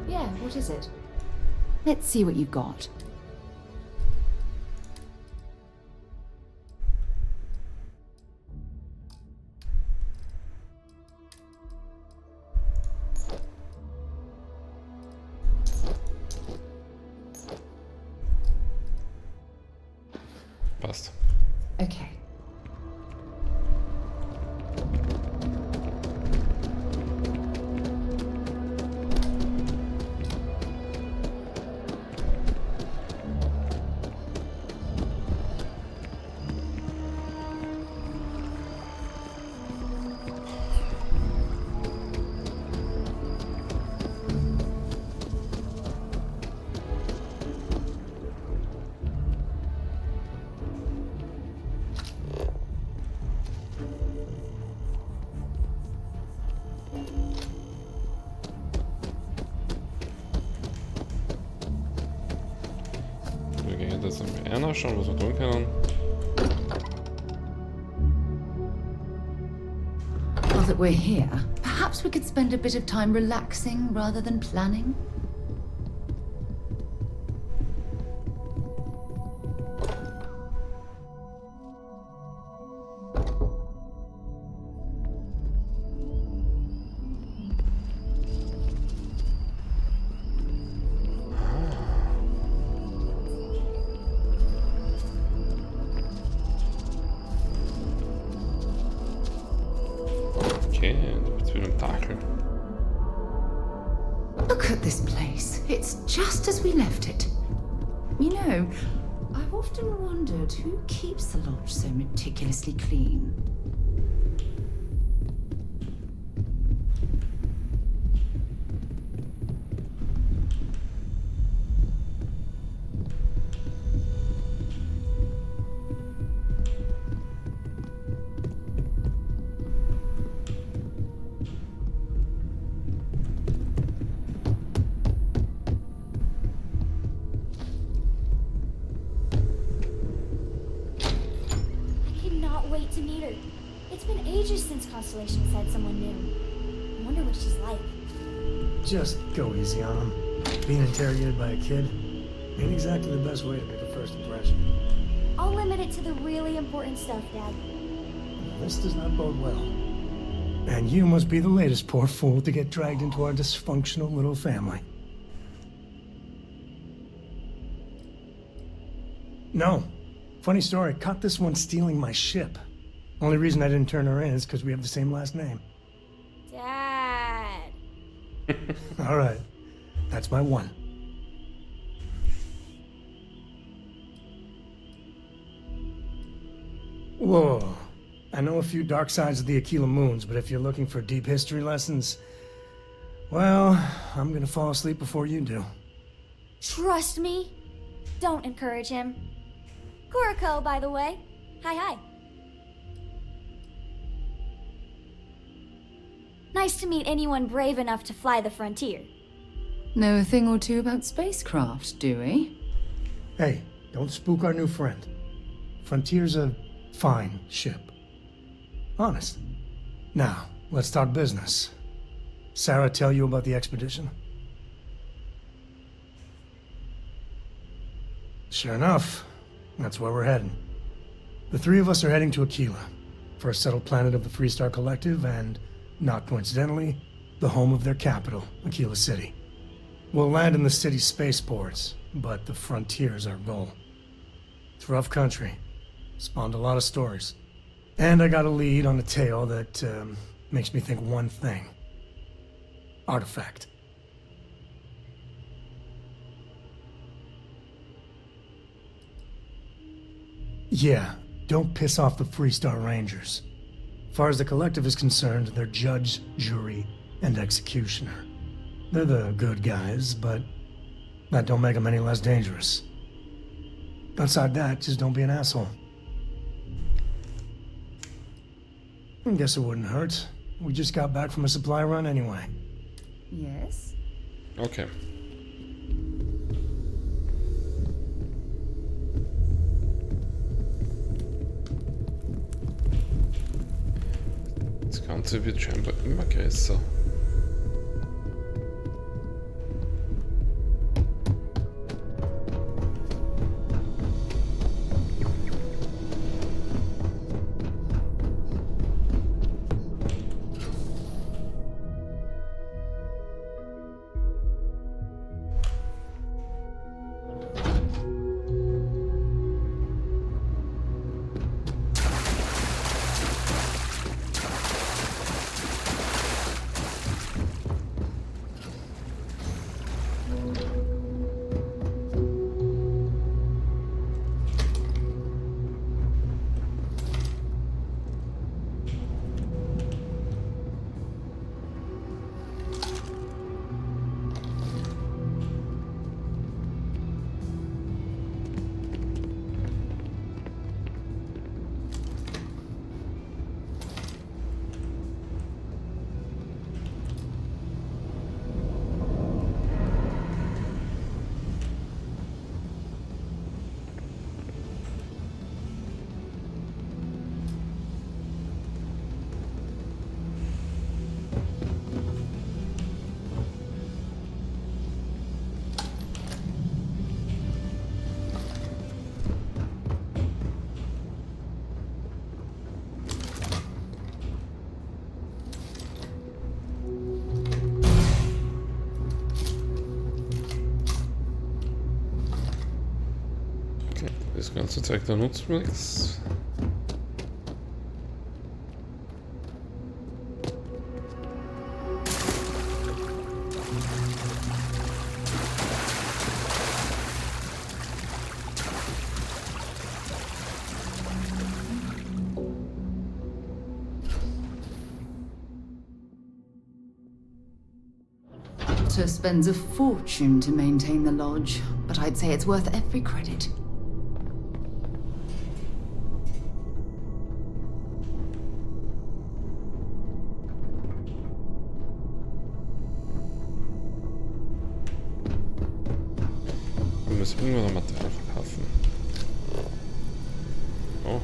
Yeah, what is it? Let's see what you've got. Passt. Okay. Wir gehen jetzt einmal nachschauen, was wir tun können. Now that we're here, perhaps we could spend a bit of time relaxing rather than planning? Okay, da wird's wieder ein Dackel. Look at this place. It's just as we left it. You know, I've often wondered who keeps the lodge so meticulously clean. Wait to meet her. It's been ages since Constellation said someone new. I wonder what she's like. Just go easy on him. Being interrogated by a kid ain't exactly the best way to make a first impression. I'll limit it to the really important stuff, Dad. This does not bode well. And you must be the latest poor fool to get dragged into our dysfunctional little family. No. Funny story, caught this one stealing my ship. Only reason I didn't turn her in is because we have the same last name. Dad. All right. That's my one. Whoa. I know a few dark sides of the Aquila Moons, but if you're looking for deep history lessons, well, I'm gonna fall asleep before you do. Trust me. Don't encourage him. Kuriko, by the way. Hi. Nice to meet anyone brave enough to fly the frontier. Know a thing or two about spacecraft, do we? Hey, don't spook our new friend. Frontier's a fine ship. Honest. Now, let's talk business. Sarah tell you about the expedition? Sure enough, that's where we're heading. The three of us are heading to Aquila, first settled planet of the Freestar Collective and, not coincidentally, the home of their capital, Aquila City. We'll land in the city's spaceports, but the frontier's our goal. It's rough country. Spawned a lot of stories. And I got a lead on a tale that makes me think one thing. Artifact. Yeah, don't piss off the Freestar Rangers. Far as the Collective is concerned, they're judge, jury, and executioner. They're the good guys, but that don't make them any less dangerous. Outside that, just don't be an asshole. I guess it wouldn't hurt. We just got back from a supply run anyway. Yes? Okay. Das Ganze wird scheinbar immer größer. Das ganze Zeug da nutzt mir nichts. Spends a fortune to maintain the lodge, but I'd say it's worth every credit. Wir müssen irgendwann noch Material verkaufen. Oh.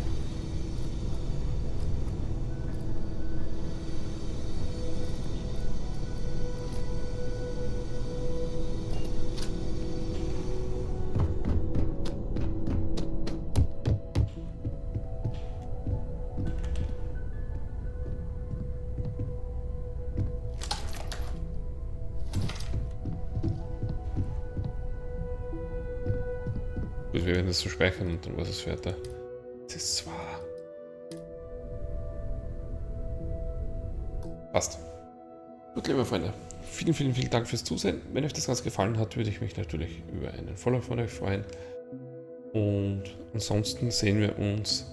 Gut, wir werden das so speichern und dann war es weiter. Das war. Passt. Gut, liebe Freunde, vielen Dank fürs Zusehen. Wenn euch das Ganze gefallen hat, würde ich mich natürlich über einen Follow von euch freuen. Und ansonsten sehen wir uns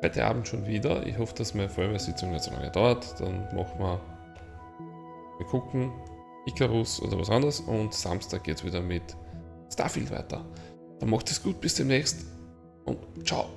heute Abend schon wieder. Ich hoffe, dass meine Feuerwehrsitzung nicht so lange dauert. Dann machen wir gucken, Icarus oder was anderes. Und Samstag geht es wieder mit Starfield weiter. Dann macht es gut, bis demnächst und ciao.